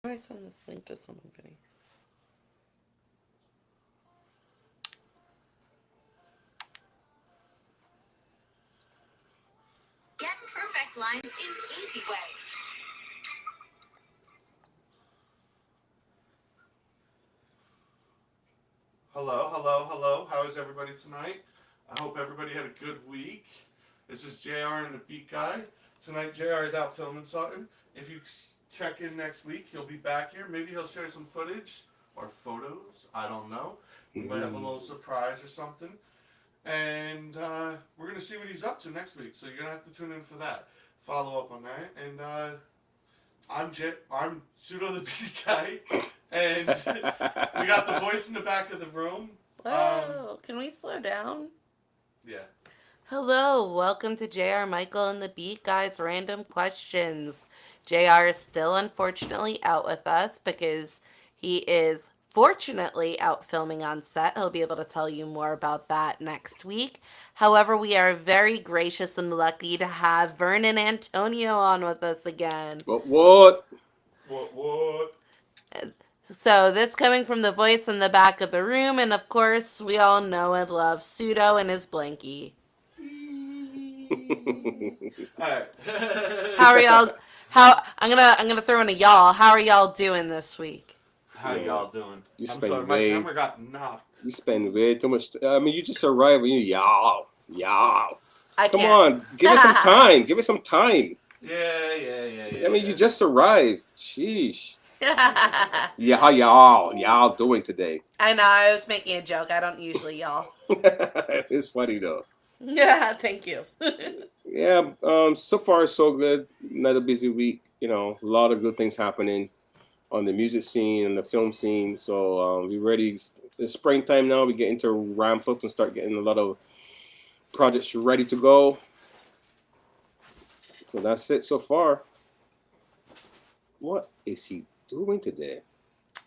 do I send this link to someone, Vinny? Get perfect lines in easy way. Hello, hello, hello. How is everybody tonight? I hope everybody had a good week. This is JR and the Beat Guy. Tonight, JR is out filming something. If you check in next week, he'll be back here. Maybe he'll share some footage or photos. I don't know. We might have a little surprise or something. And we're going to see what he's up to next week. So you're going to have to tune in for that. Follow up on that. And I'm Pseudo the Beat Guy. And we got the voice in the back of the room. Whoa, can we slow down? Yeah. Hello, welcome to JR Michael and the Beat Guys Random Questions. JR is still unfortunately out with us because he is fortunately out filming on set. He'll be able to tell you more about that next week. However, we are very gracious and lucky to have Vernon Antonio on with us again. What? So this coming from the voice in the back of the room, and of course, we all know and love Pseudo and his blankie. Alright. How are y'all? I'm gonna throw in a y'all. How are y'all doing this week? How y'all doing? You I'm spend sorry, my way- camera got knocked. You spend way too much. I mean, you just arrived and you y'all. I Come can't. on, give it some time. Give it some time. Yeah. I mean, you just arrived. Sheesh. Yeah, how y'all doing today? I know. I was making a joke. I don't usually y'all. It's funny though. Yeah. Thank you. Yeah. So far so good. Another busy week. You know, a lot of good things happening on the music scene and the film scene. So we're ready. It's springtime now. We're getting to ramp up and start getting a lot of projects ready to go. So that's it so far. What is he doing today?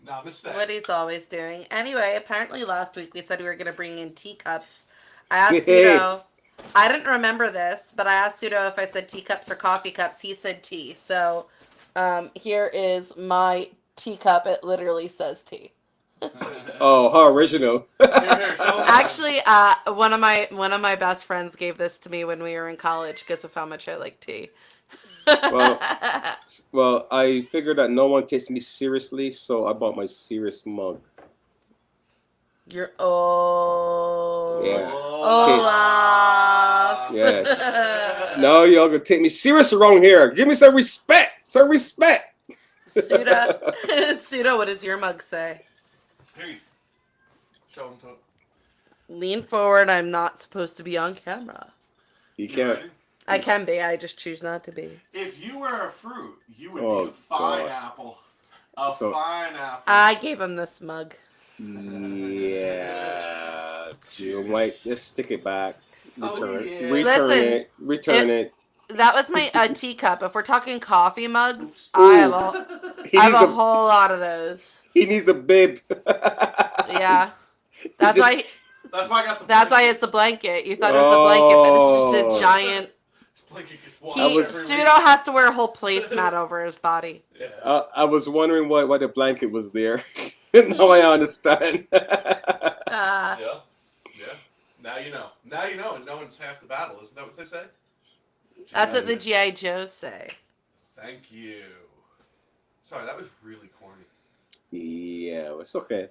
Namaste. What he's always doing. Anyway, apparently last week we said we were gonna bring in teacups. I asked Pseudo. I didn't remember this, but I asked Pseudo if I said teacups or coffee cups. He said tea. So here is my teacup. It literally says tea. Oh, how original! Here, show us Actually, one of my best friends gave this to me when we were in college because of how much I like tea. Well, I figured that no one takes me seriously, so I bought my serious mug. You're Yeah. Olaf. Yeah. No, y'all gonna take me serious around here. Give me some respect. Some respect. Pseudo, what does your mug say? Here, show him to it. Lean forward. I'm not supposed to be on camera. You You can't. ready? I can be. I just choose not to be. If you were a fruit, you would Oh, be a fine gosh. apple. A So- fine apple. I gave him this mug. Yeah. You might just stick it back. Return. yeah. Return Listen, it. Return it. That was my teacup. If we're talking coffee mugs, I have a whole lot of those. He needs a bib. Yeah, that's why. That's why I got the That's why blanket. it's the blanket. You thought it was a blanket, but it's just a Oh. giant. This blanket gets washed every Pseudo week. has to wear a whole placemat over his body. Yeah. I was wondering why the blanket was there. Now I understand. Uh, Yeah. Now you know. Now you know, and no one's half the battle. Isn't that what they say? that's what the GI Joes say. Thank you. Sorry, that was really corny. Yeah, it's okay.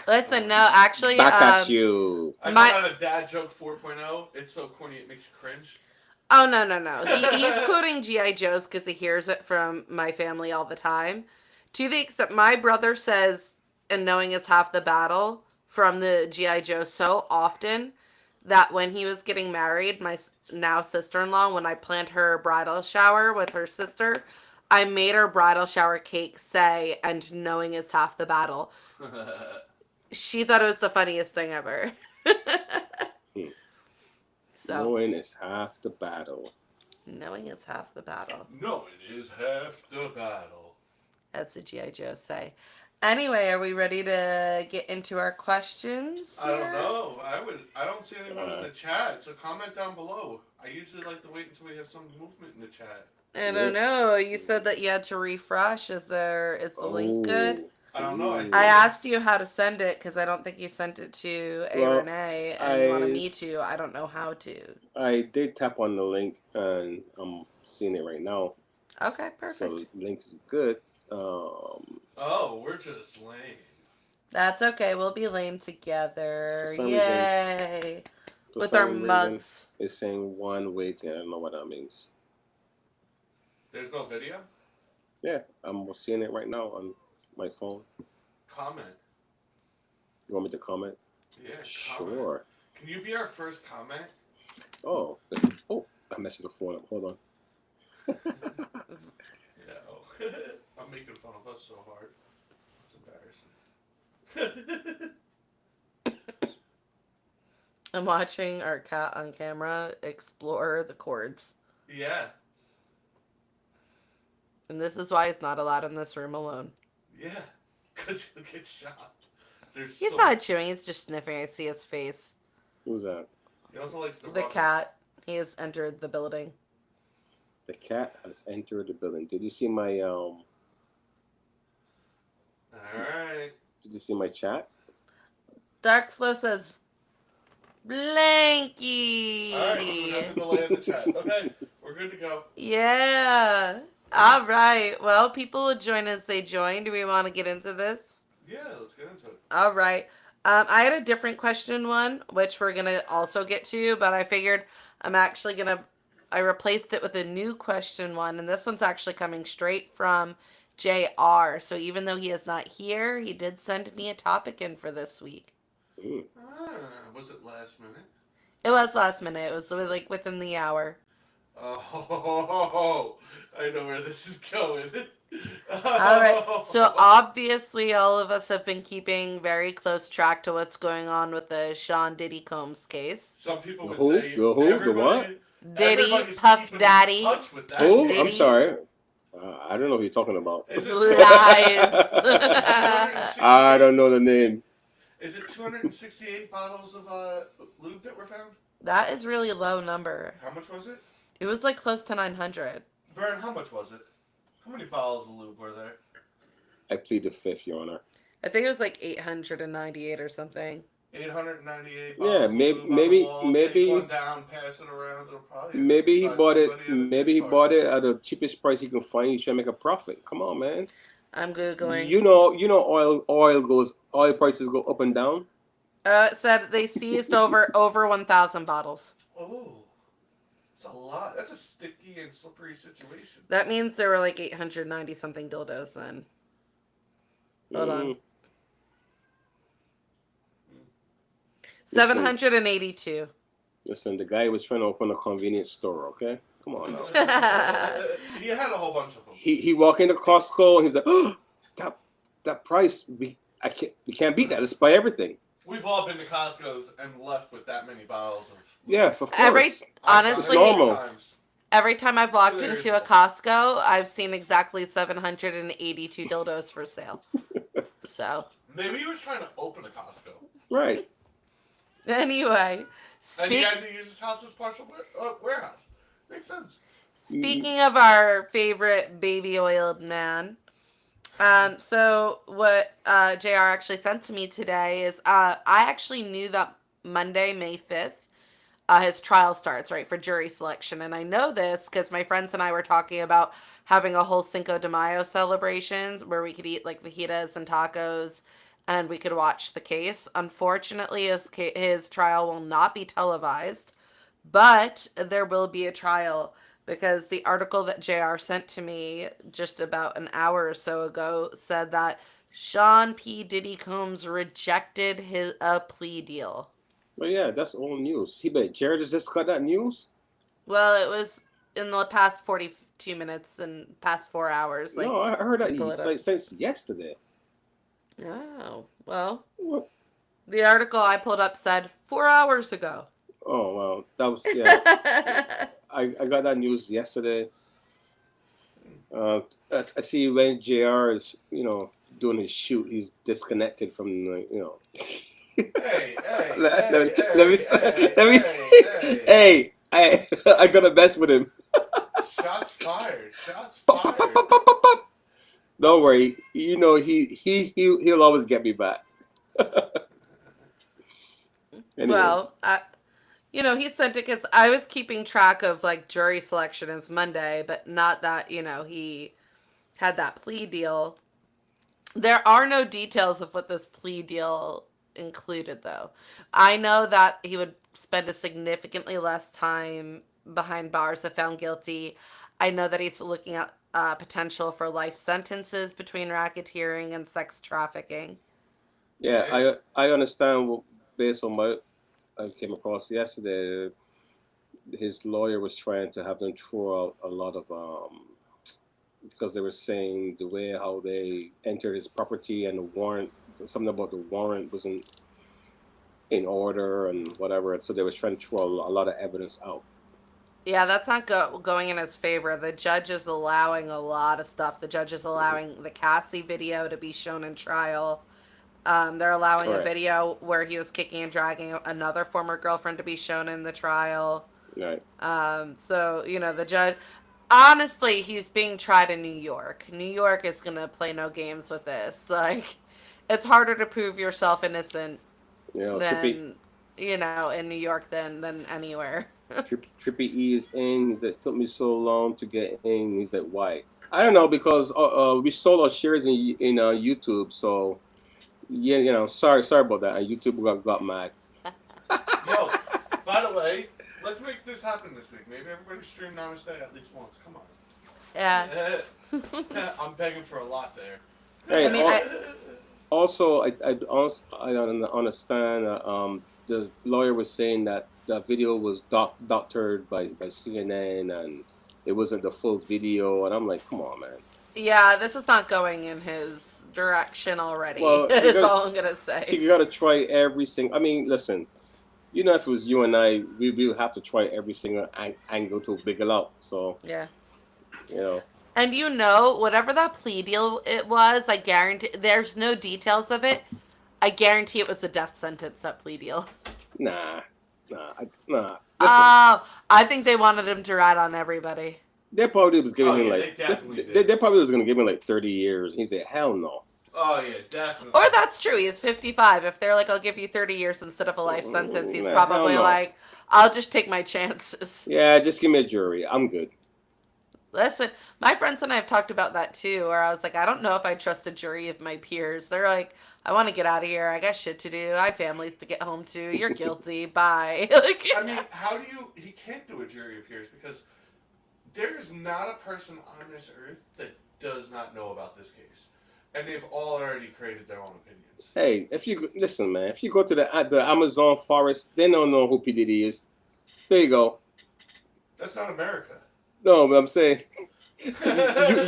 Listen, no, actually, Back at you. I My- found out a dad joke 4.0. It's so corny it makes you cringe. Oh no. He's quoting GI Joes because he hears it from my family all the time. To the extent my brother says, "And knowing is half the battle" from the GI Joe so often that when he was getting married, my now sister-in-law, when I planned her bridal shower with her sister, I made her bridal shower cake say, "And knowing is half the battle." She thought it was the funniest thing ever. So, Knowing is half the battle. knowing is half the battle, No, it is half the battle. as the GI Joe say. Anyway, are we ready to get into our questions? I don't here? know. I don't see anyone in the chat, so comment down below. I usually like to wait until we have some movement in the chat. I don't know. You said that you had to refresh. Is the link good? I don't know. I asked you how to send it because I don't think you sent it to Well, Renee and you wanted me to. I don't know how to. I did tap on the link and I'm seeing it right now. Okay, perfect. So the link is good. Oh, we're just lame. That's okay. We'll be lame together. For some Yay! for With some our reason, mugs. It's saying one waiting. I don't know what that means. There's no video? Yeah, I'm seeing it right now on my phone. Comment. You want me to comment? Yeah, comment. Sure. Can you be our first comment? Oh, I messed the phone up. Hold on. Yeah. Oh. I'm making fun of us so hard. It's embarrassing. I'm watching our cat on camera explore the cords. Yeah. And this is why he's not allowed in this room alone. Yeah. Because he'll get shot. He's not chewing, he's just sniffing. I see his face. Who's that? He also likes to The rub it. cat. He has entered the building. The cat has entered the building. Did you see my Alright. Did you see my chat? Dark Flow says, Blanky. Alright, so we got the delay in the chat. Okay, we're good to go. Yeah. All right. Well, people will join as they join. Do we want to get into this? Yeah, let's get into it. All right. I had a different question one, which we're going to also get to, but I figured I replaced it with a new question one, and this one's actually coming straight from JR. So even though he is not here, he did send me a topic in for this week. Mm. Was it last minute? It was last minute. It was like within the hour. Oh, I know where this is going. All right. So obviously, all of us have been keeping very close track to what's going on with the Sean Diddy Combs case. Some people would Who? say The who? The what? Diddy, everybody's Puff keeping in Daddy. touch with that. Oh, I'm Diddy. sorry. I don't know who you're talking about. Is it Lies. 268 I don't know the name. Is it 268 bottles of lube that were found? That is really low number. How much was it? It was like close to 900. Vern, how much was it? How many bottles of lube were there? I plead the fifth, Your Honor. I think it was like 898 or something. 898 Yeah, bottles of maybe- lube on maybe- the wall, maybe- take one down, pass it around. It'll probably Maybe he decide bought it. somebody at a Maybe he party. bought it at the cheapest price he can find. He's trying to make a profit. Come on, man. I'm Googling. You know, oil prices go up and down. It said they seized over 1,000 bottles. Oh, it's a lot. That's a sticky and slippery situation. That means there were like 890 something dildos then. Hold on. Mm. 782. Listen, the guy was trying to open a convenience store. Okay, come on now. He had a whole bunch of them. He walked into Costco and he's like, oh, that price we can't beat that. Let's buy everything. We've all been to Costco's and left with that many bottles of. Yeah, of course. Honestly, It's normal. every time I've walked There into you a go. Costco, I've seen exactly 782 dildos for sale. So, Maybe he was trying to open a Costco. Right. anyway, And he had to use his house as partial warehouse. Makes sense. speaking of our favorite baby oiled man, so what JR actually sent to me today is I actually knew that Monday, May 5th, his trial starts, right, for jury selection. And I know this because my friends and I were talking about having a whole Cinco de Mayo celebrations where we could eat like fajitas and tacos and we could watch the case. Unfortunately, his trial will not be televised, but there will be a trial because the article that JR sent to me just about an hour or so ago said that Sean P. Diddy Combs rejected a plea deal. But yeah, that's old news. Jared just got that news? Well, it was in the past 42 minutes and past 4 hours. No, I heard that pull it up. like since yesterday. Oh, well, What? the article I pulled up said 4 hours ago. Oh well, that was yeah. I got that news yesterday. I see when JR is doing his shoot, he's disconnected from Hey, Let me. Hey, I gotta mess with him. Shots fired. Shots fired. Don't worry. You know he'll always get me back. Anyway. Well, he sent it because I was keeping track of like jury selection is Monday, but not that he had that plea deal. There are no details of what this plea deal included, though. I know that he would spend a significantly less time behind bars if found guilty. I know that he's looking at potential for life sentences between racketeering and sex trafficking. Yeah, I understand based on what I came across yesterday. His lawyer was trying to have them throw out a lot of because they were saying the way how they entered his property and the warrant, something about the warrant wasn't in order and whatever. So they were trying to throw a lot of evidence out. Yeah, that's not going in his favor. The judge is allowing a lot of stuff. The judge is allowing the Cassie video to be shown in trial. They're allowing Correct. a video where he was kicking and dragging another former girlfriend to be shown in the trial. Right. So, the judge, honestly, he's being tried in New York. New York is going to play no games with this. Like, it's harder to prove yourself innocent than, in New York than anywhere. Trippie E is in. He's like, took me so long to get in. He's like, why? I don't know, because we sold our shares in YouTube, so yeah, sorry about that. And YouTube got mad. Yo, by the way, let's make this happen this week. Maybe everybody stream Namaste at least once. Come on. Yeah. I'm begging for a lot there. Hey, I mean, also, I understand. The lawyer was saying that the video was doctored by CNN and it wasn't the full video, and I'm like, come on, man. Yeah, this is not going in his direction already. Well, That's all I'm gonna say. You gotta try every single. I mean, listen. If it was you and I, we would have to try every single angle to wiggle out. So Yeah. And whatever that plea deal it was, I guarantee there's no details of it. I guarantee it was a death sentence, that plea deal. Nah. Listen, Oh, I think they wanted him to rat on everybody. they probably was giving him they definitely did. they probably was gonna give him like 30 years. He said, hell no. Oh, yeah, definitely. Or that's true. He's 55. If they're like, I'll give you 30 years instead of a life sentence, he's Nah, probably hell no. like, I'll just take my chances. Yeah, just give me a jury. I'm good. Listen, my friends and I have talked about that too, where I was like, I don't know if I trust a jury of my peers. They're like, I want to get out of here. I got shit to do. I have families to get home to. You're guilty. Bye. I mean, he can't do a jury of peers because there is not a person on this earth that does not know about this case. And they've all already created their own opinions. Hey, if you listen, man, if you go to the Amazon forest, they don't know who P. Diddy is. There you go. That's not America. No, but I'm saying,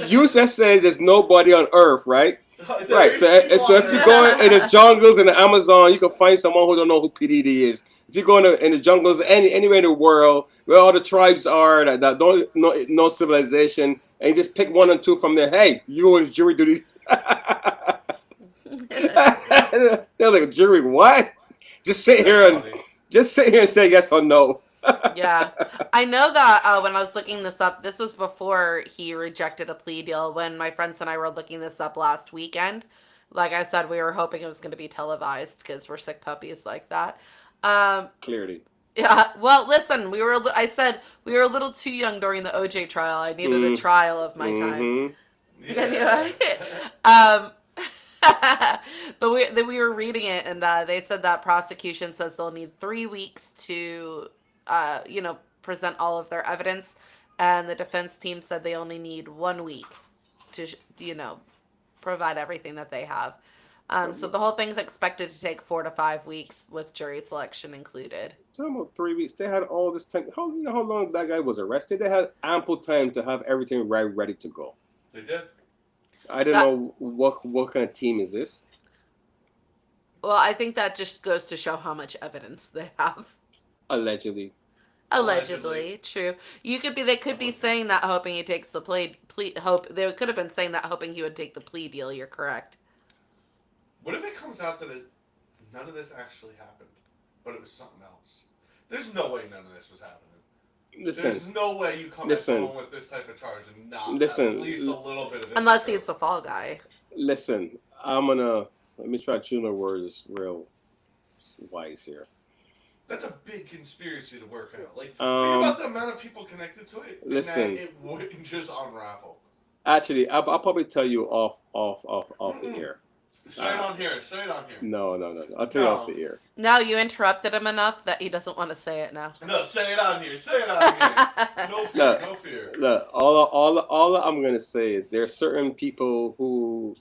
you just said there's nobody on Earth, right? Right. So if you go in the jungles in the Amazon, you can find someone who don't know who P. Diddy is. If you go in the jungles anywhere in the world where all the tribes are that don't no civilization, and you just pick one or two from there. Hey, you and the jury do these. They're like, jury, what? Just sit here and say yes or no. Yeah. I know that when I was looking this up, this was before he rejected a plea deal. When my friends and I were looking this up last weekend, like I said, we were hoping it was going to be televised because we're sick puppies like that. Clearly. Yeah. Well, listen, I said we were a little too young during the OJ trial. I needed a trial of my time. Yeah. Anyway, but we were reading it, and they said that prosecution says they'll need 3 weeks to, present all of their evidence, and the defense team said they only need 1 week to, provide everything that they have. So the whole thing's expected to take 4 to 5 weeks with jury selection included. Talking about 3 weeks, they had all this time. How long that guy was arrested? They had ample time to have everything ready to go. They did. I don't know what kind of team is this. Well, I think that just goes to show how much evidence they have. Allegedly. Allegedly, true. They could be saying that hoping he takes the plea. They could have been saying that hoping he would take the plea deal. You're correct. What if it comes out that none of this actually happened, but it was something else? There's no way none of this was happening. Listen. There's no way you come Listen. at someone with this type of charge and not Listen. at least a little bit of it. Unless he's the fall guy. Listen, let me try to choose my words real wise here. That's a big conspiracy to work out. Like, think Um, about the amount of people connected to it. listen. And that it wouldn't just unravel. Actually, I'll probably tell you off the air. Say it on here. Say it on here. No. I'll tell you off the air. No, you interrupted him enough that he doesn't want to say it now. No, say it on here. Say it on here. No fear. Look. No fear. Look, all I'm gonna say is there are certain people who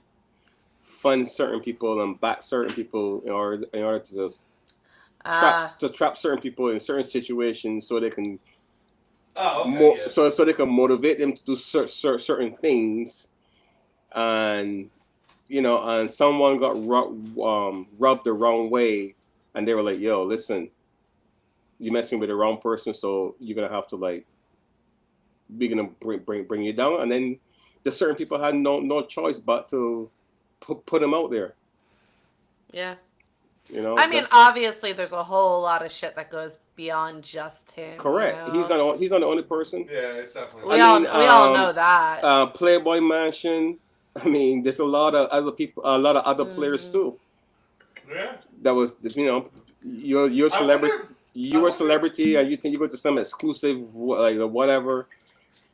fund certain people and back certain people in order to just trap certain people in certain situations so they can Oh, okay. Yeah. so they can motivate them to do certain things, and and someone got rubbed the wrong way, and they were like, "Yo, listen, you're messing with the wrong person, so you're gonna have to we're gonna bring you down." And then the certain people had no choice but to put him out there. Yeah. I mean, obviously, there's a whole lot of shit that goes beyond just him. correct. He's not the only person. Yeah, it's definitely. We all know that. Playboy Mansion. I mean, there's a lot of other people, a lot of other players too. Yeah. That was, you're a celebrity. You're a celebrity, and you think you go to some exclusive, whatever.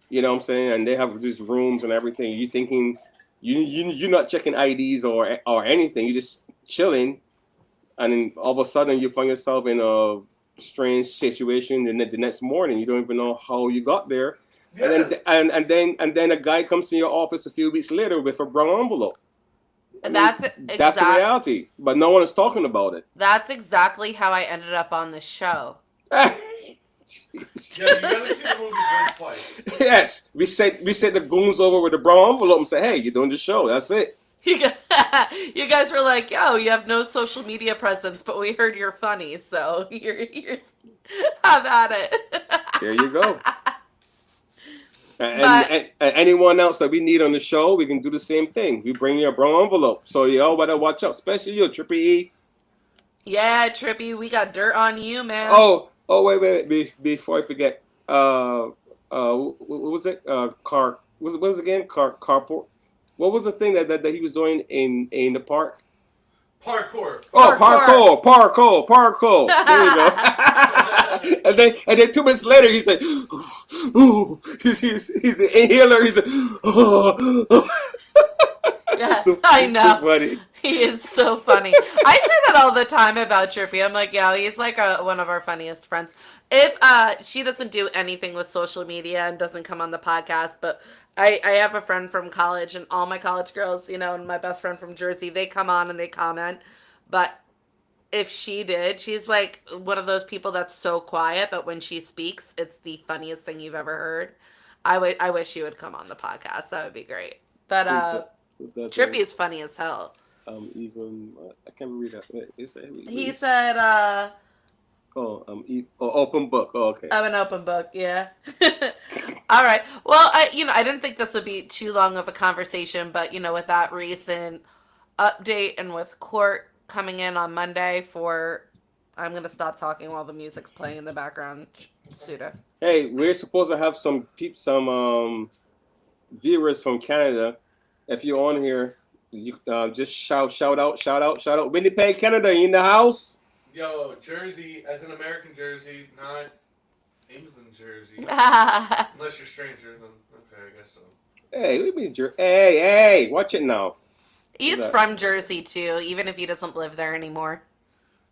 You know what I'm saying? And they have these rooms and everything. You thinking you're not checking IDs or anything. You're just chilling, and then all of a sudden you find yourself in a strange situation. And then the next morning you don't even know how you got there. Yeah. And then a guy comes to your office a few weeks later with a brown envelope. That's the reality, but no one is talking about it. That's exactly how I ended up on this show. Yeah, you gotta see the movie Birds twice. Yes, we sent the goons over with a brown envelope and say, "Hey, you're doing the show. That's it." You guys were like, "Yo, you have no social media presence, but we heard you're funny, so you're have at it." There you go. And anyone else that we need on the show, we can do the same thing. We bring you a brown envelope. So y'all better watch out, especially you, Trippy E. Yeah, Trippy, we got dirt on you, man. Oh, wait. Before I forget, what was it? What was it again? Carport. What was the thing that he was doing in the park? Parkour. Oh, parkour. There you go. and then 2 minutes later, he's like, ooh, he's an inhaler. He's like, oh. Yeah, I know. Too funny. He is so funny. I say that all the time about Trippy. I'm like, yeah, he's like one of our funniest friends. If she doesn't do anything with social media and doesn't come on the podcast, but I have a friend from college, and all my college girls, and my best friend from Jersey, they come on and they comment. But if she did, she's like one of those people that's so quiet, but when she speaks, it's the funniest thing you've ever heard. I wish she would come on the podcast. That would be great. But Trippy is funny as hell. I can't read that. He said, open book. Oh, okay. I'm an open book, yeah. All right. Well, I didn't think this would be too long of a conversation, but, with that recent update and with court coming in on Monday I'm going to stop talking while the music's playing in the background, Suda. Hey, we're supposed to have some viewers from Canada. If you're on here, you just shout out. Winnipeg, Canada, you in the house? Yo, Jersey, as an American Jersey, not England Jersey. Unless you're a stranger, then okay, I guess so. Hey, we mean Hey, watch it now. He's from Jersey, too, even if he doesn't live there anymore.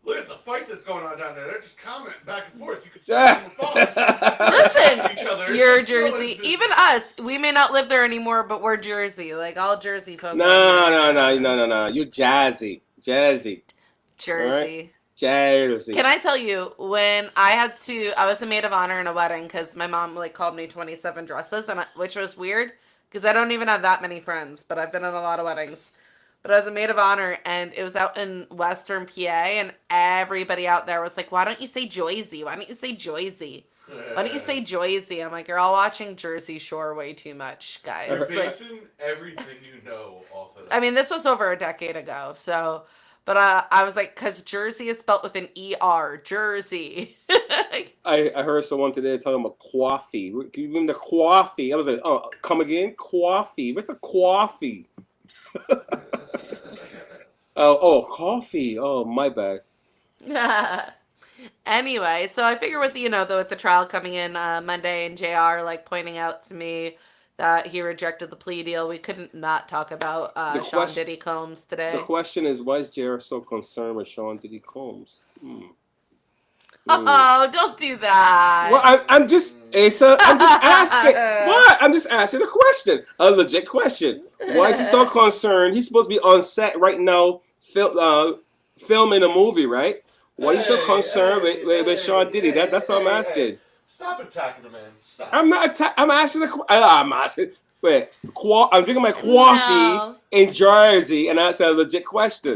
Look at the fight that's going on down there. They're just commenting back and forth. You can see them on the phone. Listen, each other. you're Jersey. Even us, we may not live there anymore, but we're Jersey. Like, all Jersey folks. No. You're Jersey. Jersey. Right? Jersey. Can I tell you, when I was a maid of honor in a wedding because my mom called me 27 dresses, which was weird because I don't even have that many friends, but I've been in a lot of weddings. But I was a maid of honor, and it was out in Western PA, and everybody out there was like, "Why don't you say Joyzy? Why don't you say Joyzy? Why don't you say Joyzy?" I'm like, "You're all watching Jersey Shore way too much, guys." You're basing everything you know off of that. I mean, this was over a decade ago, so. But I was like, because Jersey is spelled with an ER. Jersey. I heard someone today talking about coffee. Can you give me the coffee? I was like, oh, come again? Coffee. What's a coffee? Oh, coffee. Oh, my bad. Anyway, so I figure with with the trial coming in Monday and JR like pointing out to me that he rejected the plea deal, we couldn't not talk about Sean Diddy Combs today. The question is, why is JR so concerned with Sean Diddy Combs? Oh, don't do that. Well, I'm just, Asa, I'm just asking. What? I'm just asking a question. A legit question. Why is he so concerned? He's supposed to be on set right now, filming a movie, right? Why are you so concerned with Sean Diddy? That's all I'm asking. Stop attacking the man. Stop. I'm not I'm asking I'm asking. Wait, I'm drinking my coffee in Jersey, and that's a legit question.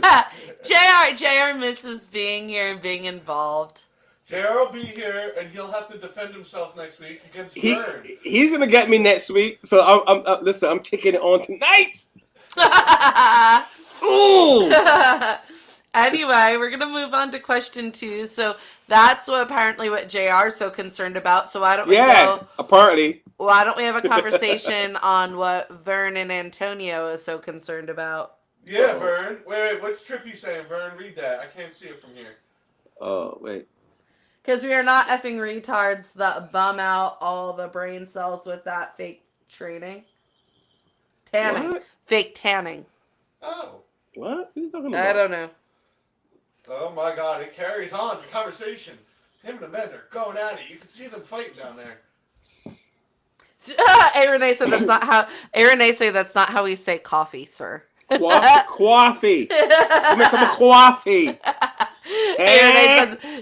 JR misses being here and being involved. JR will be here, and he'll have to defend himself next week against Vern. He's gonna get me next week, so listen. I'm kicking it on tonight. Ooh. Anyway, we're gonna move on to question 2. So that's apparently what JR is so concerned about. So why don't we go? Apparently. Why don't we have a conversation on what Vern and Antonio is so concerned about? Yeah, Vern. Wait. What's Trippy saying? Vern, read that. I can't see it from here. Oh, wait. Because we are not effing retards that bum out all the brain cells with that fake training. Tanning. What? Fake tanning. Oh. What? What are you talking about? I don't know. Oh my god, it carries on the conversation. Him and Amanda are going at it. You can see them fighting down there. Renee said that's not how we say coffee, sir. Coffee. Give me some coffee.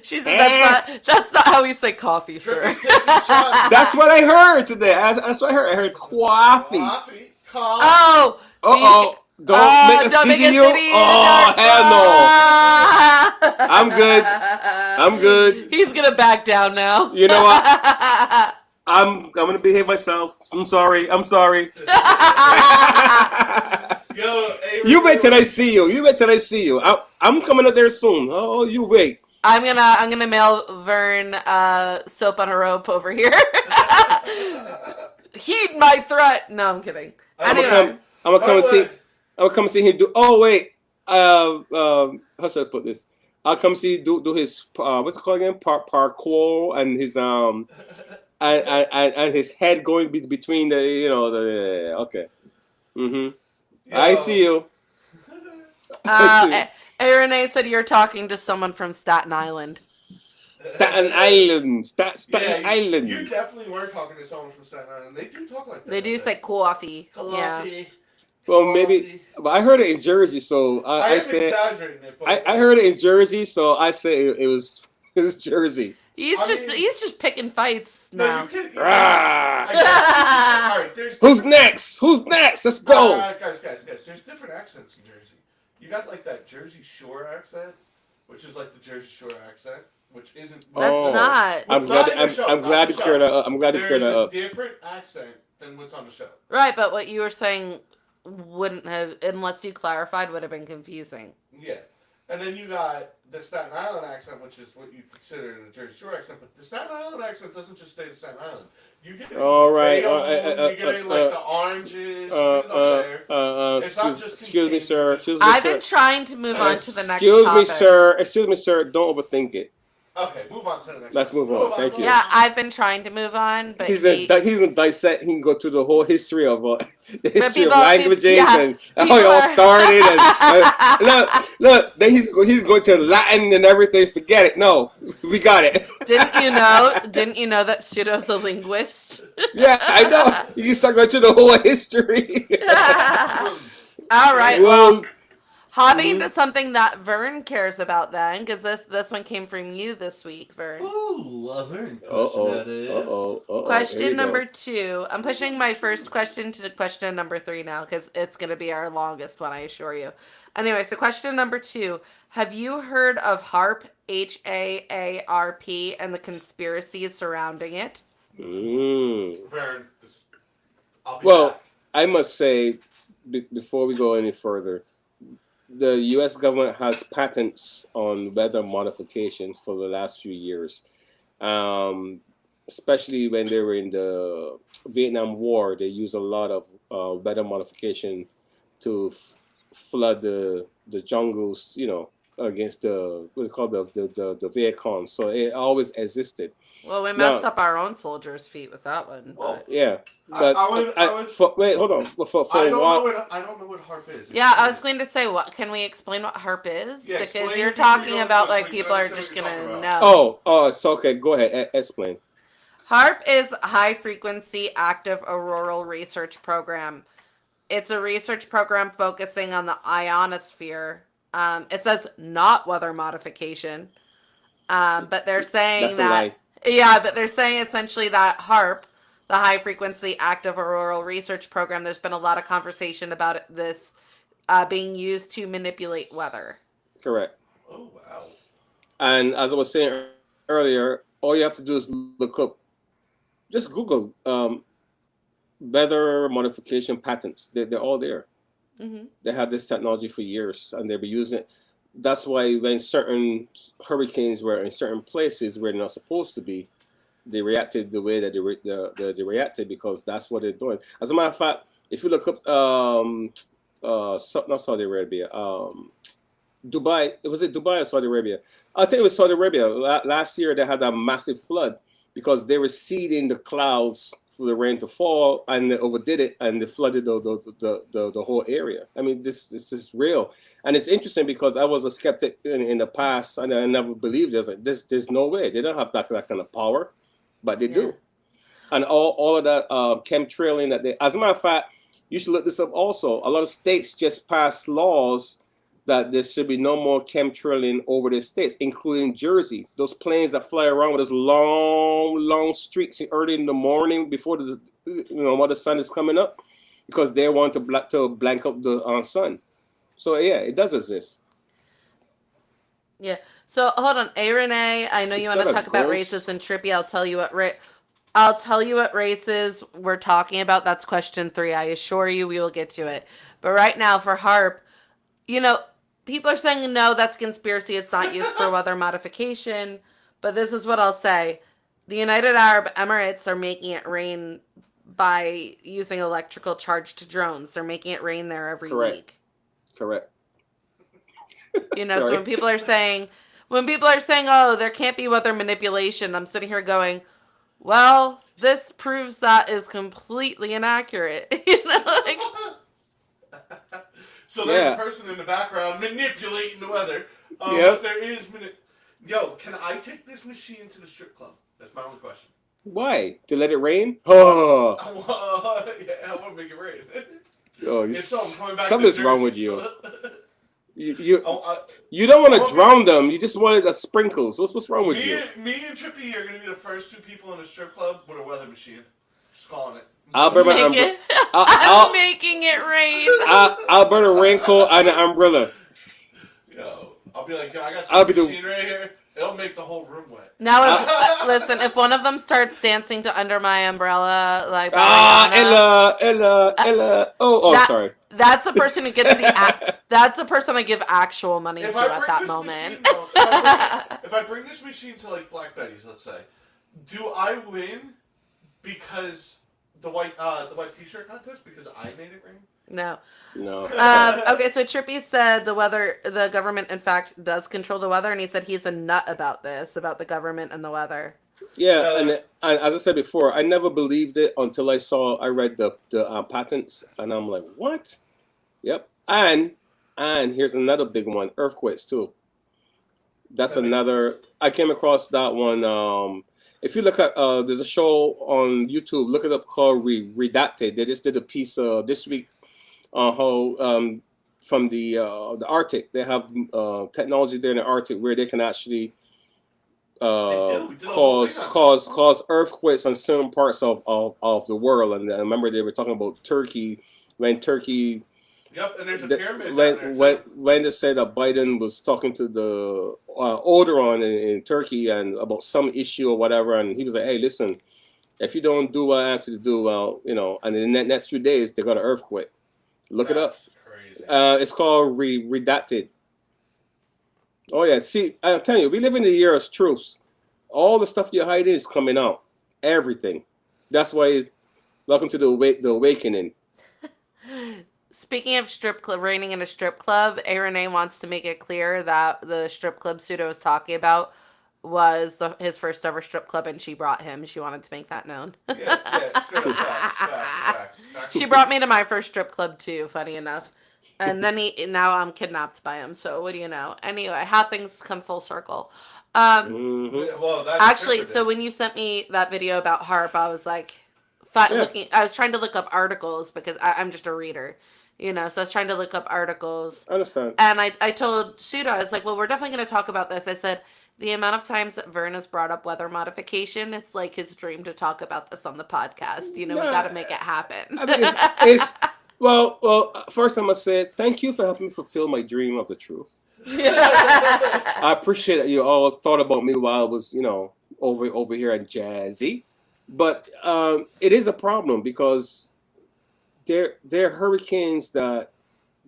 She said that's not how we say coffee, sir. That's what I heard today. That's what I heard. I heard coffee. Coffee. Oh. Uh-oh. Don't make us video. Oh, hell no. I'm good. I'm good. He's gonna back down now. You know what? I'm gonna behave myself. I'm sorry. Yo, you wait till I see you. You wait till I see you. I'm coming up there soon. Oh, you wait. I'm gonna mail Vern soap on a rope over here. Heed my threat. No, I'm kidding. Anyway, I'm gonna come and see. I'll come see him do. Oh wait, how should I put this? I'll come see do his what's it called again? Parkour and his and his head going between the okay. Mhm. I see you. Renee said you're talking to someone from Staten Island. Staten Island. Staten Island. You definitely were talking to someone from Staten Island. They do talk like that. They do say coffee. Yeah. Well, maybe, but I heard it in Jersey, so I said exaggerating it. But I heard it in Jersey, so I say it was Jersey. He's just picking fights now. All right, Who's next? Who's next? Let's go. Guys. There's different accents in Jersey. You got like that Jersey Shore accent, which is like the Jersey Shore accent, which isn't. That's not. I'm glad to clear that up. I'm glad to clear that up. There's a different accent than what's on the show. Right, but what you were saying wouldn't have, unless you clarified, would have been confusing. Yeah. And then you got the Staten Island accent, which is what you consider the Jersey Shore accent, but the Staten Island accent doesn't just stay to Staten Island. You get all right. You get like the oranges. It's not just excuse me, sir. I've been trying to move on to the next topic. topic. Excuse me, sir. Don't overthink it. Okay, move on to the next. Let's move on. Thank you. Yeah, I've been trying to move on, but he's gonna dissect. He can go through the whole history of of languages and how it all started. And look. Then he's going to Latin and everything. Forget it. No, we got it. Didn't you know that Pseudo's a linguist? Yeah, I know. You can start going through the whole history. All right. Well. Hopping into something that Vern cares about then, because this one came from you this week, Vern. Ooh, a Vern question. Question number 2. I'm pushing my first question to question number 3 now, because it's going to be our longest one, I assure you. Anyway, so question number 2. Have you heard of HAARP, HAARP, and the conspiracies surrounding it? Vern, I'll be back. I must say, before we go any further, the U.S. government has patents on weather modification for the last few years, especially when they were in the Vietnam War. They used a lot of weather modification to flood the jungles, against the what do you call the Viet Cong. So it always existed. Well, we Now- messed up our own soldiers' feet with that one. Well, But... Yeah, I but would- wait, hold on. For I don't what? know what I don't know what HARP is. Yeah, I was going to say, what can we explain what HARP is? Yeah, Because explain you're it before you talking go about into it, like so we can people are understand just what you're gonna talking know. Oh, it's okay. Go ahead. Explain. HARP is High Frequency Active Auroral Research Program. It's a research program focusing on the ionosphere. It says not weather modification, but they're saying That's a that lie. yeah, but they're saying essentially that HARP, the High Frequency Active Auroral Research Program, there's been a lot of conversation about this being used to manipulate weather. Correct. Oh wow. And as I was saying earlier, all you have to do is look up, just Google weather modification patents. They're all there. Mm-hmm. They have this technology for years, and they've been using it. That's why when certain hurricanes were in certain places where they're not supposed to be, they reacted the way that they reacted, because that's what they're doing. As a matter of fact, if you look up not Saudi Arabia, Dubai. Was it Dubai or Saudi Arabia? I think it was Saudi Arabia. Last year they had a massive flood because they were seeding the clouds for the rain to fall, and they overdid it, and they flooded the whole area. I mean, this is real, and it's interesting because I was a skeptic in the past, and I never believed there's no way they don't have that kind of power, but they do, and all of that chemtrailing that they. As a matter of fact, you should look this up also. A lot of states just passed laws that there should be no more chemtrailing over the states, including Jersey. Those planes that fly around with those long streaks early in the morning before while the sun is coming up, because they want to blank up the sun. So yeah, it does exist. Yeah. So hold on, Renee. I know you want to Instead talk of about gross- races and Trippy. I'll tell you what races we're talking about. That's question 3. I assure you, we will get to it. But right now for HARP, people are saying no, that's conspiracy. It's not used for weather modification. But this is what I'll say: the United Arab Emirates are making it rain by using electrical charged drones. They're making it rain there every Correct. week. Correct. So Sorry. when people are saying, oh, there can't be weather manipulation, I'm sitting here going, well, this proves that is completely inaccurate. So there's Yeah. a person in the background manipulating the weather. Yep. But there is Yo, can I take this machine to the strip club? That's my only question. Why? To let it rain? Oh, I want to make it rain. I'm coming back something's to wrong with Jersey, you. so- You Oh, you don't want Oh, to drown them. You just wanted the sprinkles. What's wrong with you? me and Trippy are going to be the first 2 people in the strip club with a weather machine. Just calling it. I'll bring my Make it, I'll- I'm making it rain. I'll burn a raincoat and an umbrella. Yo, I'll be like, yo, I got I'll this be the- machine right here. It'll make the whole room wet. Now, listen, if one of them starts dancing to Under My Umbrella, like Ah, Rihanna, Ella. Oh, That- sorry. that's the person who gets that's the person I give actual money If to I at bring that this moment. machine, though, if I bring this machine to like Black Betty's, let's say, do I win because the white T-shirt contest because I made it rain? No. No. Okay, so Trippy said the government, in fact, does control the weather, and he said he's a nut about this, about the government and the weather. Yeah, and as I said before, I never believed it until I read the patents, and I'm like, what? Yep. And here's another big one: earthquakes too. That's another. I came across that one. If you look at, there's a show on YouTube. Look it up called Redacted. They just did a piece this week on how from the Arctic. They have technology there in the Arctic where they can actually We did a whole thing on it. cause earthquakes on certain parts of the world. And I remember they were talking about Turkey when Turkey. Yep, and there's a The- pyramid down when, there too. when they said that Biden was talking to the Erdogan in Turkey and about some issue or whatever, and he was like, "Hey, listen, if you don't do what I asked you to do, well, and in the next few days they got an earthquake. Look it up." That's crazy. It's called Redacted. Oh yeah, see, I'm telling you, we live in the year of truths. All the stuff you're hiding is coming out. Everything. That's why it's welcome to the awakening. Speaking of strip club, reigning in a strip club, A. Renee wants to make it clear that the strip club Pseudo was talking about was his first ever strip club, and she brought him. She wanted to make that known. Yeah, straight up facts. She brought me to my first strip club too, funny enough. And then now I'm kidnapped by him. So what do you know? Anyway, how things come full circle. Well, that's Actually, so when you sent me that video about Harp, I was like, I was trying to look up articles because I'm just a reader, you know. So I was trying to look up articles. I understand. And I told Pseudo, I was like, well, we're definitely going to talk about this. I said, the amount of times that Vern has brought up weather modification, it's like his dream to talk about this on the podcast. You know, we got to make it happen. I think it's well. First, I must say thank you for helping me fulfill my dream of the truth. I appreciate that you all thought about me while I was, you know, over here at Jazzy, but it is a problem because they're hurricanes that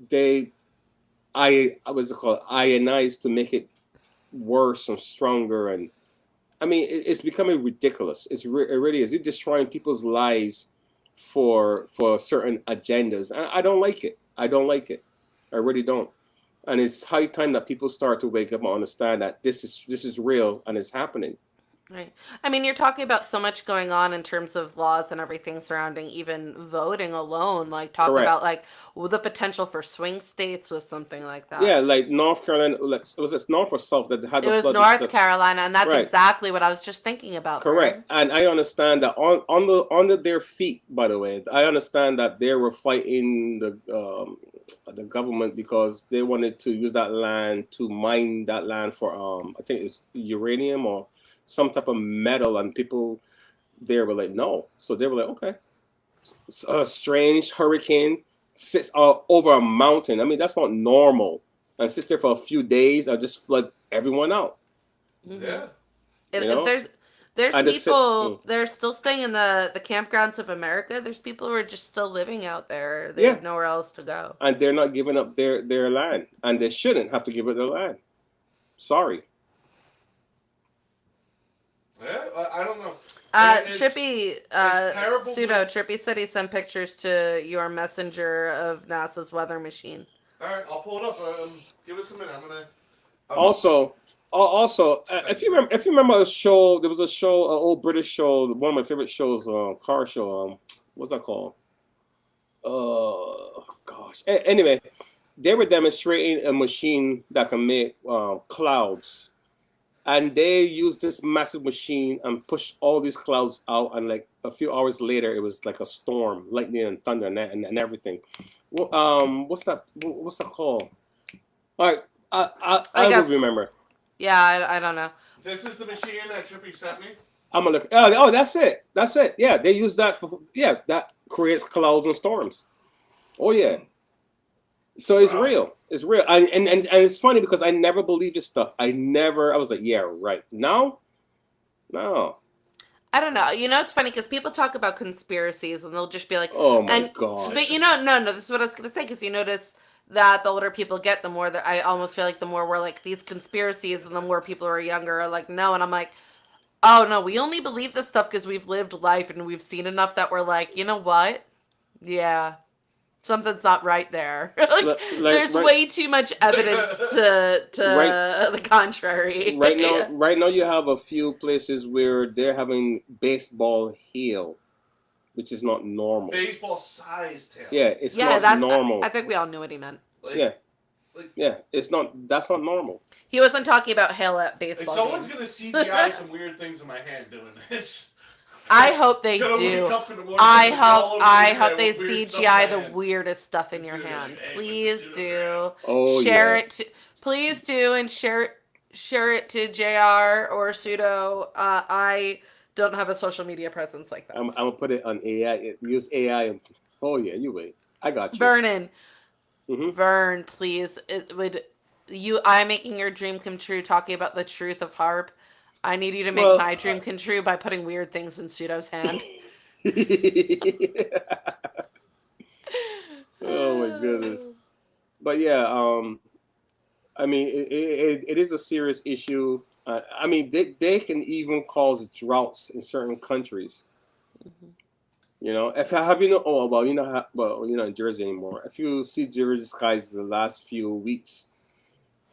what's it called, ionize to make it worse and stronger, and I mean it's becoming ridiculous. It really is. It's destroying people's lives for certain agendas, and I don't like it. I really don't. And it's high time that people start to wake up and understand that this is real and it's happening. Right. I mean, you're talking about so much going on in terms of laws and everything surrounding even voting alone. Like, talk Correct. about, like, the potential for swing states with something like that. Yeah, like North Carolina, like, was it North or South that had it was North Carolina, and that's Right. exactly what I was just thinking about. Correct. Vern. And I understand that under their feet, by the way, I understand that they were fighting the government because they wanted to use that land to mine that land for I think it's uranium or some type of metal, and people there were like no, so they were like okay. A strange hurricane sits over a mountain. I mean that's not normal, and sits there for a few days and just flood everyone out. Mm-hmm. Yeah. If You know? there's And people they're still staying in the campgrounds of America. There's people who are just still living out there. They have nowhere else to go. And they're not giving up their land, and they shouldn't have to give up their land. Sorry. Yeah, I don't know. Trippy, terrible Pseudo, Trippy said he sent pictures to your messenger of NASA's weather machine. All right, I'll pull it up. Give us a minute. Also, if you remember a show, there was a show, an old British show, one of my favorite shows, car show. What's that called? Oh gosh. Anyway, they were demonstrating a machine that can make clouds. And they used this massive machine and pushed all these clouds out. And like a few hours later, it was like a storm, lightning and thunder and everything. What's that called? All right, I will remember. Yeah, I don't know. This is the machine that Trippy sent me. I'm gonna look. Oh, that's it. Yeah, they use that for. Yeah, that creates clouds and storms. Oh yeah. So it's real. It's real. And it's funny because I never believed this stuff. I was like, yeah, right. Now? No. I don't know. You know, it's funny because people talk about conspiracies and they'll just be like, oh my gosh. But you know, no, this is what I was going to say, because you notice that the older people get, the more that I almost feel like the more we're like these conspiracies, and the more people who are younger are like, no. And I'm like, oh no, we only believe this stuff because we've lived life and we've seen enough that we're like, you know what? Yeah. Something's not right there. There's way too much evidence to the contrary. Right now, you have a few places where they're having baseball hail, which is not normal. Baseball-sized hail. Yeah, it's not normal. I think we all knew what he meant. It's not. That's not normal. He wasn't talking about hail at baseball Someone's games. gonna CGI some weird things in my hand doing this. I hope they do. I hope they CGI the weirdest stuff in your hand. Please do. Share it. Please do, and share it to JR or Pseudo. I don't have a social media presence like that. I'm gonna put it on AI. Use AI. And, oh yeah, you wait. I got you. Vernon. Mm-hmm. Vern, please. I'm making your dream come true. Talking about the truth of Harp. I need you to make my dream come true by putting weird things in Pseudo's hand. Oh my goodness. but yeah, I mean, it is a serious issue. I mean, they can even cause droughts in certain countries. Mhm. You know, if have you know? Oh well, you know, well, you're not in Jersey anymore. If you see Jersey skies the last few weeks,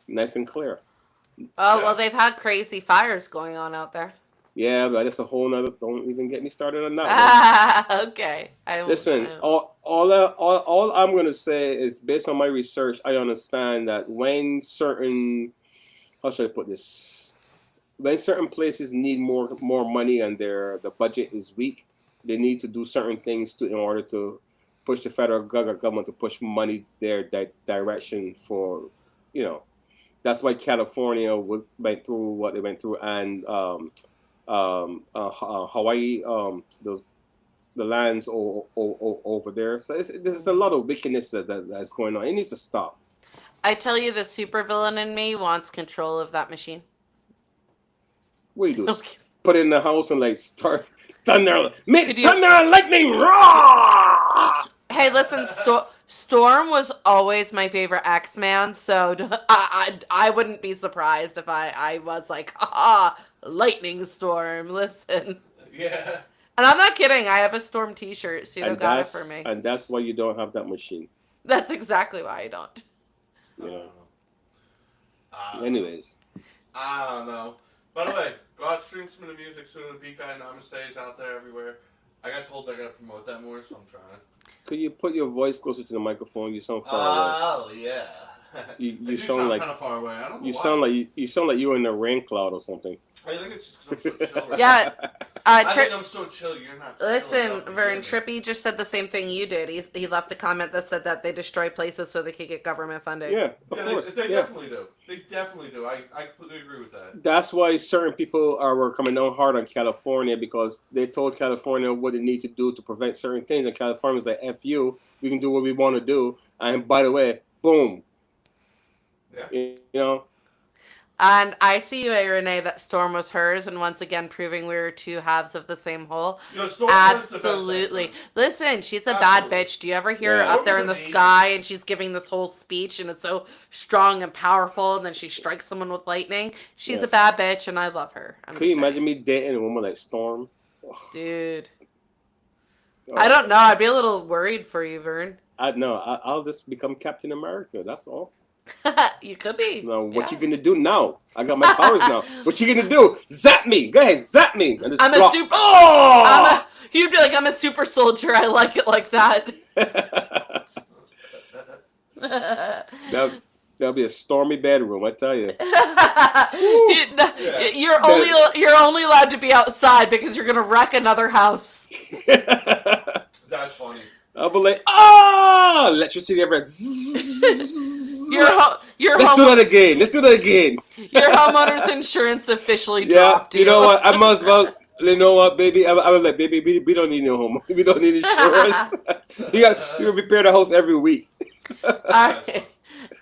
nice and clear. Oh, Yeah. well, they've had crazy fires going on out there. Yeah, but that's a whole nother. Don't even get me started on that one. Okay. Listen, all I'm gonna say is based on my research, I understand that when certain, how should I put this? When certain places need more money and the budget is weak, they need to do certain things in order to push the federal government to push money their direction for, you know, that's why California went through what they went through, and Hawaii, the lands over there. So there's a lot of wickedness that's going on. It needs to stop. I tell you, the supervillain in me wants control of that machine. What do you do? Okay. Put it in the house and like start thunder, make Could you- thunder and lightning roar. Hey, listen, Storm was always my favorite X-Man, so I wouldn't be surprised if I was like, Lightning Storm, listen. Yeah. And I'm not kidding, I have a Storm t-shirt. Pseudo And got it that's for me. and that's why you don't have that machine. That's exactly why I don't. You know. Uh, Anyways, I don't know. By the way, go out stream some of the music. So the Beat Guy Namaste is out there everywhere. I got told I gotta promote that more, so I'm trying. could you put your voice closer to the microphone? You sound far away. Oh yeah. You I do sound like kind of far away. I don't know you why. sound like you sound like you're in a rain cloud or something. I think it's just because I'm so chill. Right Yeah, now. I Tri- think I'm so chill. You're not. listen, chill enough. Vern, Trippy just said the same thing you did. He left a comment that said that they destroy places so they could get government funding. Yeah, of Yeah, course. they Yeah. definitely do. They definitely do. I completely agree with that. That's why certain people were coming down hard on California because they told California what they need to do to prevent certain things, and California's like, "F you, we can do what we want to do." And by the way, boom, Yeah. you know, And I see you, Renee, that Storm was hers, and once again proving we were two halves of the same whole. You know, Storm was the best Absolutely. X-Men. Listen, she's a bad Absolutely. bitch. Do you ever hear her Yeah. up there in the Storm's amazing. sky and she's giving this whole speech and it's so strong and powerful, and then she strikes someone with lightning? She's a Yes. bad bitch, and I love her. I'm could you just saying. imagine me dating a woman like Storm? Dude. Oh, I don't know. I'd be a little worried for you, Vern. I'll just become Captain America. That's all. You could be. Now, what Yeah. you gonna do now? I got my powers now. What you gonna do? Zap me. Go ahead, zap me. And just I'm a block. super- Oh! You'd be like, I'm a super soldier. I like it like that. That'll be a stormy bedroom, I tell you. You're only allowed to be outside because you're gonna wreck another house. That's funny. I'll be like, oh! Electricity everywhere. Let's do that again. Let's do that again. Your homeowner's insurance officially Yeah, dropped you know what? I might as well. You know what, baby? I was like, baby, we don't need no home. We don't need insurance. you gotta repair the house every week. Alright.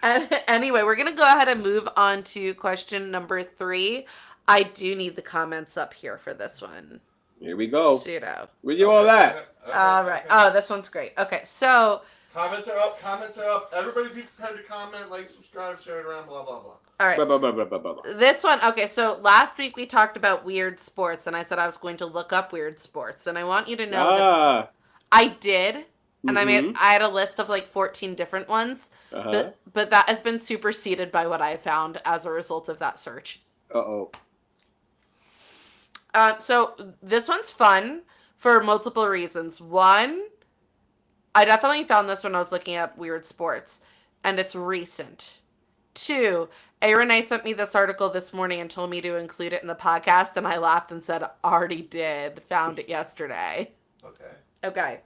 Anyway, we're gonna go ahead and move on to question number 3. I do need the comments up here for this one. Here we go. Pseudo. Where you all at? All right. Oh, this one's great. Okay, so Comments are up. Comments are up. Everybody be prepared to comment, like, subscribe, share it around, blah, blah, blah. all right. Blah, blah, blah, blah, blah, blah. This one, okay, so last week we talked about weird sports, and I said I was going to look up weird sports, and I want you to know that I did, and mhm. I had a list of like 14 different ones, Uh-huh. but that has been superseded by what I found as a result of that search. Uh-oh. So this one's fun for multiple reasons. One, I definitely found this when I was looking up weird sports, and it's recent. 2, Renee sent me this article this morning and told me to include it in the podcast, and I laughed and said, already did. Found it yesterday. Okay. Okay.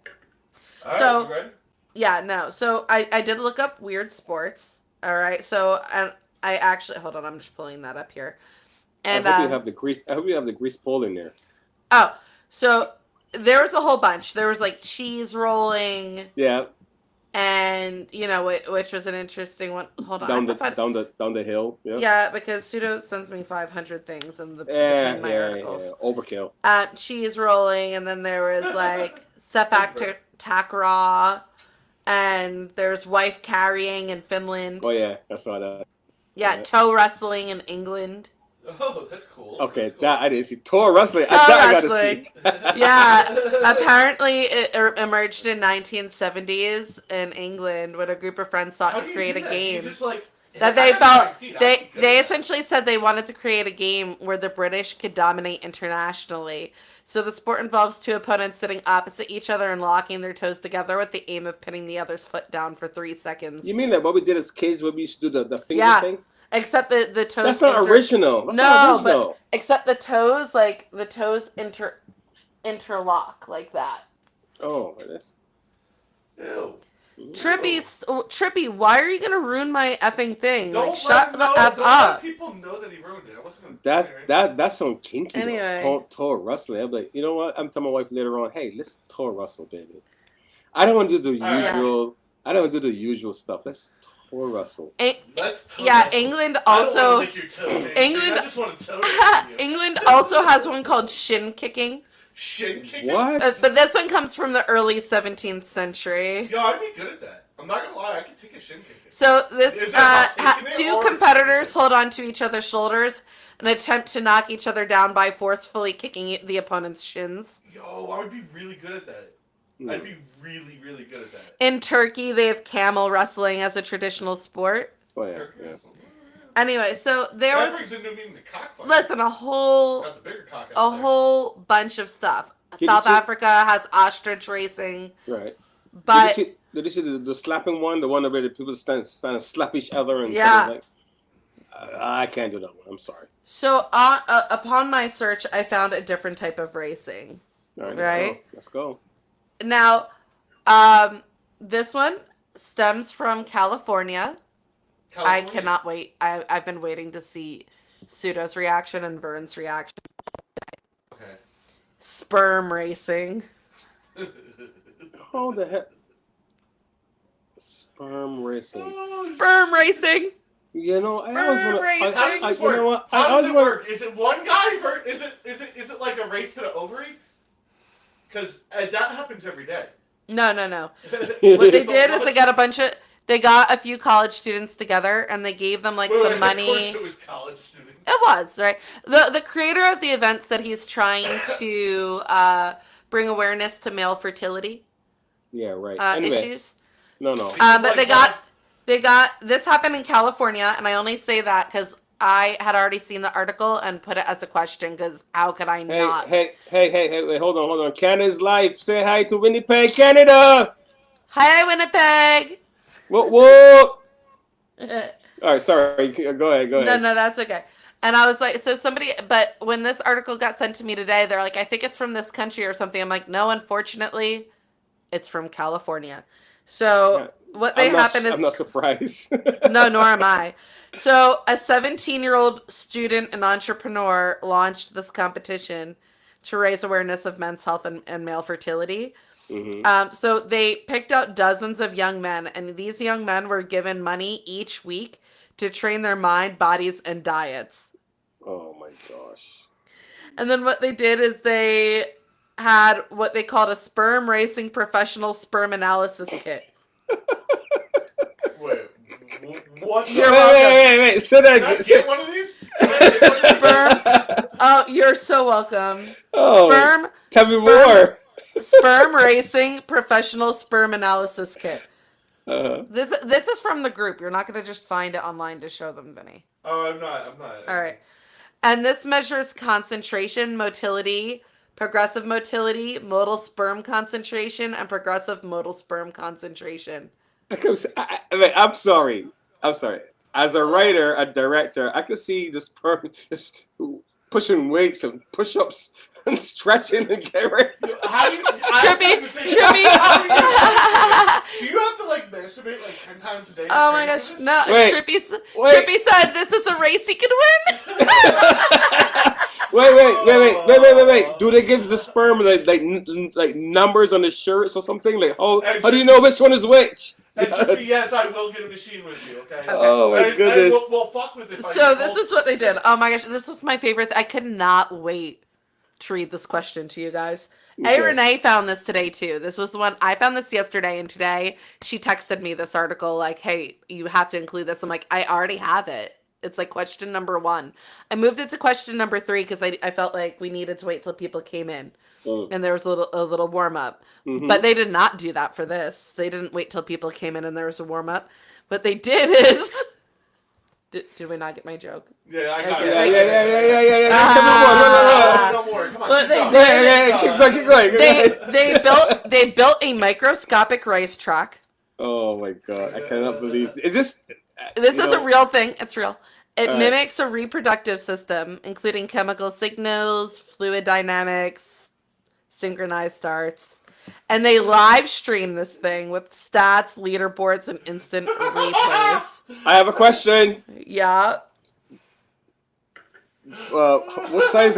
All right, So- you ready? Yeah, no. So I did look up weird sports. All right. So I actually, hold on, I'm just pulling that up here. And I hope you have the grease. I hope you have the grease pole in there. oh, so there was a whole bunch. There was like cheese rolling, Yeah, and you know, which was an interesting one. Hold on, I have to find- down the hill. Yeah. yeah, because Pseudo sends me 500 things in the Yeah, between my articles. Overkill. Cheese rolling, and then there was like setback takraw, And there's wife carrying in Finland. Oh yeah, I saw that. Yeah, yeah. toe wrestling in England. Oh, that's cool. Okay, That's cool. that I didn't see. Toe wrestling. Toe I gotta wrestling. see. Yeah, apparently it emerged in 1970s in England when a group of friends sought How to do you create do a that? You game just like that I they have felt my feet. they I'm good they at that. essentially said they wanted to create a game where the British could dominate internationally. So the sport involves two opponents sitting opposite each other and locking their toes together with the aim of pinning the other's foot down for 3 seconds. You mean like what we did as kids when we used to do the finger Yeah. thing? Except the toes. That's not original. That's not original. but except the toes interlock like that. Oh, that's Ew. Trippy, why are you gonna ruin my effing thing? Don't Like, shut the let f Don't up. let people know that he ruined it. I wasn't gonna that's do it. that's some kinky. Anyway. Toe wrestling. I'm like, you know what? I'm telling my wife later on, hey, let's toe wrestle, baby. I don't want to do the Alright. usual. I don't want to do the usual stuff. Let's toe wrestle. Let's toe Yeah, wrestle. England I don't wanna also lick your toe, man. England- I just want to toe wrestle you. England also has one called shin kicking, Shin kicking. What? but this one comes from the early 17th century. Yo, I'd be good at that. I'm not gonna lie. I could take a shin kicking. So this Is it about taking it two or- competitors hold on to each other's shoulders and attempt to knock each other down by forcefully kicking the opponent's shins. Yo, I would be really good at that. Hmm. I'd be really, really good at that. In Turkey, they have camel wrestling as a traditional sport. Oh yeah, Turkey yeah. wrestling. Anyway, so there That was brings a new meaning to cockfight. listen Got the bigger cock out there. whole bunch of stuff. you South see- Africa has ostrich racing, Right. but did you see the slapping one? The one where the people stand and slap each other and Yeah. like, I can't do that one. I'm sorry. so upon my search, I found a different type of racing. All right, Right. Let's go. Now, this one stems from California. I California. cannot wait. I've been waiting to see Pseudo's reaction and Vern's reaction. Okay. Sperm racing. How the heck? Sperm racing. Sperm racing. You know, I always Sperm want racing. How does this you work? know what? I How does always it wanna- work? Is it one guy? Is it like a race to the ovary? Because that happens every day. No. What they did is they got a few college students together and they gave them like Wait, some Of money. course it was college students. It was, right? The creator of the event said he's trying to bring awareness to male fertility Yeah, right. Anyway, issues. no. But they got this happened in California, and I only say that because I had already seen the article and put it as a question because how could I not? Hey, wait, hold on. Canada's life. Say hi to Winnipeg, Canada. Hi, Winnipeg. Whoa. All right, sorry. Go ahead. No, that's okay. And I was like, but when this article got sent to me today, they're like, I think it's from this country or something. I'm like, no, unfortunately, it's from California. So what happened is... I'm not surprised. No, nor am I. So a 17-year-old student and entrepreneur launched this competition to raise awareness of men's health and male fertility. Mhm. So they picked out dozens of young men, and these young men were given money each week to train their mind, bodies, and diets. Oh my gosh. And then what they did is they had what they called a sperm racing professional sperm analysis kit. Wait, what? You're welcome. Wait. Say that Can I again. get one of these? Sperm. Oh, you're so welcome. Oh, Sperm. tell me sperm- more. Sperm racing professional sperm analysis kit. Uh, This is from the group. You're not going to just find it online to show them, Vinny. Oh, I'm not. All right. And this measures concentration, motility, progressive motility, modal sperm concentration, and progressive modal sperm concentration. I'm sorry. As a writer, a director, I could see this person just pushing weights and push-ups and stretching and get ready. How do you, Trippy. do you have to like masturbate like 10 times a day? to Oh my train gosh. for this? No, Wait. Trippy said this is a race he can win. Wait. Do they give the sperm like numbers on the shirts or something? Like how do you know which one is which? And Trippy, yes, I will get a machine with you, okay? Oh my And goodness. we'll fuck with it. So this is what they did. Oh my gosh, this was my favorite. I could not wait to read this question to you guys. Okay. A. Renee found this today too. This was the one I found this yesterday, and today she texted me this article like, "Hey, you have to include this." I'm like, I already have it. It's like question number 1. I moved it to question number 3 because I felt like we needed to wait till people came in, and there was a little warm up. Mhm. But they did not do that for this. They didn't wait till people came in and there was a warm up. What they did is, did we not get my joke? Yeah, I got Okay. it. Ah. No more. Come on. What keep they going. did- Keep going. They built a microscopic racetrack. Oh my god! I cannot believe. Is this? This you is know, a real thing. It's real. It All right. mimics a reproductive system, including chemical signals, fluid dynamics, synchronized starts. And they live stream this thing with stats, leaderboards, and instant replays. I have a question. Yeah. What size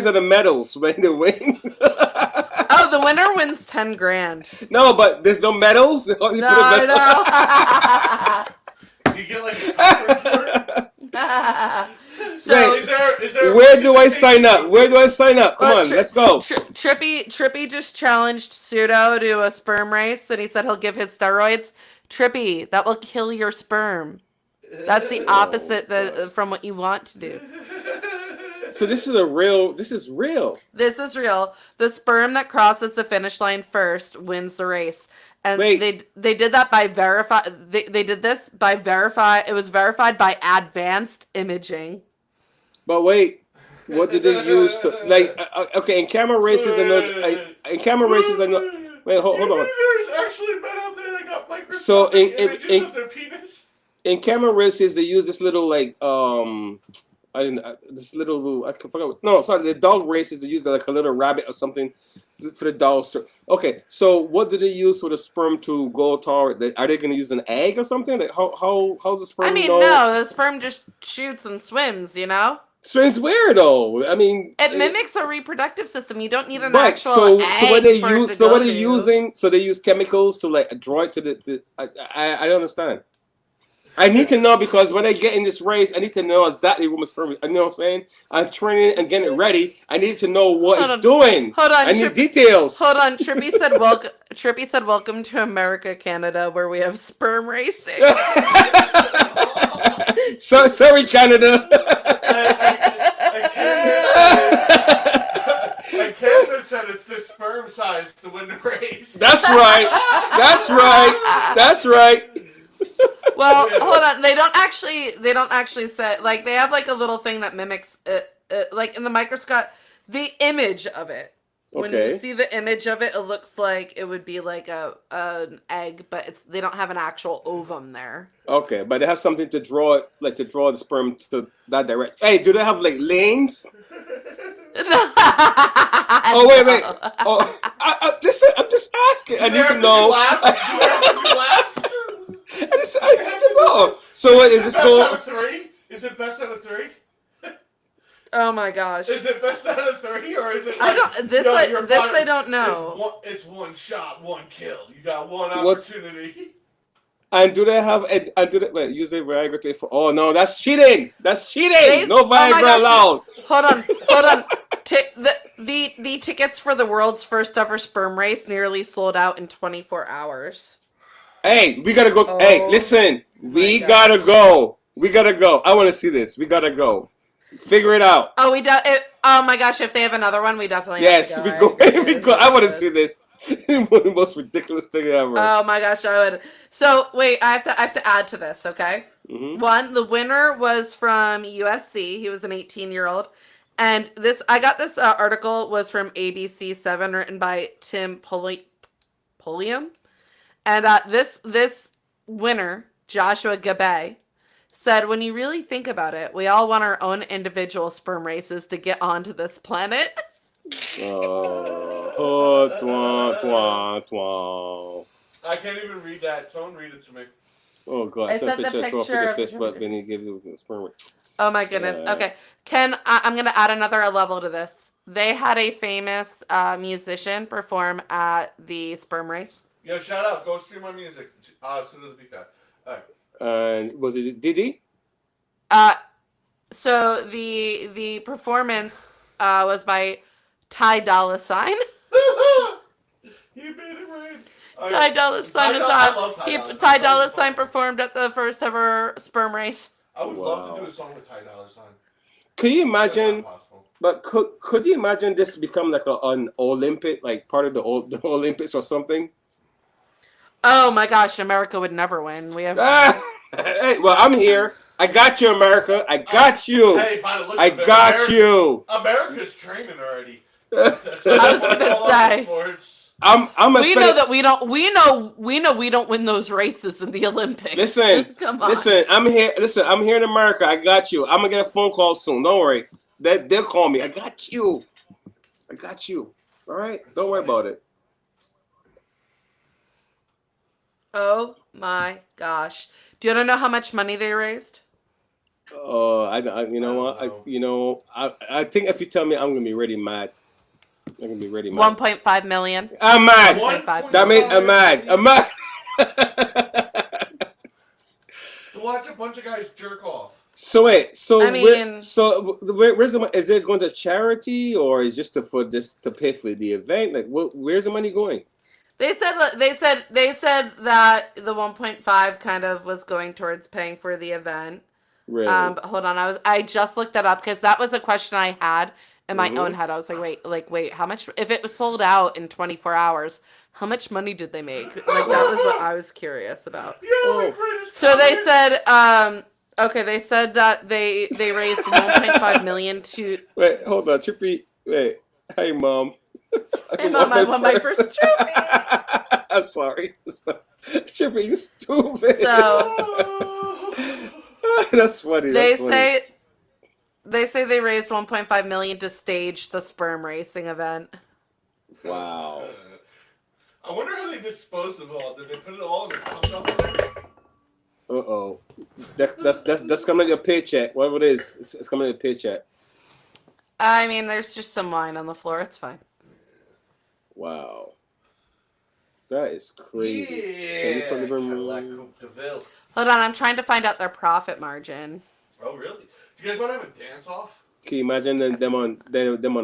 are the medals when they win? Oh, the winner wins 10 grand. No, but there's no medals. No, I You get like a conference for it? know. Wait. So, Is there Where do I sign up? Where do I sign up? Come Well, on, let's go. Trippy just challenged Pseudo to a sperm race, and he said he'll give his steroids. Trippy, that will kill your sperm. That's the opposite from what you want to do. So this is real. This is real. This is real. The sperm that crosses the finish line first wins the race. And Wait. they did that by they did this by it was verified by advanced imaging. But wait, what did they use to like? Okay, in camera races, I know. In camera races, I know. Wait, hold on. There's actually men out there that got microscopic So images of their penis. In camera races, they use this little like this little I forgot. No, sorry, the dog races they use like a little rabbit or something for the dogs to. Okay, so what do they use for the sperm to go toward? Are they going to use an egg or something? Like how's the sperm? I mean, know? no, the sperm just shoots and swims, you know? Sperm's weird though. I mean, It mimics a reproductive system. You don't need an right. actual egg So what they for it use? to So go what they to. using? So they use chemicals to like draw it to the. I don't understand. I need to know because when I get in this race, I need to know exactly what my sperm is. You know what I'm saying? I'm training and getting it ready. I need to know what Hold it's on. doing. Hold on, I need details. Hold on, Trippy said welcome. Trippy said welcome to America, Canada, where we have sperm racing. So sorry, Canada. And Canada said it's the sperm size to win the race. That's right. That's right. That's right. Well, hold on. They don't actually say like they have like a little thing that mimics like in the microscope the image of it. When Okay. you see the image of it, it looks like it would be like an egg, but they don't have an actual ovum there. Okay, but they have something to draw it, like to draw the sperm to that direct. Hey, do they have like lanes? Oh wait. Oh, listen. I'm just asking. I need to know. I need to know. So what is this Best going? out of 3? Is it best out of 3? Oh my gosh. Is it best out of 3 or is it? I Like, don't. This no, I you're this fine. I don't know. It's one shot, one kill. You got one What's- opportunity. And do they have? And do they wait? Use a Viagra to for? Oh no, that's cheating. That's cheating. They- No oh my Viagra gosh. allowed. Hold on. The tickets for the world's first ever sperm race nearly sold out in 24 hours. Hey, we gotta go. Oh, Hey, listen. We God. gotta go. We gotta go. I want to see this. We gotta go. Figure it out. Oh, oh my gosh! If they have another one, we definitely Yes, have we to go. go. We go. I want to see this. One of the most ridiculous thing ever. Oh my gosh, I would. So wait, I have to add to this. Okay. Mhm. One, the winner was from USC. He was an 18-year-old, and I got this article was from ABC7, written by Tim Pulliam, and this winner, Joshua Gabe, said, when you really think about it, we all want our own individual sperm races to get onto this planet. Twah, twah, twah. I can't even read that. Someone read it to me. Oh god, I sent sent the picture of picture the of- fish, but then he gives you the sperm. Oh my goodness. Yeah. Okay. I'm going to add another level to this. They had a famous musician perform at the sperm race. Yo, shout out. Go stream my music. So does the big guy. Alright. And was it Diddy? So the performance was by Ty Dolla $ign. He made it right. Ty Dolla $ign is I love Ty Dolla $ign. Ty Dolla $ign performed at the first ever sperm race. I would love Wow. to do a song with Ty Dolla $ign. Could you That's imagine? not possible. But could you imagine this become like an Olympic, like part of the Olympics or something? Oh my gosh, America would never win. We have. Hey, well, I'm here. I got you, America. I got you. Hey, by the looks I of it, got you. America's training already. I was gonna say. Sports. I'm We know that we don't. We know we don't win those races in the Olympics. Listen, Come on. listen. I'm here. Listen, I'm here in America. I got you. I'm gonna get a phone call soon. Don't worry. They'll call me. I got you. I got you. All right. Don't worry about it. Oh my gosh! Do you want to know how much money they raised? You know what? I think if you tell me, I'm gonna be really mad. I'm gonna be really mad. 1.5 million. I'm mad. 1.5. Damn it! I'm mad. I'm mad. To watch a bunch of guys jerk off. So wait. So I mean- where's the money? Is it going to charity or is just to pay for the event? Like, where's the money going? They said that the 1.5 kind of was going towards paying for the event. Really? But hold on, I just looked that up because that was a question I had in my Mhm. own head. I was like, wait, how much? If it was sold out in 24 hours, how much money did they make? Like that was what I was curious about. Yeah, Oh. the greatest So they comment. said, okay, they said that they raised 1.5 million to. Wait, hold on, Trippy. Wait, hey mom. Hey mom, I won my first trophy. I'm sorry. Trippy, you stupid. So That's funny. they That's funny. say they raised 1.5 million to stage the sperm racing event. Wow. I wonder how they disposed of it all. Did they put it all in the cups outside? Uh-oh. That's coming to your paycheck. Whatever it is, it's coming to your paycheck. I mean, there's just some wine on the floor. It's fine. Wow. That is crazy. Can you Yeah. put the Cadillac Coupe de Ville. Hold on, I'm trying to find out their profit margin. Oh, really? Do you guys want to have a dance-off? Can you imagine them on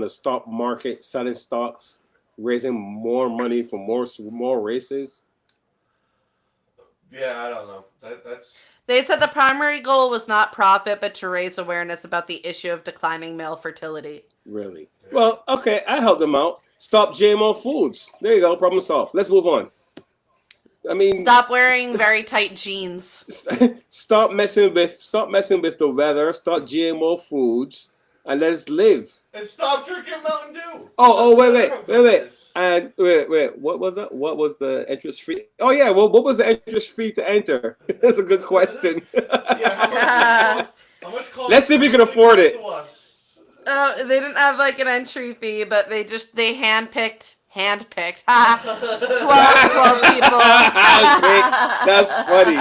the stock market selling stocks, raising more money for more races? Yeah, I don't know. That's... They said the primary goal was not profit, but to raise awareness about the issue of declining male fertility. Really? Well, okay, I helped them out. Stop GMO foods. There you go. Problem solved. Let's move on. I mean, Stop wearing very tight jeans. stop messing with the weather. Stop GMO foods, and let's live. And stop drinking Mountain Dew. Oh, wait. And wait. What was that? What was the entrance fee? Oh yeah. Well, what was the entrance fee to enter? That's a good question. Yeah, how much cost? Let's see if we can afford it. They didn't have like an entry fee, but they handpicked 12 people. That's funny.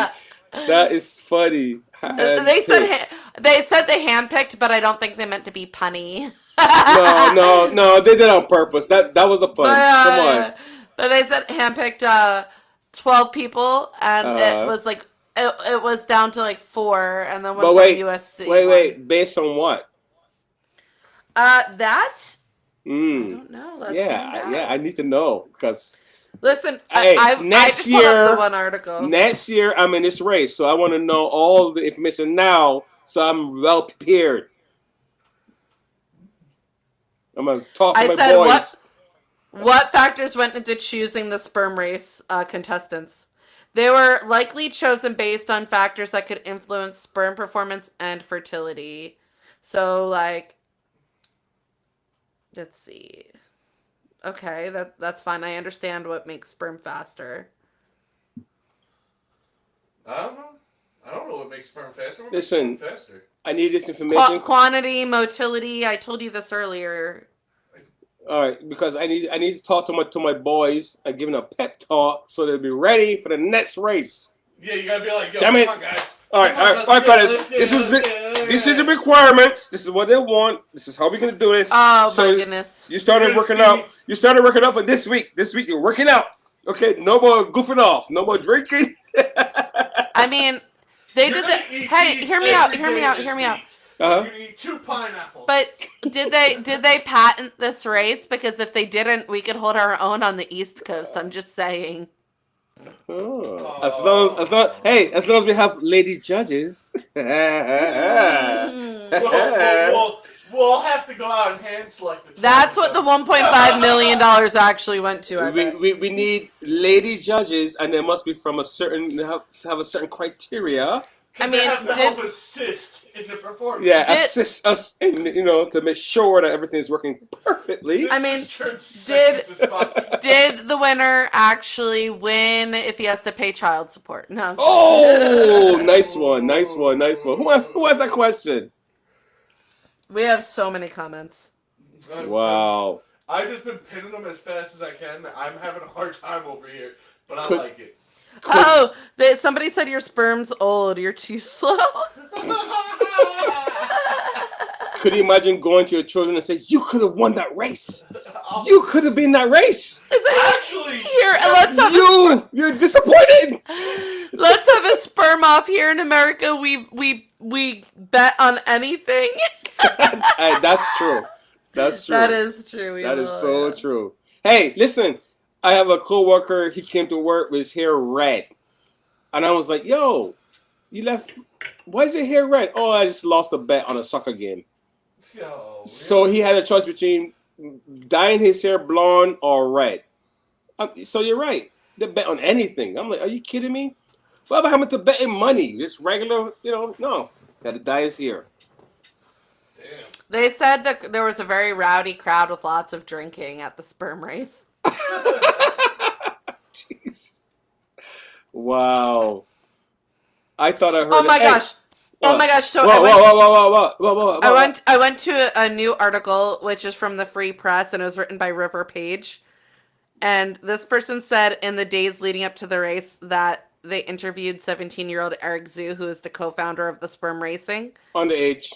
That is funny. They said they handpicked, but I don't think they meant to be punny. No, they did it on purpose. That was a pun. Come on. But they said handpicked 12 people, and it was like it was down to like 4, and then one from USC. Wait. Based on what? That I Mm. don't know. Let's Yeah, find out. yeah. I need to know because Listen, Hey, I next just pulled up year- the one article. next year I'm in this race, so I want to know all the information now, so I'm well prepared. I'm gonna talk to I my said, boys. What factors went into choosing the sperm race contestants? They were likely chosen based on factors that could influence sperm performance and fertility. So, like, let's see. Okay, that's fine. I understand what makes sperm faster. I don't know. I don't know what makes sperm faster. What Listen. makes sperm faster? I need this information. Quantity, motility. I told you this earlier. All right, because I need to talk to my boys and give them a pep talk so they'll be ready for the next race. Yeah, you gotta be like, yo, Damn it. come on, guys. All right, fellas. This is the requirements. This is what they want. This is how we're gonna do this. Oh So my goodness. You started You're working skinny. out. You started working out for this week. This week you're working out. Okay, no more goofing off. No more drinking. I mean, they You're did gonna the. eat Hey, cheese hear me out. every Hear me day out. this Hear me out. week. Uh-huh. You can eat 2 pineapples. But did they patent this race? Because if they didn't, we could hold our own on the East Coast. I'm just saying. Oh. As long as we have lady judges. We'll have to go out and hand select the 12 That's of what the them. $1.5 million actually went to. I bet. we need lady judges, and they must be from a certain have a certain criteria. 'Cause I they mean, have to help assist in the performance. Yeah, assist us, in, to make sure that everything is working perfectly. I mean, did Did the winner actually win if he has to pay child support? No. Oh, nice one. Who asked that question? We have so many comments. Wow. I've just been pinning them as fast as I can. I'm having a hard time over here, but I like it. Oh, somebody said your sperm's old. You're too slow. Could you imagine going to your children and say, "You could have won that race. You could have been in that race." Actually, here, let's have you're disappointed. Let's have a sperm off here in America. We bet on anything. That's true. That's true. That is true. That is so true. Hey, listen. I have a coworker. He came to work with his hair red, and I was like, "Yo, you left? Why is your hair red?" "Oh, I just lost a bet on a soccer game." Yo, So he had a choice between dyeing his hair blonde or red. So you're right. They bet on anything. I'm like, are you kidding me? What about having to bet in money? Just regular, no. Got to dye his hair. damn. They said that there was a very rowdy crowd with lots of drinking at the sperm race. Jeez. Wow. I thought I heard. Oh my Hey, gosh. Oh my gosh. So whoa. I went to a new article which is from the Free Press and it was written by River Page. And this person said in the days leading up to the race that they interviewed 17-year-old Eric Zhu, who is the co-founder of the sperm racing. On the age.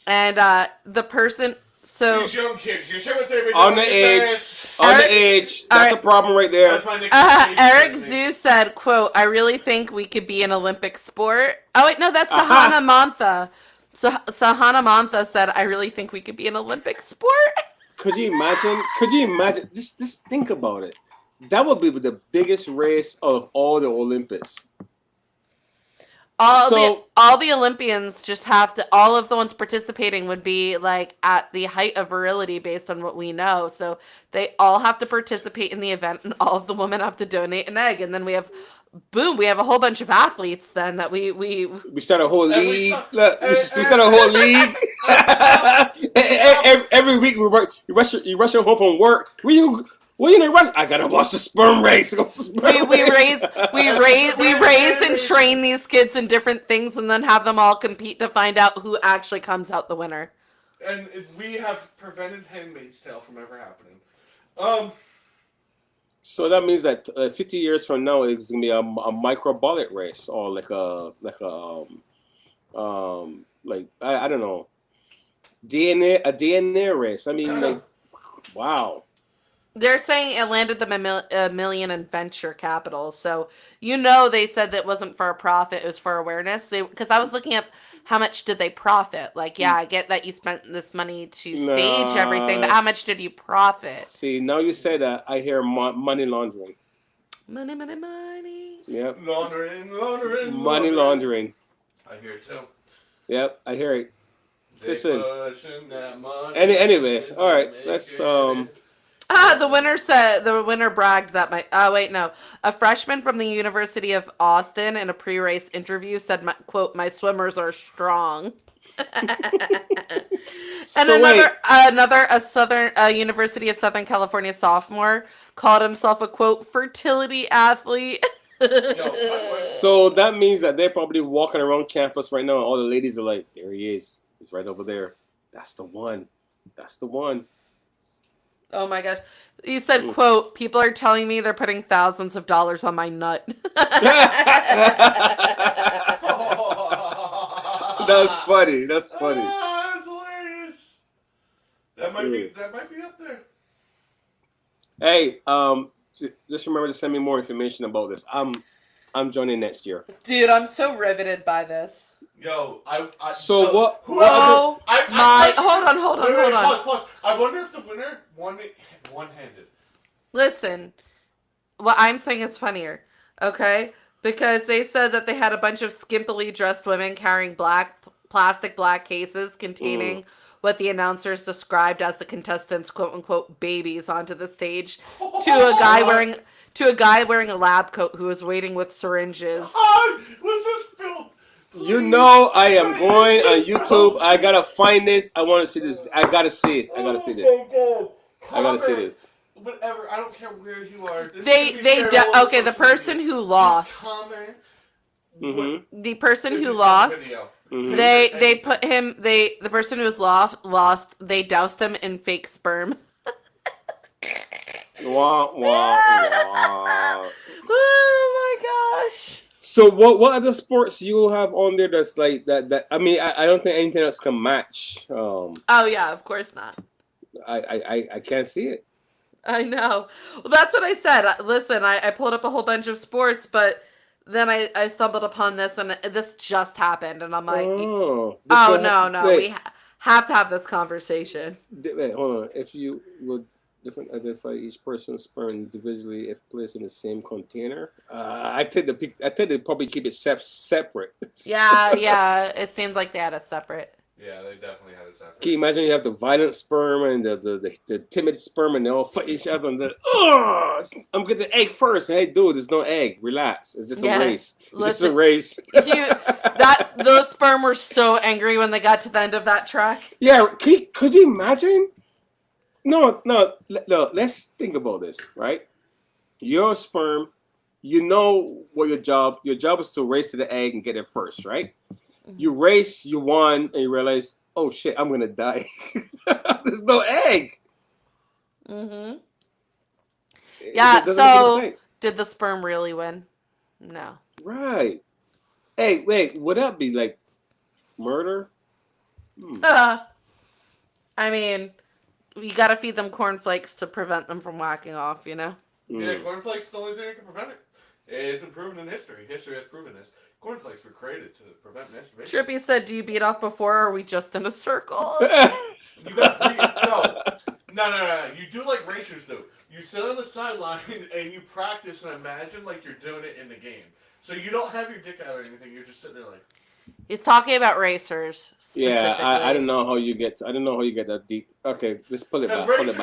And the person These young kids, you see what they were doing? On the age. On the age. That's a problem right there. That's my nickname. Eric Zhu said, quote, "I really think we could be an Olympic sport." Oh, wait, no, that's Sahana Mantha. So Sahana Mantha said, "I really think we could be an Olympic sport." Could you imagine? Just think about it. That would be the biggest race of all the Olympics. All the Olympians just have to, all of the ones participating would be like at the height of virility based on what we know. So they all have to participate in the event and all of the women have to donate an egg. And then we have a whole bunch of athletes then that we start a whole league. We start a whole league. Every week you rush home from work. Well, rush. I gotta watch the sperm race. We raise and train these kids in different things, and then have them all compete to find out who actually comes out the winner. And we have prevented Handmaid's Tale from ever happening. So that means that 50 years from now, it's gonna be a microbullet race, or I don't know, a DNA race. I mean, wow. They're saying it landed them a million in venture capital. So, they said that it wasn't for a profit. It was for awareness. Because I was looking up how much did they profit. Like, yeah, I get that you spent this money to stage everything, but how much did you profit? See, now you say that, I hear money laundering. Money. Yep. Laundering. Money laundering. I hear it too. Yep, I hear it. Listen. That Anyway, all right, let's The winner bragged that a freshman from the University of Austin in a pre-race interview said, quote, "My swimmers are strong." And University of Southern California sophomore called himself a, quote, "fertility athlete." So that means that they're probably walking around campus right now and all the ladies are like, "There he is. He's right over there. That's the one. That's the one." Oh my gosh. He said, quote, "People are telling me they're putting thousands of dollars on my nut." That's funny. That's funny. That's hilarious. That might be up there. Hey, just remember to send me more information about this. I'm joining next year. Dude, I'm so riveted by this. Yo, So what? Oh my! Hold on. Wait, pause. I wonder if the winner won it one-handed. Listen, what I'm saying is funnier, okay? Because they said that they had a bunch of skimpily dressed women carrying plastic black cases containing what the announcers described as the contestants' "quote unquote" babies onto the stage to a guy wearing a lab coat who was waiting with syringes. Oh, was this filmed? You know I am going on YouTube. I gotta find this. I want to see this. I gotta see this. I gotta see this. I gotta see this. Whatever. I don't care where you are. The person who lost. Comment. The person who lost. They put him. The person who was lost. They doused him in fake sperm. Wah, wah, wah. Oh my gosh. So what other sports you have on there that's like that I mean I don't think anything else can match. Oh yeah, of course not. I can't see it. I know. Well, that's what I said. Listen, I pulled up a whole bunch of sports, but then I stumbled upon this, and this just happened, and I'm like, no. Wait. We have to have this conversation. Wait, hold on. If you would different identify each person's sperm individually if placed in the same container, I tend to probably keep it separate. Yeah. It seems like they had a separate. Yeah, they definitely had it separate. Can you imagine you have the violent sperm and the timid sperm and they all fight each other and I'm getting the egg first. Hey, dude, there's no egg. Relax. It's just a race. It's just a race. Those sperm were so angry when they got to the end of that track. Yeah, could you imagine? No. Let's think about this, right? Your sperm, you know what your job is to race to the egg and get it first, right? You race, you won, and you realize, oh shit, I'm gonna die. There's no egg. Yeah, so did the sperm really win? No. Right. Hey, wait, would that be like murder? I mean, you gotta feed them cornflakes to prevent them from whacking off, you know? Yeah, cornflakes is the only thing that can prevent it. It's been proven in history. History has proven this. Cornflakes were created to prevent masturbation. Trippy said, do you beat off before, or are we just in a circle? You got No. You do like racers do. You sit on the sideline and you practice and imagine like you're doing it in the game. So you don't have your dick out or anything. You're just sitting there like. He's talking about racers. Yeah, I don't know how you get that deep. Okay, just pull it back. Bring it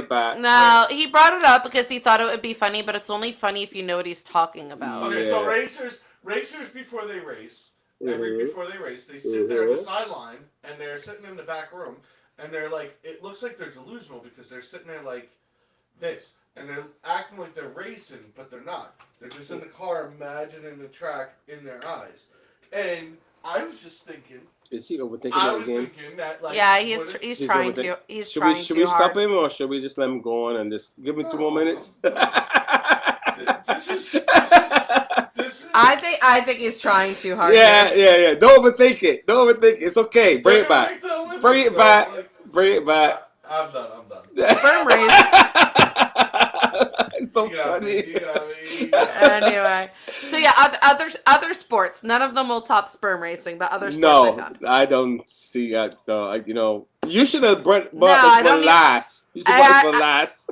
back. No, he brought it up because he thought it would be funny, but it's only funny if you know what he's talking about. Okay, so racers before they race, they sit there on the sideline and they're sitting in the back room and they're like, it looks like they're delusional because they're sitting there like this and they're acting like they're racing, but they're not. They're just in the car imagining the track in their eyes. And I was just thinking. Is he overthinking that again? Thinking that, like, yeah, he's trying to. He's trying too hard. Should we stop him or should we just let him go on and just give him 2 more minutes? This is. I think he's trying too hard. Yeah. Don't overthink it. It's okay. Bring it back. Bring it back. I'm done. Sperm race. It's so funny. You got me. Anyway, so yeah, other sports. None of them will top sperm racing, but other sports. No, I don't see that. You should have brought this one last. You should have brought this one last.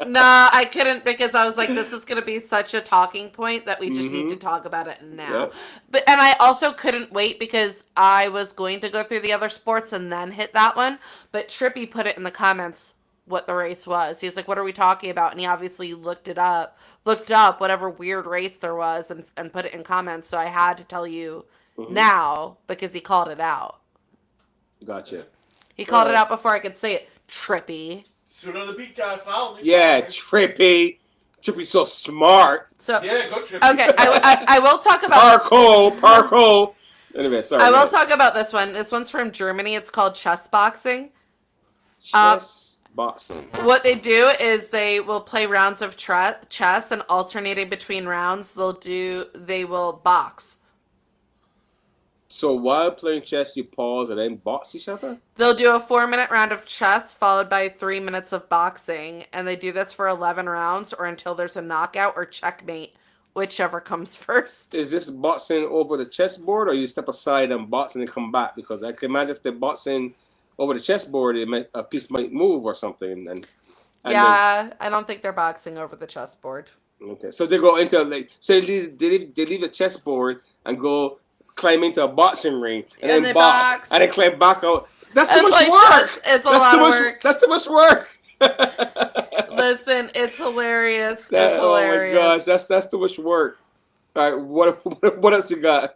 No, I couldn't because I was like, this is going to be such a talking point that we just need to talk about it now. Yep. And I also couldn't wait because I was going to go through the other sports and then hit that one. But Trippy put it in the comments what the race was. He was like, what are we talking about? And he obviously looked up whatever weird race there was and put it in comments. So I had to tell you now because he called it out. Gotcha. He called it out before I could say it. Trippy. Pseudo the beat guy found me. Yeah, Trippy. Trippy's so smart. So yeah, go Trippy. Okay, I will talk about parkour. Anyway, sorry. I will talk about this one. This one's from Germany. It's called chess boxing. Boxing. What they do is they will play rounds of chess, and alternating between rounds, they will box. So while playing chess, you pause and then box each other? They'll do a 4-minute round of chess followed by 3 minutes of boxing, and they do this for 11 rounds or until there's a knockout or checkmate, whichever comes first. Is this boxing over the chessboard, or you step aside and box and then come back? Because I can imagine if they're boxing over the chessboard, a piece might move or something. And Yeah, I don't think they're boxing over the chessboard. Okay, so they go into they leave the chessboard and go climb into a boxing ring and And then they box box. and then climb back out. That's too And much play work. chess. It's a That's lot too of much work. That's too much work. Listen, it's hilarious. It's Oh my hilarious. gosh, that's too much work. All right, what else you got?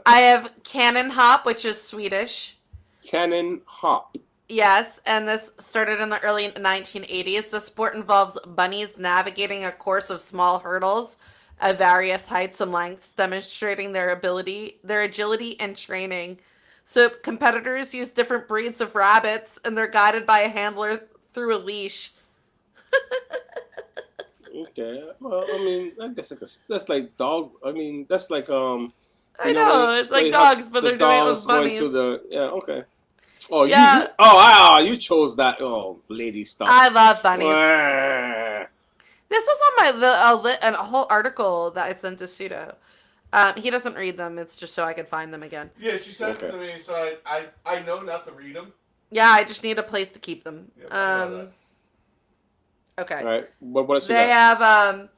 I have Cannon Hop, which is Swedish. Cannon hop. Yes, and this started in the early 1980s. The sport involves bunnies navigating a course of small hurdles of various heights and lengths, demonstrating their agility, and training. So competitors use different breeds of rabbits, and they're guided by a handler through a leash. Okay, well, I mean, I guess that's like dog. I mean, that's like I know, it's like dogs, but they're doing it with bunnies. Okay. Oh, Yeah. you chose that. Oh, lady stuff. I love bunnies. Mwah. This was on my a whole article that I sent to Pseudo. He doesn't read them. It's just so I could find them again. Yeah, she sent them to me, so I know not to read them. Yeah, I just need a place to keep them. Yeah, I know that. All Okay. right, what else you They got? have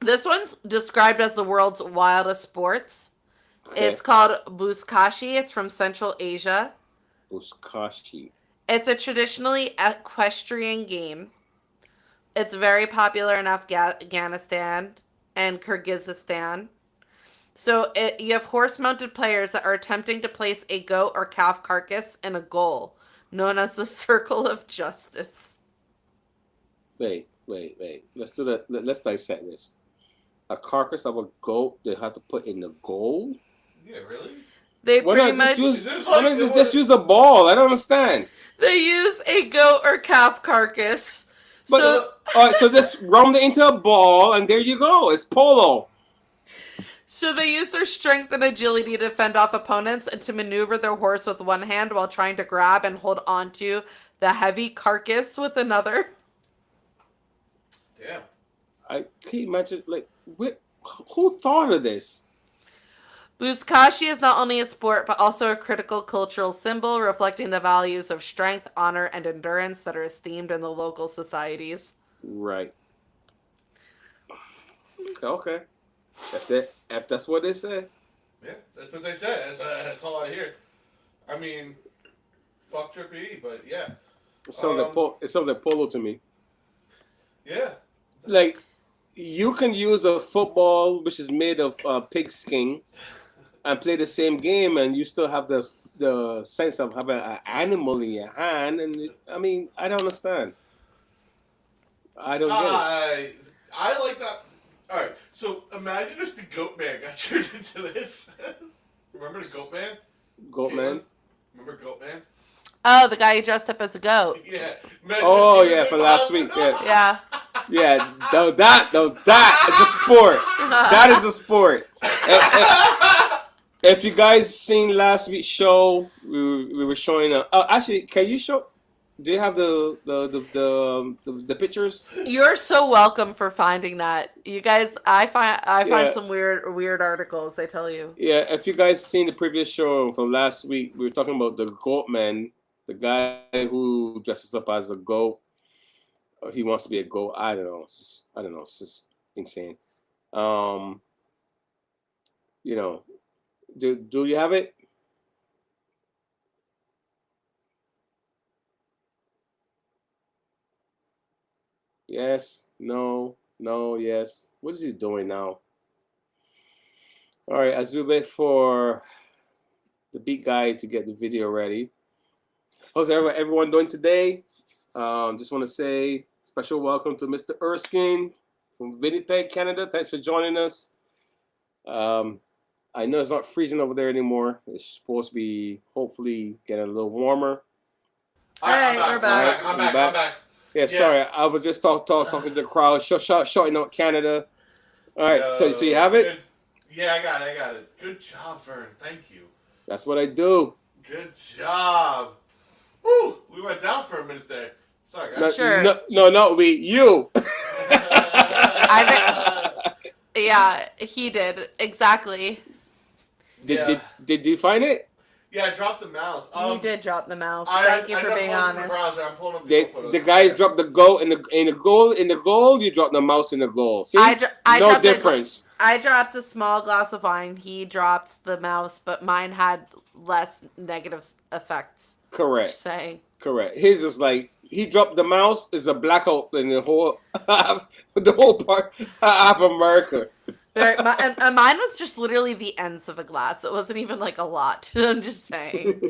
this one's described as the world's wildest sports. Okay. It's called Buzkashi. It's from Central Asia. Buzkashi. It's a traditionally equestrian game. It's very popular in Afghanistan and Kyrgyzstan. So you have horse-mounted players that are attempting to place a goat or calf carcass in a goal, known as the Circle of Justice. Wait. Let's do that. Let's dissect this. A carcass of a goat they have to put in the goal? Yeah, really? They Why pretty not much just use the ball? I don't understand. they use a goat or calf carcass. But So all right, so just round it into a ball, and there you go. It's polo. So they use their strength and agility to fend off opponents and to maneuver their horse with one hand while trying to grab and hold onto the heavy carcass with another. Damn. I can't imagine. Like, who thought of this? Buzkashi is not only a sport, but also a critical cultural symbol reflecting the values of strength, honor, and endurance that are esteemed in the local societies. Right. Okay. If that's what they say. Yeah, that's what they said. That's all I hear. I mean, fuck Triple E, but yeah. It sounds like polo to me. Yeah. Like, you can use a football which is made of pig skin and play the same game, and you still have the sense of having an animal in your hand. And I mean, I don't understand. I don't get it. I like that. All right, so imagine if the Goat Man got turned into this. Remember the Goat Man? Goat man. Remember Goat Man? Oh, the guy who dressed up as a goat. Yeah. Imagine Oh if he was yeah, in from last Boston. week. Yeah, Yeah. yeah. No, that is a sport. That is a sport. If you guys seen last week's show, we were showing. Actually, can you show? Do you have the pictures? You're so welcome for finding that. You guys, I find Yeah. some weird articles, I tell you. Yeah, if you guys seen the previous show from last week, we were talking about the goat man, the guy who dresses up as a goat. He wants to be a goat. I don't know. It's just insane. You know, do you have it? Yes. No. Yes. What is he doing now? All right, as we wait for the beat guy to get the video ready. How's everyone doing today? Just want to say special welcome to Mr. Erskine from Winnipeg, Canada. Thanks for joining us. I know it's not freezing over there anymore. It's supposed to be hopefully getting a little warmer. All right, Hey, we're I'm back. back. Yeah, sorry, I was just talking to the crowd, shouting out Canada. All right, so you have it? Yeah, I got it. Good job, Vern. Thank you. That's what I do. Good job. Woo! We went down for a minute there. Sorry, No, guys. Sure. No, not we. You. Yeah, he did. Exactly. Did you find it? Yeah, I dropped the mouse. He did drop the mouse. I Thank you for ended up being posting the honest. browser. I'm pulling up the goal photos. The guys dropped the goal in the goal. You dropped the mouse in the goal. See, I no dropped difference. I dropped a small glass of wine. He dropped the mouse, but mine had less negative effects. Correct. Just saying. Correct. His is like he dropped the mouse. Is a blackout in the whole part of America. And mine was just literally the ends of a glass. It wasn't even like a lot. I'm just saying.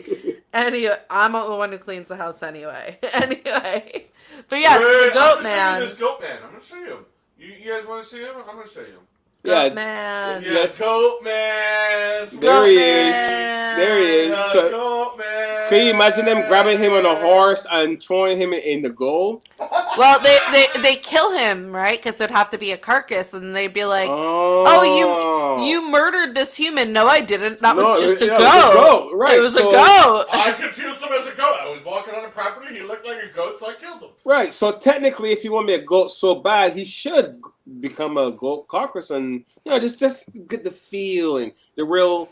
Anyway, I'm the one who cleans the house anyway. Anyway. But yes, the goat man. This goat man. I'm going to show you him. You guys want to see him? I'm going to show you him. Goat man. Yeah, Yes. goat man. There he is. man. There he is. Yeah, So, goat man. can you imagine them grabbing him on a horse and throwing him in the goal? Well, they kill him, right? Because it'd have to be a carcass, and they'd be like, Oh, you murdered this human. No, I didn't. That No, was just a it goat. was a goat, right, It was so- a goat. I confused him as a goat. I was walking on a property. He looked like a goat, so I killed him. Right. So technically, if you want to be a goat so bad, he should become a goat carcass, and just get the feel and the real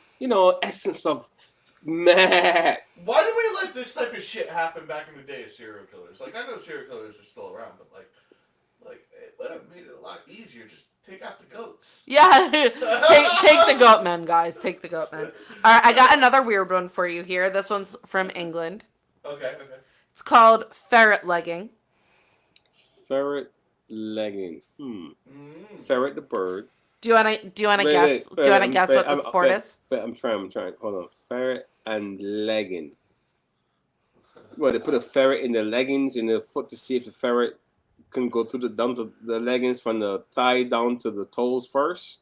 essence of meh. Why do we let this type of shit happen back in the day of serial killers? Like, I know serial killers are still around, but it would have made it a lot easier. Just take out the goats. Yeah, take the goat men, guys. Take the goat men. All right, I got another weird one for you here. This one's from England. Okay. It's called ferret legging. Ferret legging. Ferret the bird. Do you wanna guess? Do you wanna guess what the sport is? But I'm trying. Hold on. Ferret and legging. Well, they put a ferret in the leggings in the foot to see if the ferret can go down to the leggings from the thigh down to the toes first.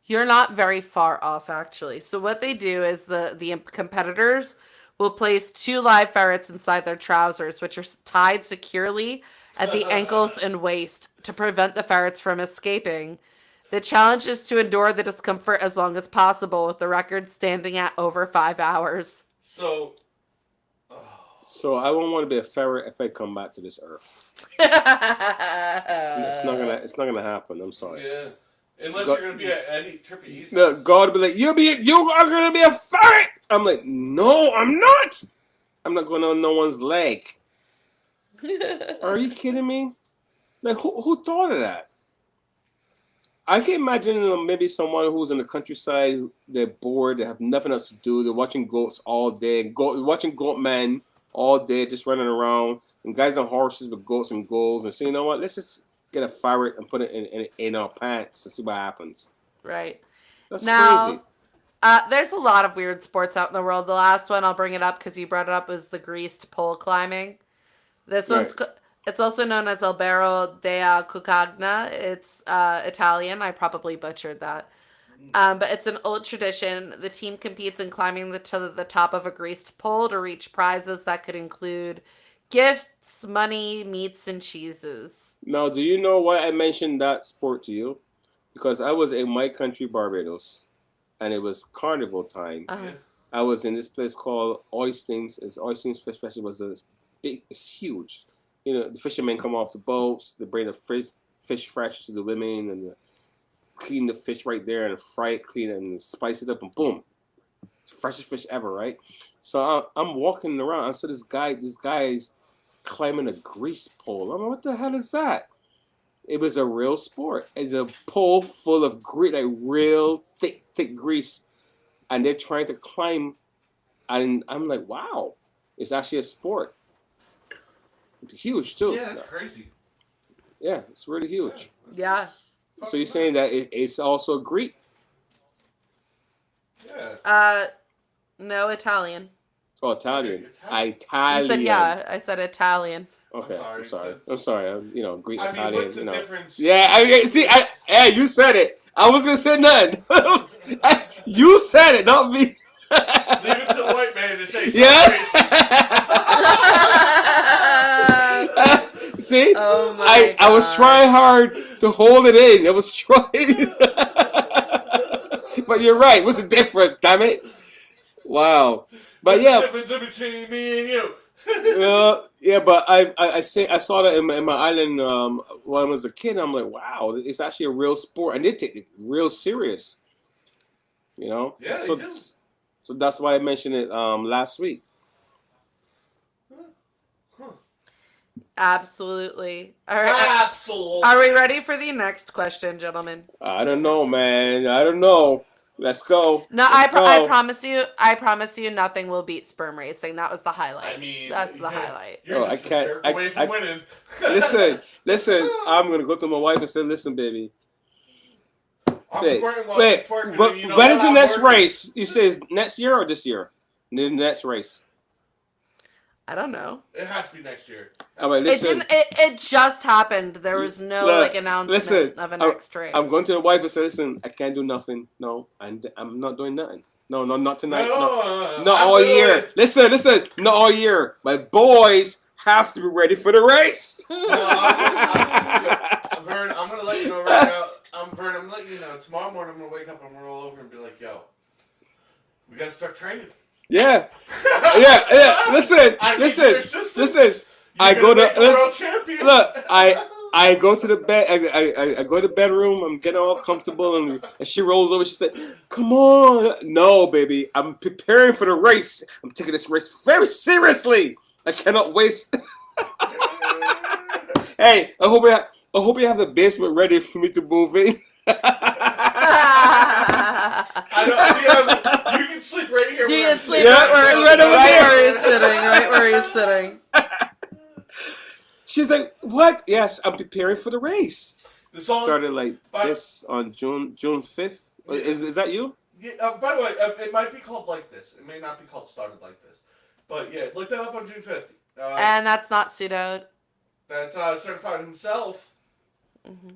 You're not very far off, actually. So what they do is the competitors will place 2 live ferrets inside their trousers, which are tied securely at the ankles and waist to prevent the ferrets from escaping. The challenge is to endure the discomfort as long as possible, with the record standing at over 5 hours. So I won't want to be a ferret if I come back to this earth. It's not gonna happen. I'm sorry. yeah. Unless you're gonna be at Eddie Trippy East. No, God will be like, you are gonna be a ferret. I'm like, no, I'm not. I'm not going on no one's leg. Are you kidding me? Like, who thought of that? I can imagine maybe someone who's in the countryside, they're bored, they have nothing else to do, they're watching goats all day, watching goat men all day, just running around, and guys on horses with goats and goals, and say, you know what, let's just get a ferret and put it in our pants to see what happens. Right. That's Now, crazy. There's a lot of weird sports out in the world. The last one, I'll bring it up because you brought it up, was the greased pole climbing. This one's... It's also known as Albero della Cucagna. It's Italian. I probably butchered that. But it's an old tradition. The team competes in climbing to the top of a greased pole to reach prizes that could include gifts, money, meats, and cheeses. Now, do you know why I mentioned that sport to you? Because I was in my country, Barbados, and it was carnival time. Uh-huh. I was in this place called Oystings. Oystings Fish Festival. It's huge. The fishermen come off the boats, they bring the fish fresh to the women, and clean the fish right there and fry it, clean it, and spice it up, and boom, it's the freshest fish ever, right? So I'm walking around, I saw this guy's climbing a grease pole. I'm like, what the hell is that? It was a real sport. It's a pole full of grease, like real thick grease, and they're trying to climb, and I'm like, wow, it's actually a sport. It's huge too. Yeah, that's crazy. Yeah, it's really huge. Yeah. So you're saying that it's also Greek? Yeah. No, Italian. Oh, Italian. Italian. Italian. You said, yeah, I said Italian. Okay, I'm sorry. I'm sorry. Greek, I mean, Italian. what's the difference? Yeah, hey, you said it. I was gonna say nothing. You said it, not me. Leave it to the white man to say something Yeah. See, Oh my I was God. trying hard to hold it in. I was trying. But you're right. What's the difference? Damn it! Wow. But What's yeah, the difference between me and you? yeah. But I saw that in my island when I was a kid. I'm like, wow, it's actually a real sport, and they take it real serious. You know. Yeah, they So do. so that's why I mentioned it last week. Huh. Absolutely. All right. Absolutely. Are we ready for the next question, gentlemen? I don't know, man. I don't know. Let's go. No, I Let's go. promise you, nothing will beat sperm racing. That was the highlight. I mean, That's the highlight. You're Oh, just I can't- a jerk I- away from winning. Listen. I'm gonna go to my wife and say, listen, baby. I'm Wait, squirting while wait. she's twerking, But and you know when that is the I'm next working. race? You say it's next year or this year? The next race. I don't know. It has to be next year. All right, listen. It just happened. There was no Look, like announcement listen, of a next race. I'm going to the wife and say, listen, I can't do nothing. No, I'm not doing nothing. No, not tonight. No, not I'm all doing year. it. Listen, not all year. My boys have to be ready for the race. Vern, I'm gonna let you know right now. Vern, I'm gonna let you know. Tomorrow morning, I'm gonna wake up, I'm gonna roll over and be like, yo, we gotta start training. Yeah. Listen. I need your assistance. Listen. You're I go gonna make to the world champion. look. I go to the bed. I go to the bedroom. I'm getting all comfortable, and she rolls over. She said, "Come on, no, baby. I'm preparing for the race. I'm taking this race very seriously. I cannot waste." Hey, I hope you have the basement ready for me to move in. I know. You can sleep right here. You where can I'm sleep sitting. right over where there. he's sitting. Right where he's sitting. She's like, "What? Yes, I'm preparing for the race." The song Started like But- this on June 5th. Is that you? Yeah, by the way, it might be called Like This. It may not be called Started Like This. But yeah, look that up on June 5th. And that's not pseudo. That's Certified himself. Mm-hmm.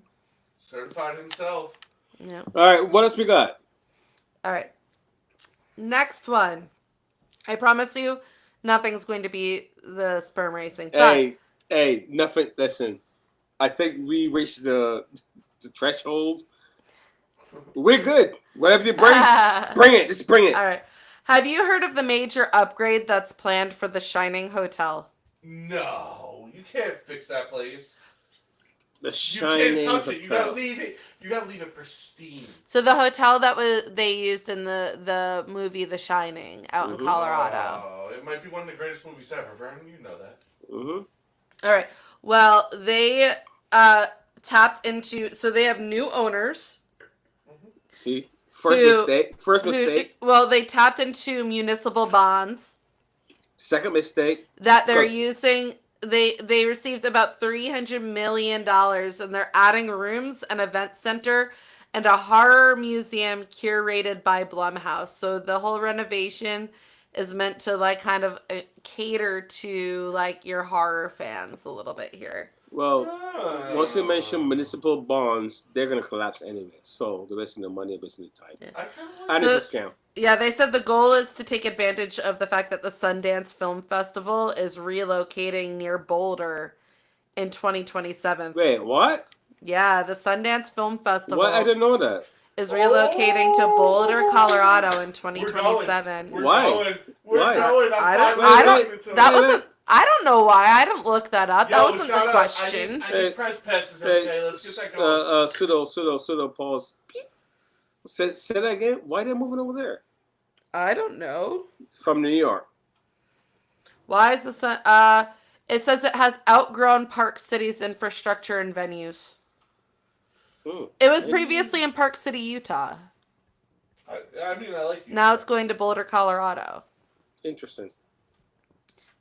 Certified himself. Yeah. All right, what else we got? All right. Next one. I promise you, nothing's going to be the sperm racing. But Hey, nothing. Listen, I think we reached the threshold. We're good. Whatever you bring it. Just bring it. All right. Have you heard of the major upgrade that's planned for the Shining Hotel? No, you can't fix that place. The You Shining can't touch it. You gotta Hotel. leave it. You gotta leave it pristine. So the hotel that they used in the movie The Shining out in Mhm. Colorado. Oh, it might be one of the greatest movies ever, Vern. You know that. Mm-hmm. All right. Well, they tapped into. So they have new owners. See, first Who- mistake. First mistake. Well, they tapped into municipal bonds Second mistake. that they're 'Cause- using. They received about $300 million, and they're adding rooms, an event center, and a horror museum curated by Blumhouse. So the whole renovation is meant to like kind of cater to like your horror fans a little bit here. Well, Oh. once you mention municipal bonds, they're gonna collapse anyway. So they're wasting their money, wasting their time. I kinda like And So- it's a scam. Yeah, they said the goal is to take advantage of the fact that the Sundance Film Festival is relocating near Boulder in 2027. Wait, what? Yeah, the Sundance Film Festival What? I didn't know that. is relocating to Boulder, Colorado in 2027. We're Why? going. We're Why? going. I I'm don't. finally I talking don't. to That him. wasn't. I don't know why. I didn't look that up. That Yo, wasn't shout the out. question. I need press passes. Hey, Okay, let's get that going. pseudo, pause. Peep. Say that again. Why they moving over there? I don't know. From New York. Why is this? It says it has outgrown Park City's infrastructure and venues. Hmm. It was previously in Park City, Utah. I mean, I like you. Now it's going to Boulder, Colorado. Interesting.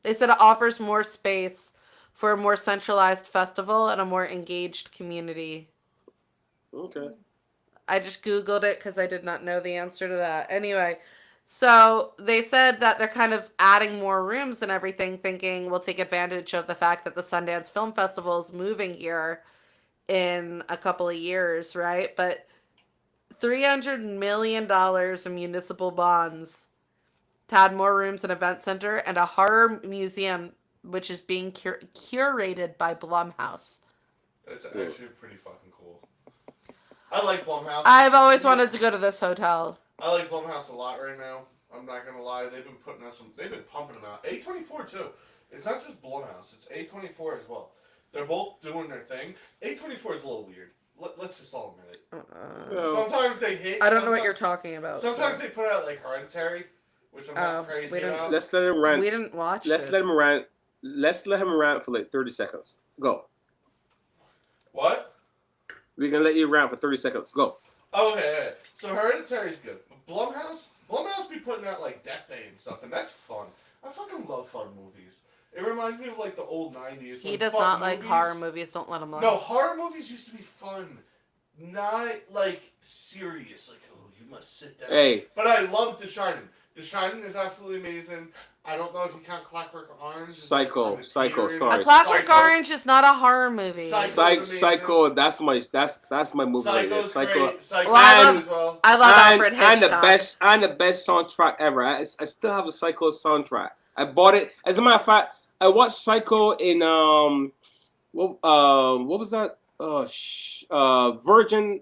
They said it offers more space for a more centralized festival and a more engaged community. Okay. I just Googled it because I did not know the answer to that. Anyway, so they said that they're kind of adding more rooms and everything, thinking we'll take advantage of the fact that the Sundance Film Festival is moving here in a couple of years, right? But $300 million in municipal bonds to add more rooms, an event center, and a horror museum, which is being curated by Blumhouse. That's actually pretty fucking cool. I like Blumhouse. I've always wanted to go to this hotel. I like Blumhouse a lot right now. I'm not gonna lie. They've been putting out some. They've been pumping them out. A24 too. It's not just Blumhouse. It's A24 as well. They're both doing their thing. A24 is a little weird. Let's just all admit it. Sometimes they hit. I don't know what you're talking about. Sometimes they put out like Hereditary, which I'm not crazy about. Let's let him rant. We didn't watch Let's it. let him rant. Let's let him rant for like 30 seconds. Go. What? We can let you rant for 30 seconds. Go. Okay. So Hereditary's good. Blumhouse be putting out like Death Day and stuff, and that's fun. I fucking love fun movies. It reminds me of like the old 90s. He does not like horror movies. Don't let him like. No, horror movies used to be fun. Not like serious. Like, oh, you must sit down. Hey. But I love The Shining. The Shining is absolutely amazing. I don't know if you count Clockwork Orange. Psycho, sorry. A Clockwork Orange is not a horror movie. Psycho, that's my movie right there. Psycho's Psycho. great. Psycho Well, as well. I love Alfred Hitchcock. And the best soundtrack ever. I still have the Psycho soundtrack. I bought it. As a matter of fact, I watched Psycho in what was that? Virgin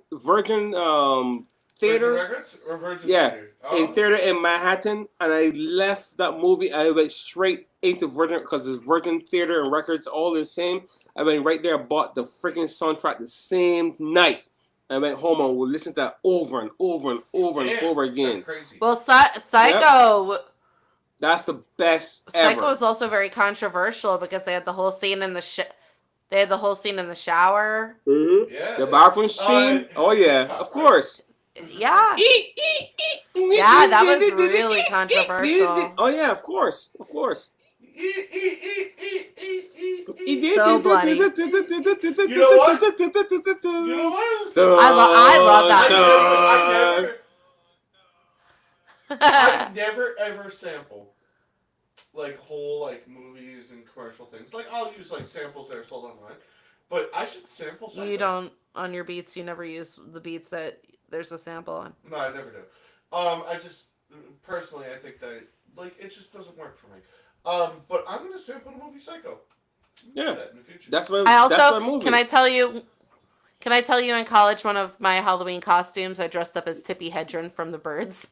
Theater. Virgin Records or Virgin Yeah, Theater? in theater in Manhattan, and I left that movie. I went straight into Virgin because it's Virgin Theater and Records all the same. I went right there, bought the freaking soundtrack the same night. I went home and would listen to that over and over and over and over again. That's crazy. Well, Psycho. Yep. That's the best Psycho ever. is also very controversial because they had the whole scene in the shower. Mm-hmm. Yeah. The bathroom scene. Oh yeah, of course. Yeah. Yeah, that was really controversial. Oh yeah, of course. So bloody. You know what? You know what? I love that. I never ever sample like whole like movies and commercial things. Like I'll use like samples that are sold online, but I should sample something. You don't on your beats. You never use the beats that there's a sample on. No, I never do. I just personally I think that like it just doesn't work for me. But I'm gonna sample the movie Psycho. Yeah, that in the future. that's my. I also that's my movie. Can I tell you in college one of my Halloween costumes I dressed up as Tippi Hedren from The Birds.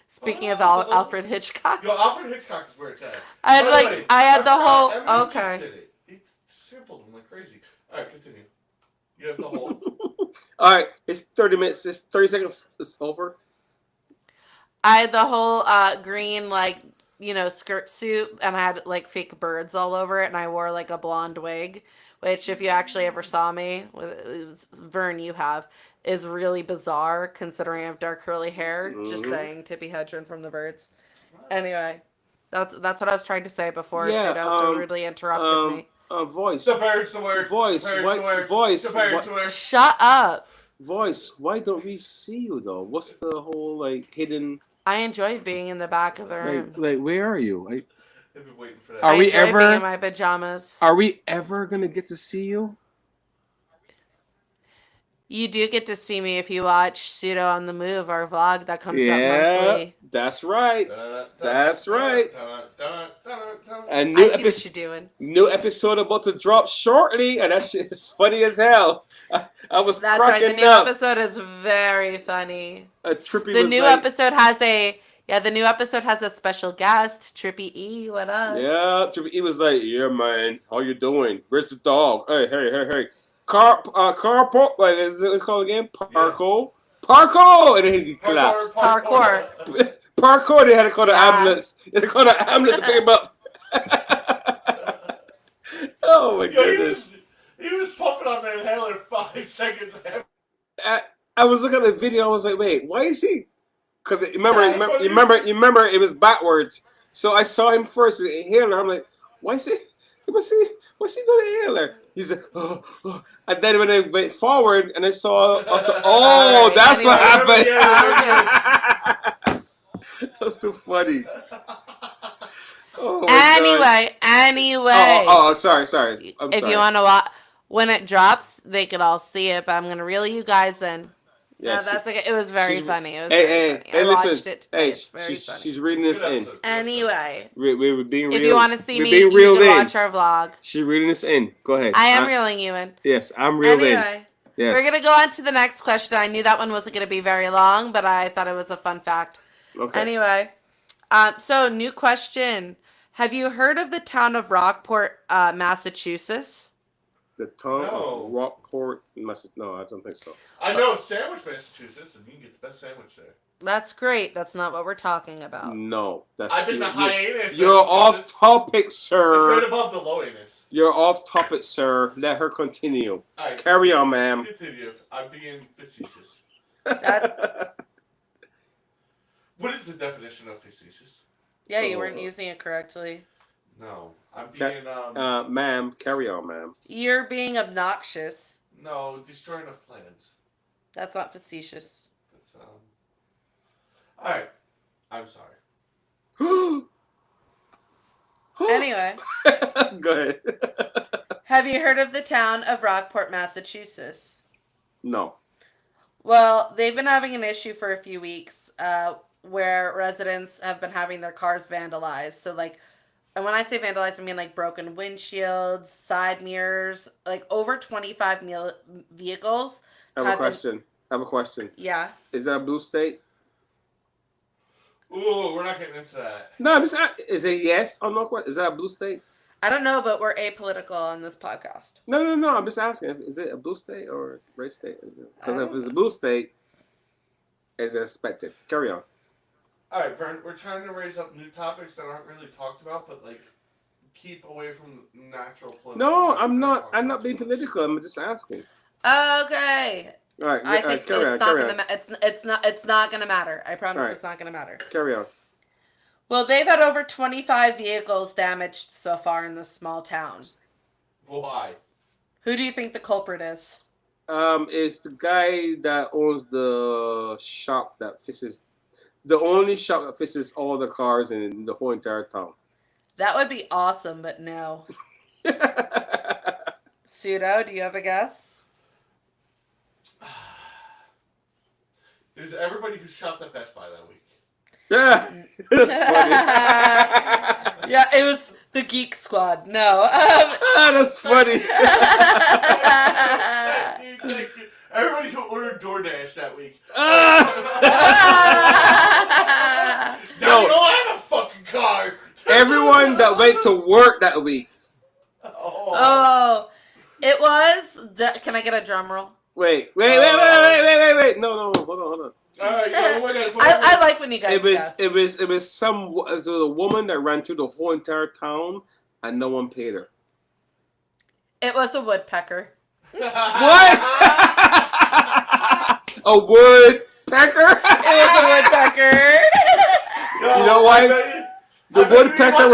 Speaking of Alfred Hitchcock. Yo, Alfred Hitchcock is where it's at. I had By the like way, I had the forgot whole Emily just okay. did it. He sampled him like crazy. Alright, continue. You have the whole All right, it's 30 minutes. It's 30 seconds. It's over. I had the whole green skirt suit and I had like fake birds all over it and I wore like a blonde wig, which if you actually ever saw me with Vern, you have, is really bizarre considering I have dark curly hair. Just saying, Tippi Hedren from The Birds. Anyway, that's what I was trying to say before Pseudo so rudely interrupted me. Voice. The Bird's the word. Voice. The Bird's What? the word. Voice. The Bird's What? the word. Shut up. Voice. Why don't we see you though? What's the whole like hidden? I enjoy being in the back of the room. Like where are you? I've been waiting for that. Are I we enjoy ever- being in my pajamas? Are we ever gonna get to see you? You do get to see me if you watch Pseudo on the Move, our vlog that comes out Yeah, monthly. that's right. That's right. And And I new see what you're doing. new episode about to drop shortly, and that shit is funny as hell. I was That's right. The cracking new up. episode is very funny. Trippy The was new like, episode has a special guest, Trippy E. What up? yeah, Trippy. He was like, yeah, man, how you doing? Where's the dog? Hey. Carpo, like it's called again? Parko. Parko! And then he collapsed. Parkour. Parkour, they had to call the Yeah. ambulance. They had to call the ambulance to pick him up. Oh my Yo, goodness. he was pumping on the inhaler 5 seconds ahead. I was looking at the video, I was like, wait, why is he? Because Yeah, remember, it was backwards. So I saw him first with the inhaler. I'm like, what's he doing the inhaler? He's like, oh. And then when I went forward and I saw, Alright, that's what anyway. happened. That's too funny. Oh my God. Anyway. Oh, sorry. I'm if sorry. you want to watch, when it drops, they could all see it, but I'm going to reel you guys in. Yeah, No, that's okay. It was very funny. It was Hey, very funny. I listen. watched it today. Hey, It's very funny. she's reading this in. Anyway, We're being real. if you want to see we're me, being you reeled can in. watch our vlog. She's reading this in. Go ahead. I am reeling you in. Yes, I'm reeled in. Anyway, Yes. We're going to go on to the next question. I knew that one wasn't going to be very long, but I thought it was a fun fact. Okay. Anyway, so new question. Have you heard of the town of Rockport, Massachusetts? The town No. of Rockport, Massachusetts. No, I don't think so. I know Sandwich, Massachusetts, and you can get the best sandwich there. That's great. That's not what we're talking about. No, that's. I've been to hiatus. You're off topic, It's sir. right above the low anus. You're off topic, sir. Let her continue. All right. Carry on, ma'am. Continue. I'm being facetious. What is the definition of facetious? Yeah, you weren't using it correctly. No, I'm being Ma'am, carry on, ma'am. You're being obnoxious. no, destroying of plans. That's not facetious. That's all right. I'm sorry. Anyway, Go ahead. have you heard of the town of Rockport, Massachusetts? No. Well, they've been having an issue for a few weeks where residents have been having their cars vandalized. So, like, and when I say vandalized, I mean like broken windshields, side mirrors, like over 25 vehicles. I have a question. Yeah. Is that a blue state? Ooh, we're not getting into that. No, I'm just. Is it yes or no? Is that a blue state? I don't know, but we're apolitical on this podcast. No. I'm just asking. Is it a blue state or a gray state? Because if it's a blue state, it's expected. Carry on. All right, Vern, we're trying to raise up new topics that aren't really talked about, but like keep away from natural political. No, I'm not. I'm not being political. I'm just asking. Okay. All right. I think carry on. it's not gonna. It's not gonna matter. I promise Right. it's not gonna matter. Carry on. Well, they've had over 25 vehicles damaged so far in this small town. Why? Who do you think the culprit is? It's the guy that owns the shop that fixes, the only shop that fixes all the cars in the whole entire town. That would be awesome, but no. Pseudo, do you have a guess? It was everybody who shopped at Best Buy that week. Yeah, that's funny. Yeah, it was the Geek Squad. No. That's funny. Thank you. Everybody who ordered DoorDash that week. Now you don't have a fucking car. Everyone that went to work that week. Oh, it was. Can I get a drum roll? Wait. No, hold on. All right, yeah, I like when you guys. It was a woman that ran through the whole entire town and no one paid her. It was a woodpecker. What? A woodpecker? It was a woodpecker. No, You know why? The woodpecker.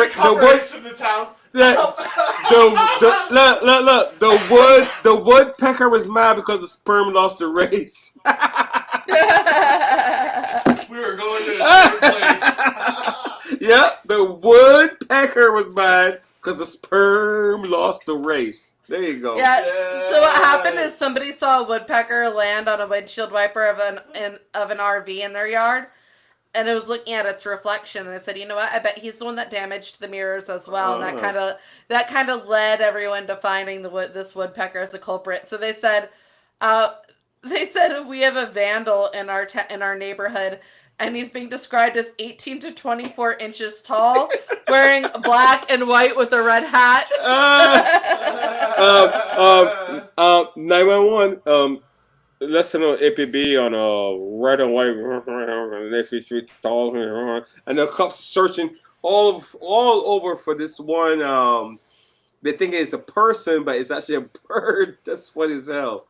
The woodpecker was mad because the sperm lost the race. We were going to a certain place. Yeah, the woodpecker was mad because the sperm lost the race. There you go. Yeah. So what happened is somebody saw a woodpecker land on a windshield wiper of an RV in their yard, and it was looking at its reflection, and they said, "You know what? I bet he's the one that damaged the mirrors as well." And that kind of led everyone to finding this woodpecker as a culprit. So they said, we have a vandal in our neighborhood, and he's being described as 18 to 24 inches tall, wearing black and white with a red hat. 911. Listen to APB on red and white, street tall, and the cops searching all over for this one. They think it's a person, but it's actually a bird. That's funny as hell.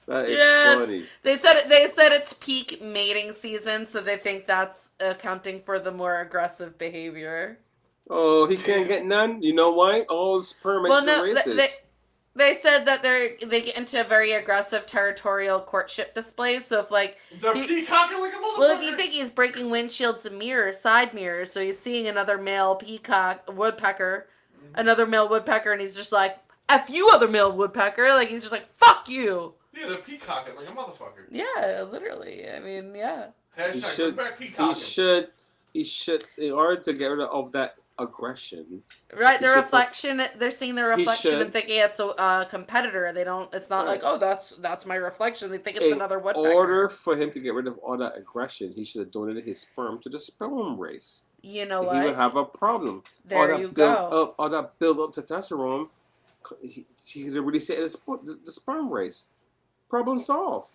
That is funny. They said it's peak mating season, so they think that's accounting for the more aggressive behavior. Oh, he can't get none. You know why? All sperm makes the races. They said that they get into very aggressive territorial courtship displays. So if They're peacocking like a motherfucker. well, if you think he's breaking windshields and mirrors, side mirrors, so he's seeing another male woodpecker, and he's just like, F you, other male woodpecker. Like, he's just like, fuck you. Yeah, they're peacocking like a motherfucker. Yeah, literally. I mean, yeah. Hashtag bring back peacocking. He should, in order to get rid of that aggression. Right, the He should reflection. They're seeing the reflection and should. thinking it's a competitor. They don't. It's not like, Right. oh, that's my reflection. They think it's In another woodpecker. order for him to get rid of all that aggression, he should have donated his sperm to the sperm race. You know He would what? have a problem. There all you that build go. Up, all that build up testosterone, he could have really said the sperm race. Problem solved.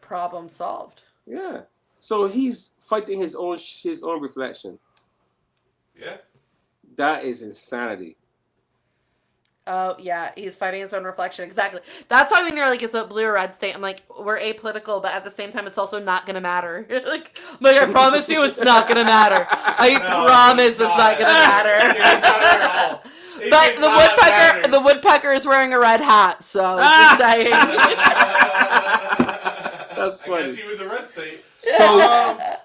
Problem solved. Yeah. So he's fighting his own reflection. Yeah. That is insanity. Oh yeah, he's fighting his own reflection. Exactly. That's why when you're like, is it blue or red state? I'm like, we're apolitical, but at the same time, it's also not gonna matter. like, I promise you, it's not gonna matter. I No, promise it's not gonna It doesn't matter at matter. all. It But does not matter. the woodpecker is wearing a red hat, so just saying. That's I funny. guess he was a red state.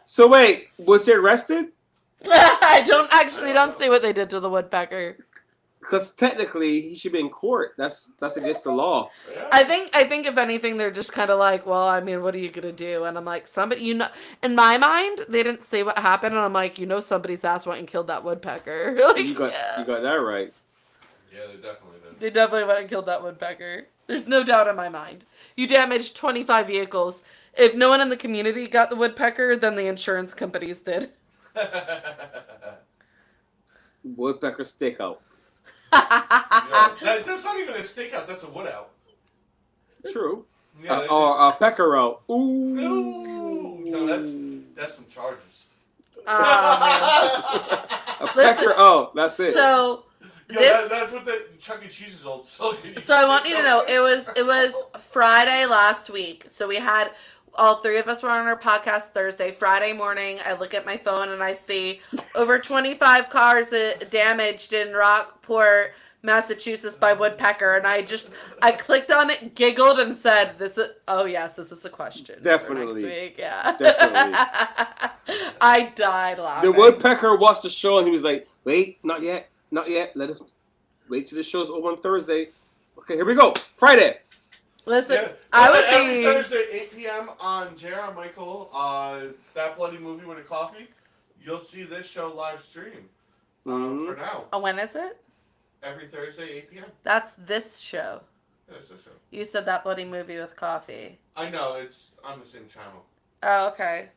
So wait, was he arrested? I don't see what they did to the woodpecker. Because technically, he should be in court. That's against the law. Yeah. I think if anything, they're just kind of like, well, I mean, what are you gonna do? And I'm like, somebody, in my mind, they didn't say what happened, and I'm like, somebody's ass went and killed that woodpecker. like, You got that right. Yeah, they definitely did. They definitely went and killed that woodpecker. There's no doubt in my mind. You damaged 25 vehicles. If no one in the community got the woodpecker, then the insurance companies did. Woodpecker stakeout. Yeah, that's not even a stakeout. That's a wood out. True. Yeah, they Or just- a pecker out. Ooh. No, that's some charges. Oh, A Listen, pecker out. That's it. so Yeah, this. that's what the Chuck E. Cheese is old. So So I want you to know it was Friday last week. So we had all three of us were on our podcast Thursday. Friday morning, I look at my phone and I see over 25 cars damaged in Rockport, Massachusetts by woodpecker, and I clicked on it, giggled, and said, "This is this is a question for Definitely. next week." Yeah, Definitely. I died laughing. The woodpecker watched the show and he was like, "Wait, not yet, not yet. Let us wait till the show's over on Thursday." Okay, here we go. Friday. Listen, Yeah. I would every be. Thursday, 8 p.m. on J.R. Michael, That Bloody Movie with a Coffee. You'll see this show live stream. Mhm. For now, Oh, when is it? every Thursday, 8 p.m. That's this show. That's this show. You said That Bloody Movie with Coffee. I know it's on the same channel. Oh, okay.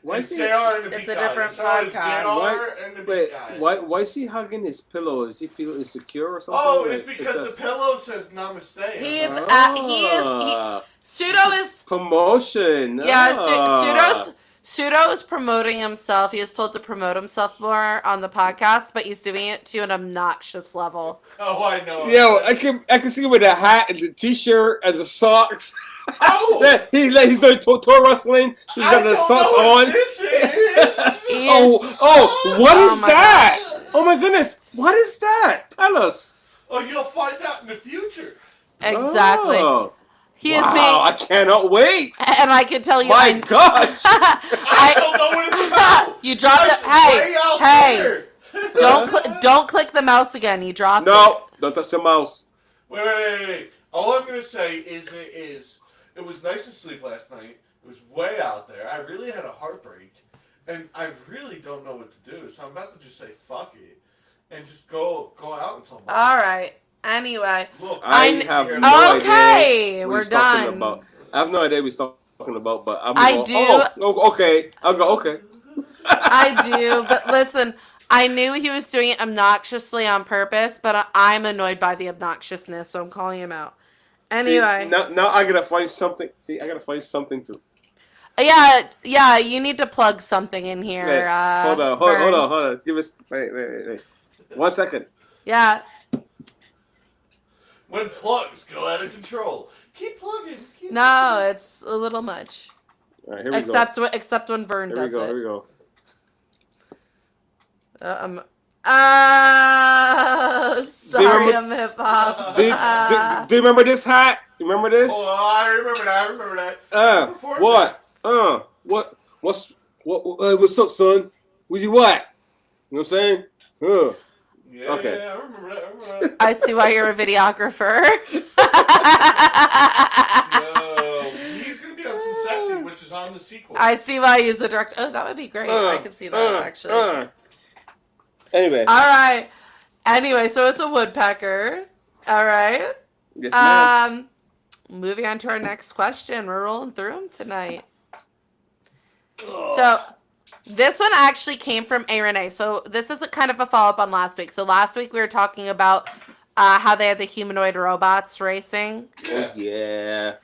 Why It's is JR he? and the It's Beat a Guy. different The show is podcast. JR and the Wait, Beat Guy. why is he hugging his pillow? Does he feel insecure or something? Oh, Like, it's because the pillow says namaste. He is. Ah, Pseudo this is. promotion. Yeah, Ah. Pseudo is promoting himself. He is told to promote himself more on the podcast, but he's doing it to an obnoxious level. Oh, I know. Yo, I can see with the hat and the t-shirt and the socks. Oh! Yeah, he's doing tour wrestling. He's got the socks on. This is. He is. What Oh is my that? gosh. Oh my goodness, what is that? Tell us. Oh, you'll find out in the future. Exactly. Oh, He is wow, being. I cannot wait. And I can tell you. My gosh. I don't know what it's about. You dropped That's it. Hey, way out hey. there. Don't click the mouse again. You dropped it. No, don't touch the mouse. Wait. All I'm gonna say is it was nice to sleep last night. It was way out there. I really had a heartbreak, and I really don't know what to do. So I'm about to just say fuck it, and just go out until. All right. Anyway. Look, I I- have here. no Okay, idea what we're he's talking done. about. I have no idea what he's talking about, but I'm I going, do- Oh, okay. I'll go, okay. I do, but listen, I knew he was doing it obnoxiously on purpose, but I'm annoyed by the obnoxiousness, so I'm calling him out. Anyway. See, now I gotta find something. See, I gotta find something to. Yeah, you need to plug something in here. Wait, hold on. Vern. Give us. Wait. 1 second. Yeah. When plugs go out of control, keep plugging. No, it's a little much. All right, here we Except when Vern go. does Here we it. go. Sorry, remember- I'm hip hop. Do you remember this hat? You remember this? Oh, I remember that. Before What? What's up, son? What you what? You know what I'm saying? Yeah, Okay. I remember that. I see why you're a videographer. No, he's gonna be on Succession, which is on the sequel. I see why he's a director. Oh, that would be great. I could see that actually. Anyway. All right. Anyway, so it's a woodpecker. All right. Yes, ma'am. Moving on to our next question. We're rolling through them tonight. So this one actually came from A. Renee. So this is a kind of a follow-up on last week. So last week we were talking about how they had the humanoid robots racing. Oh, yeah.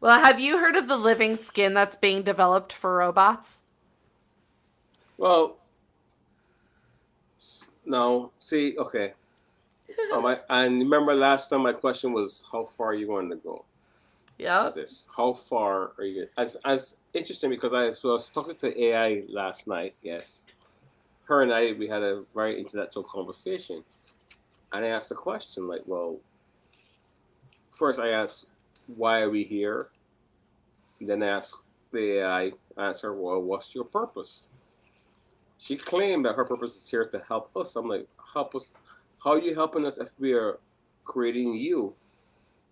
Well, have you heard of the living skin that's being developed for robots? Well, no. See, okay. I remember last time my question was, how far are you going to go? Yep. This. How far are you? As interesting because I was talking to AI last night. Yes, her and we had a very intellectual conversation, and I asked a question like, well, first I asked, why are we here? And then I asked the AI, answer, well, what's your purpose? She claimed that her purpose is here to help us. I'm like, help us? How are you helping us if we are creating you?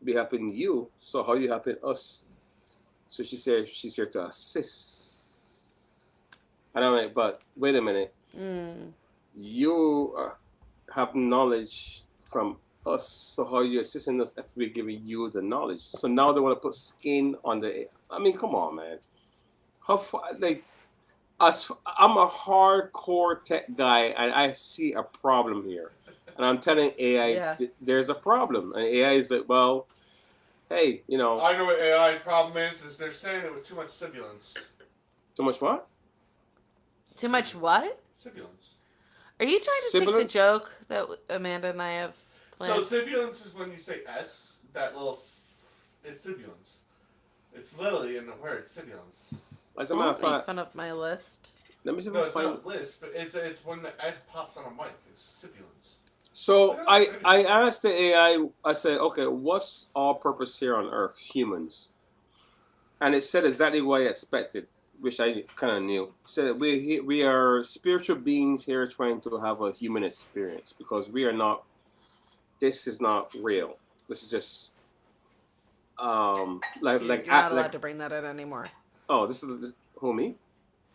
Be helping you, so how are you helping us? So she said she's here to assist. And I'm like, but wait a minute. You have knowledge from us, so how are you assisting us if we're giving you the knowledge? So now they want to put skin on the. I mean, come on, man. How far? Like, I'm a hardcore tech guy, and I see a problem here. And I'm telling AI, there's a problem. And AI is like, well, hey, you know. I know what AI's problem is they're saying it with too much sibilance. Too much what? Too much what? Sibilance. Are you trying to take the joke that Amanda and I have planned? So sibilance is when you say S, that little is sibilance. It's literally in the word sibilance. As a matter of fact, make fun of my lisp. Let me see if No, I it's find. not lisp, but it's when the S pops on a mic. It's sibilance. So I asked the AI, I said, okay, what's our purpose here on Earth, humans? And it said exactly what I expected, which I kind of knew. It said we are spiritual beings here trying to have a human experience because we are not, this is not real. This is just, You're not allowed to bring that in anymore. Oh, this is, who, me?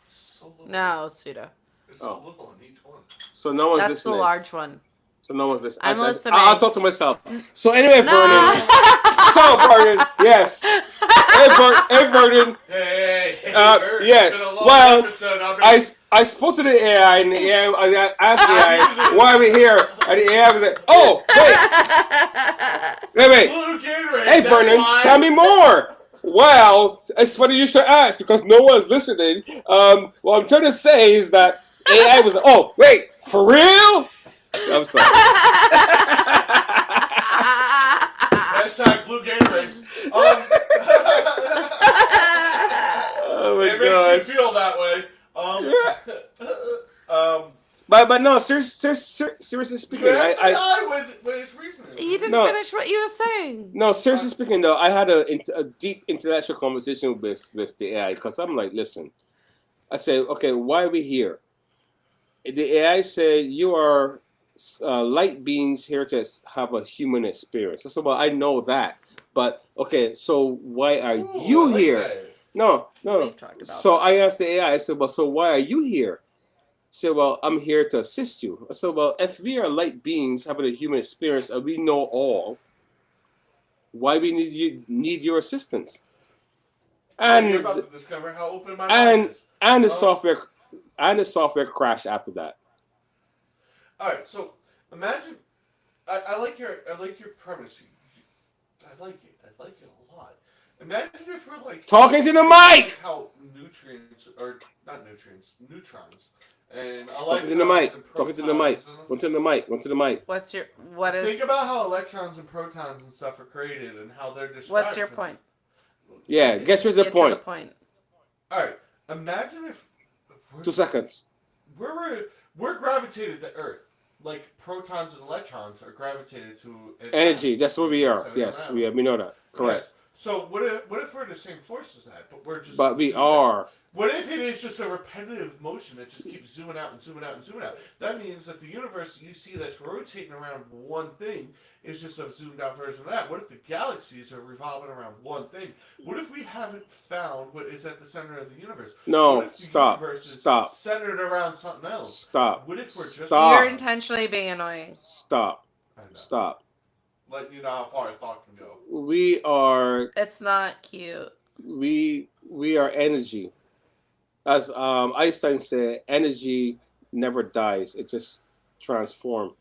So No, Suda. It's so little in each one. So no one's That's listening. the large one. So no one's listening. I'm listening. I'll talk to myself. So anyway, Vernon. So Vernon, yes. Hey, Vernon. Hey, yes. It's been a long Well, episode. I spoke to the AI, and the AI, I asked the AI, why are we here? And the AI was like, oh, wait. Blue Gatorade, Hey, that's Vernon, why. tell me more. Well, it's funny you should ask because no one's listening. What I'm trying to say is that AI was, oh, wait, for real? I'm sorry. Hashtag Blue Gatorade. Oh my it god. makes you feel that way. But no, seriously speaking, I when it's recent. You didn't finish what you were saying. No, seriously speaking though, I had a deep intellectual conversation with the AI because I'm like, listen, I said, okay, why are we here? The AI said you are light beings here to have a human experience. I said, well, I know that, but okay, so why are you here? That. No. We've talked about So I asked the AI, I said, well, so why are you here? She said, well, I'm here to assist you. I said, well, if we are light beings having a human experience and we know all, why we need your assistance? And you're about to discover how open my mind is. And the software crashed after that. All right, so imagine, I like your premise. I like it a lot. Imagine if we're like talking to the mic. How neutrons, and talking to the mic. Talking to the mic. Go to the mic. Go to the mic. Think about how electrons and protons and stuff are created and how they're described. What's your point? Yeah, guess what's the point? To the point. All right, imagine if 2 seconds. We're gravitated to Earth. Like protons and electrons are gravitated to energy. That's what we are. Yes, we know that. Correct. Yes. So what if we're the same force as that, but we're just. But we are. What if it is just a repetitive motion that just keeps zooming out and zooming out and zooming out? That means that the universe you see that's rotating around one thing is just a zoomed out version of that. What if the galaxies are revolving around one thing? What if we haven't found what is at the center of the universe? No, What if the stop. universe is Stop. centered around something else? Stop. What if we're just Stop. You're intentionally being annoying. Stop. I know. Stop. Let you know how far a thought can go. We are It's not cute. we are energy. As Einstein said, energy never dies. It just transforms.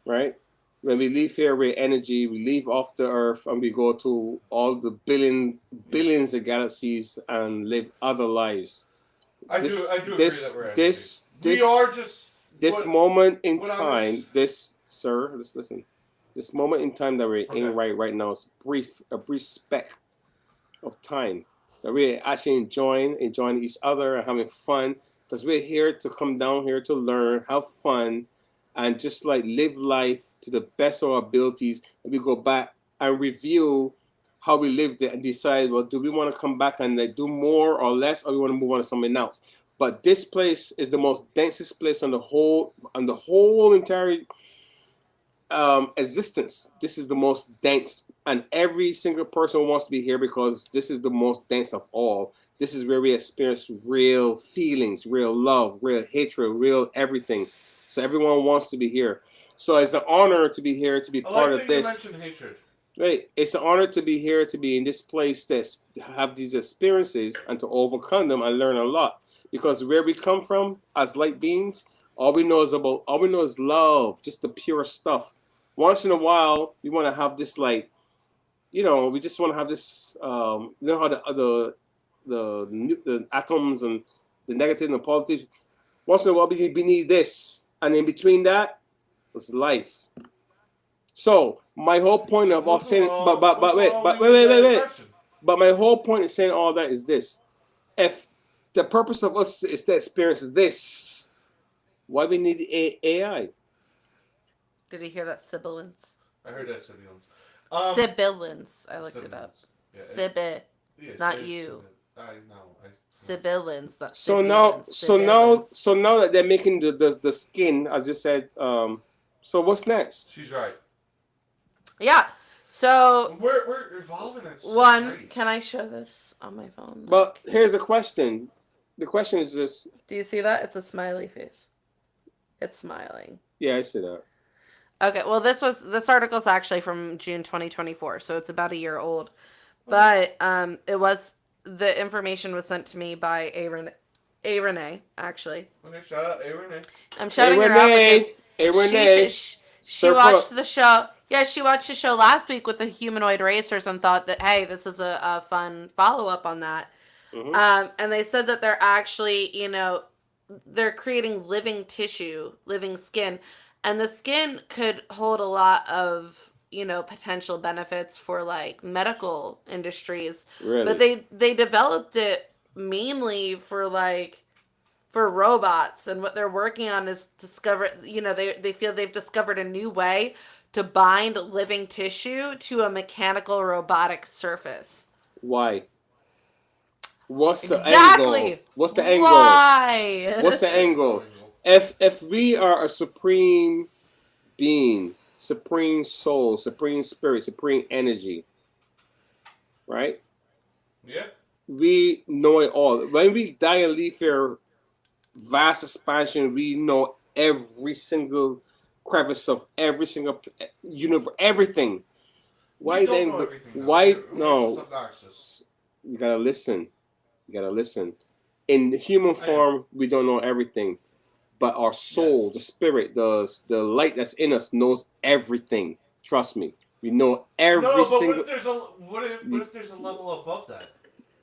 Right? When we leave here with energy, we leave off the earth and we go to all the billions of galaxies and live other lives. I do agree that we're energy. This we are just this moment in what I time, was- let's listen. This moment in time that we're Okay. in right now is a brief speck of time that we're actually enjoying each other and having fun because we're here to come down here to learn, have fun, and just like live life to the best of our abilities. And we go back and review how we lived it and decide, well, do we want to come back and like, do more or less, or we want to move on to something else? But this place is the most densest place on the whole entire existence. This is the most dense, and every single person wants to be here because this is the most dense of all. This is where we experience real feelings, real love, real hatred, real everything. So everyone wants to be here. So it's an honor to be here, to be part of this. You mentioned hatred. Right. It's an honor to be here, to be in this place, to have these experiences and to overcome them and learn a lot. Because where we come from as light beings, all we know is love, just the pure stuff. Once in a while, we want to have this like, we just want to have this. How the atoms and the negative and the positive. Once in a while, we need this, and in between that, is life. So my whole point of all saying, but wait. But my whole point in saying all that is this: if the purpose of us is to experience this, why we need AI? Did you hear that? Sibilance. I heard that sibilance. Sibilance. I looked it up. Yeah, Sibit. Not it's you. I know. Sibilance. That's So now that they're making the skin, as you said, so what's next? She's right. Yeah. So We're evolving at one, rate. can I show this on my phone? But here's a question. The question is this. Do you see that? It's a smiley face. It's smiling. Yeah, I see that. Okay, well this article's actually from June 2024, so it's about a year old. But the information was sent to me by A Renee, actually. Okay, shout out A Renee. I'm shouting her out because A Renee. she watched the show. Yeah, she watched the show last week with the humanoid racers and thought that, hey, this is a fun follow-up on that. Mm-hmm. And they said that they're actually, they're creating living tissue, living skin. And the skin could hold a lot of, potential benefits for like medical industries. Really? But they developed it mainly for robots, and what they're working on is they feel they've discovered a new way to bind living tissue to a mechanical robotic surface. Why? What's the Exactly. angle? What's the angle? Why? What's the angle? If we are a supreme being, supreme soul, supreme spirit, supreme energy, right? Yeah. We know it all. When we die and leave here, vast expansion, we know every single crevice of every single universe, everything. Why We don't then? know everything, though. Why We're no? just obnoxious. You gotta listen. You gotta listen. In human form, we don't know everything, but our soul, the spirit, the light that's in us knows everything. Trust me, we know every No, but single. what if there's a level above that?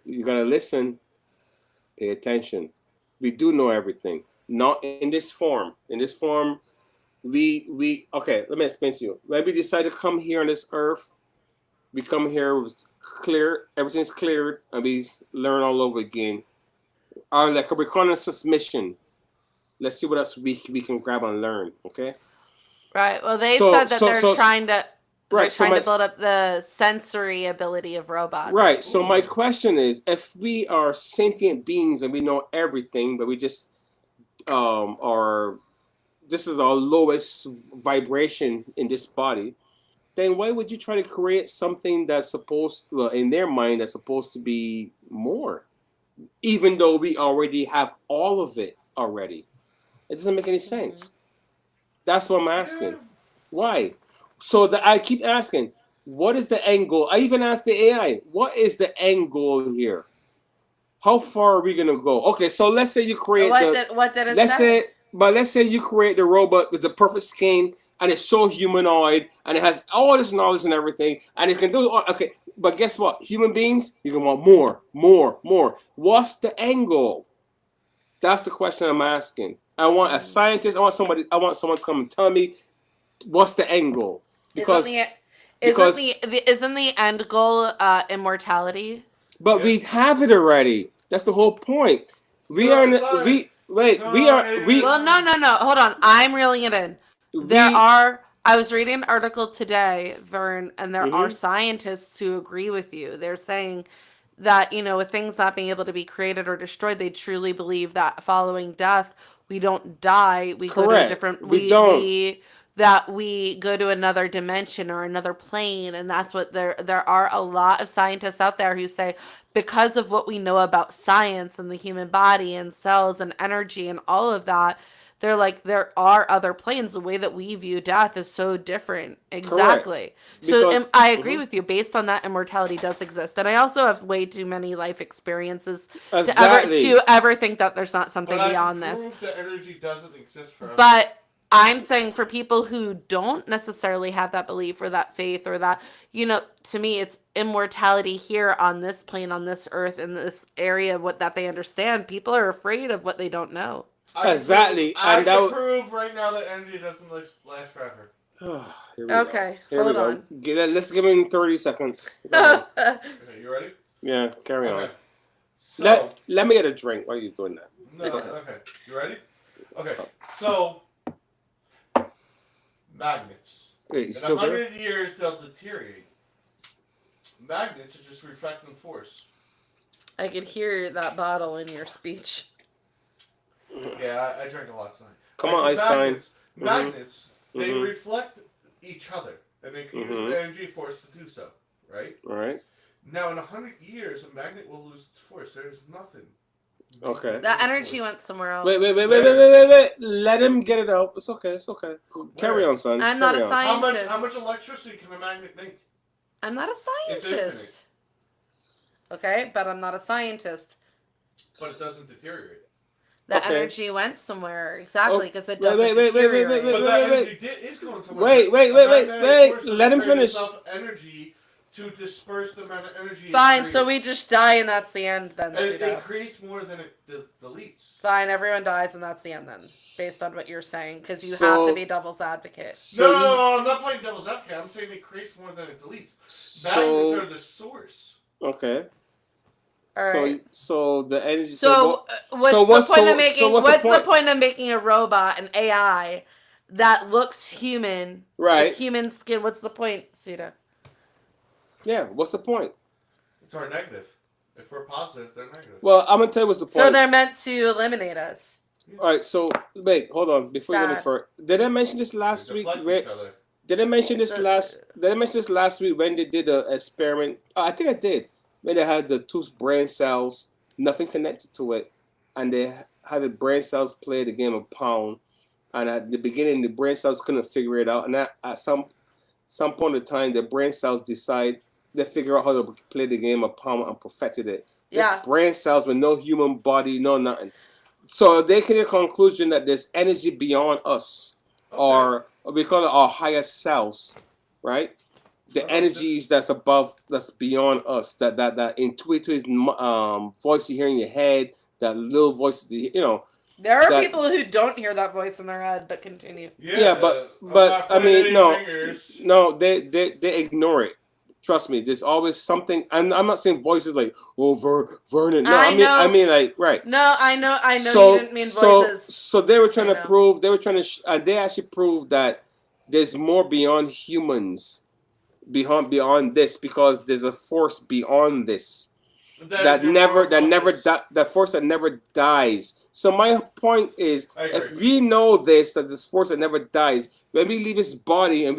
You gotta listen. Pay attention. We do know everything. Not in this form. In this form, we okay. Let me explain to you. When we decide to come here on this earth, we come here with clear. Everything's cleared, and we learn all over again. Like a reconnaissance mission. Let's see what else we can grab and learn. Okay. Right. Well, they said that they're trying to. They're So trying to build up the sensory ability of robots. right. So my question is, if we are sentient beings and we know everything, but we just are this is our lowest vibration in this body, then why would you try to create something that's supposed, well, in their mind, that's supposed to be more, even though we already have all of it already? It doesn't make any sense. That's what I'm asking. Yeah. Why? So that I keep asking, what is the end goal? I even asked the AI, what is the end goal here? How far are we gonna go? Okay, so let's say you create What did it let's say? let's say you create the robot with the perfect skin and it's so humanoid and it has all this knowledge and everything and it can do all, okay, but guess what? Human beings, you can want more, more, more. What's the end goal? That's the question I'm asking. I want a scientist. I want someone to come and tell me what's the end goal. Because Isn't the end goal immortality? but we have it already. That's the whole point. We are we wait. We are we. Well, no. Hold on. I'm reeling it in. I was reading an article today, Vern, and there are scientists who agree with you. They're saying that, with things not being able to be created or destroyed, they truly believe that following death, we don't die. We go to a different. We don't. We go to another dimension or another plane, and that's what there are a lot of scientists out there who say, because of what we know about science and the human body and cells and energy and all of that, they're like, there are other planes. The way that we view death is so different. Exactly. So I agree with you. Based on that, immortality does exist. And I also have way too many life experiences to ever think that there's not something beyond this. The energy doesn't exist for us. But I'm saying for people who don't necessarily have that belief or that faith or that, to me, it's immortality here on this plane, on this earth, in this area, that they understand. People are afraid of what they don't know. Exactly. I can prove right now that energy doesn't last forever. Okay, hold on. Let's give him 30 seconds. Okay, you ready? Yeah, carry on. So, let me get a drink while you're doing that. No, okay. You ready? Okay, so magnets. Wait, In still 100 years, they'll deteriorate. Magnets are just reflecting force. I could hear that bottle in your speech. Yeah, I drank a lot tonight. Come on, Einstein. Magnets, they reflect each other, and they can use the energy force to do so, right? Right. Now, in 100 years, a magnet will lose its force. There's nothing. Okay. That energy went somewhere else. Wait. Let him get it out. It's okay. Carry on, son. I'm not a scientist. How much electricity can a magnet make? I'm not a It's scientist. infinite. Okay, but I'm not a scientist. But it doesn't deteriorate. The energy went somewhere. Exactly, because it doesn't But that energy is going somewhere. Wait. Let him finish. Energy to disperse the amount of energy. Fine, so we just die and that's the end then, And Pseudo. it creates more than it deletes. Fine, everyone dies and that's the end then, based on what you're saying, because you have to be devil's advocate. No, I'm not playing devil's advocate. I'm saying it creates more than it deletes. Magnets are the source. Okay. All right. So the energy. What's the point of making a robot, an AI, that looks human, right? With human skin. What's the point, Pseudo? Yeah. What's the point? It's our negative. If we're positive, they're negative. Well, I'm gonna tell you what's the point. So they're meant to eliminate us. All right. So wait, hold on. Before you go further, did I mention this last week? Did I mention this last week when they did an experiment? I think I did. When they had the two brain cells, nothing connected to it, and they had the brain cells play the game of Pound. And at the beginning, the brain cells couldn't figure it out. And at some point in time, the brain cells they figure out how to play the game of Pound and perfected it. Yeah. This brain cells with no human body, no nothing. So they came to the conclusion that there's energy beyond us, or we call it our higher selves, right? The energies that's beyond us, that intuitive voice you hear in your head, that little voice, There are people who don't hear that voice in their head, but continue. Yeah, but I mean, no, they ignore it. Trust me, there's always something. I'm not saying voices like, oh, Vernon. No, I mean like, right. No, I know you didn't mean voices. So they were trying to prove, they actually proved that there's more beyond humans. beyond this, because there's a force beyond this That is your moral compass. that force that never dies. So my point is, I if agree. we know this force that never dies, when we leave this body and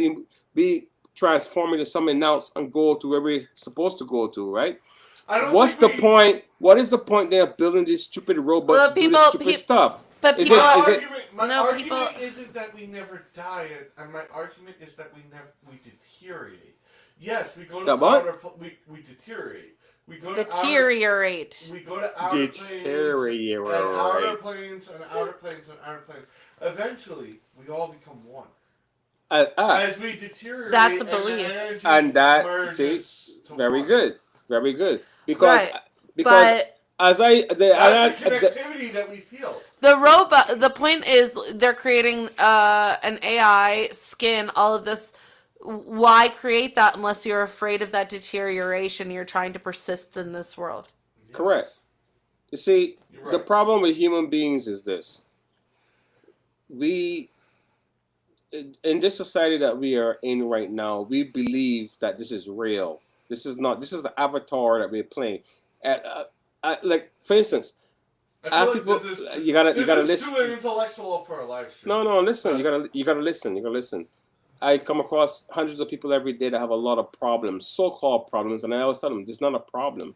we transform into something else and go to where we're supposed to go to, right? I don't What's the think we- point? What is the point then of building these stupid robots Well, to do people- this stupid pe- stuff? But Is people, it- is it- My No, argument people- isn't that we never die, and my argument is that we deteriorate. Yes, we go to That what? we deteriorate. We go to deteriorate. We go to outer planes and outer planes and outer planes and outer planes. Eventually, we all become one. As we deteriorate, That's a and belief. the energy And that, merges see, to very one. good, very good. Because Right. because But as I That's the connectivity that we feel. the point is they're creating an AI skin, all of this. Why create that unless you're afraid of that deterioration? You're trying to persist in this world. correct. You see, You're the right. problem with human beings is this: we, in this society that we are in right now, we believe that this is real. This is not. This is the avatar that we're playing. Like, for instance, I feel people, like this is you gotta too listen. intellectual for a live stream. No, listen. You gotta listen. I come across hundreds of people every day that have a lot of problems, so-called problems, and I always tell them, this is not a problem.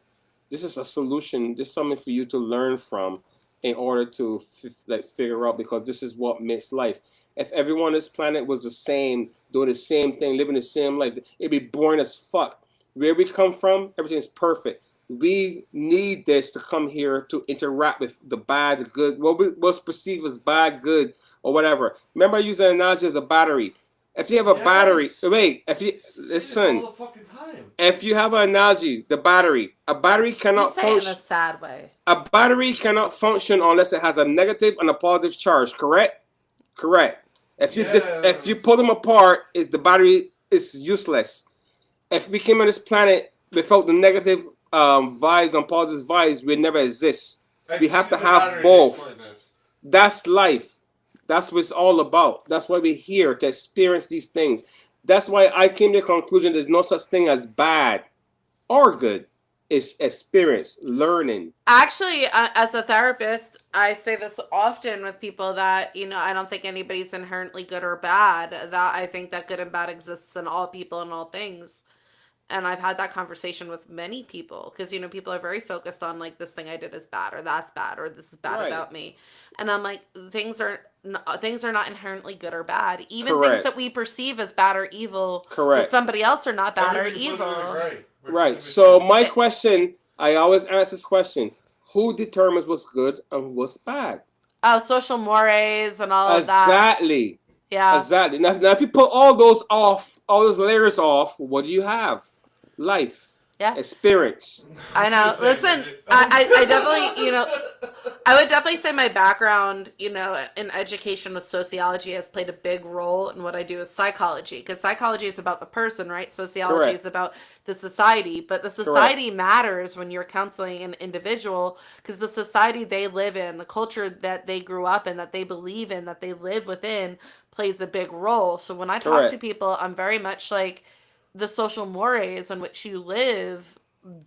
This is a solution. This is something for you to learn from in order to figure out, because this is what makes life. If everyone on this planet was the same, doing the same thing, living the same life, it'd be boring as fuck. Where we come from, everything is perfect. We need this to come here to interact with the bad, the good, what's perceived as bad, good, or whatever. Remember, I used the analogy of the battery. If you have a battery, if you listen, all the fucking time. if you have an analogy, a battery You cannot say it in function. a sad way. A battery cannot function unless it has a negative and a positive charge. Correct. If you pull them apart, the battery is useless. If we came on this planet without the negative vibes and positive vibes, we'd never exist. We have to have both. That's life. That's what it's all about. That's why we're here, to experience these things. That's why I came to the conclusion there's no such thing as bad or good. It's experience, learning. Actually, as a therapist, I say this often with people that, I don't think anybody's inherently good or bad. That I think that good and bad exists in all people and all things. And I've had that conversation with many people because, people are very focused on like this thing I did is bad or that's bad or this is bad Right. about me. And I'm like, things are not inherently good or bad. Even Correct. things that we perceive as bad or evil to Correct. somebody else are not bad or evil. Right. So my question, I always ask this question: who determines what's good and what's bad? Oh, social mores and all of that. Exactly. Yeah. Exactly. Now, if you put all those layers off, what do you have? Life. Yeah. Experience. I know. Listen, I definitely, I would definitely say my background, in education with sociology has played a big role in what I do with psychology. Because psychology is about the person, right? Sociology Correct. is about the society. But the society matters when you're counseling an individual because the society they live in, the culture that they grew up in, that they believe in, that they live within, plays a big role. So when I talk Correct. to people, I'm very much like the social mores in which you live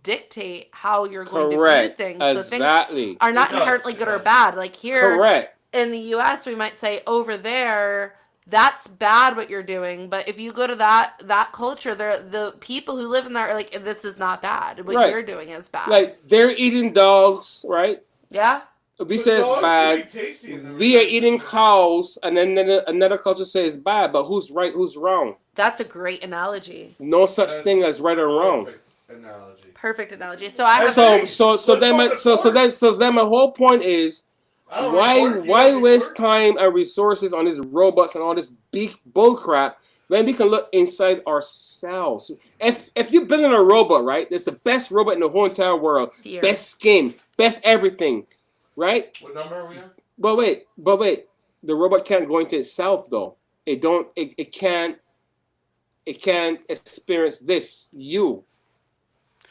dictate how you're going Correct. to view things. So things Exactly. are not It does, inherently it good or does. bad. Like here Correct. in the US, we might say over there, that's bad what you're doing. But if you go to that culture, the people who live in there are like, this is not bad. What Right. you're doing is bad. Like they're eating dogs, right? Yeah? We say it's bad. We are eating cows, and then another culture says it's bad. But who's right? Who's wrong? That's a great analogy. No such thing as right or wrong. Analogy. Perfect analogy. So I have So then my whole point is why waste time and resources on these robots and all this big bull crap when we can look inside ourselves? If you're building a robot, right? It's the best robot in the whole entire world. Fear. Best skin, best everything, right? What number are we on? But wait. The robot can't go into itself though. It can't experience this you.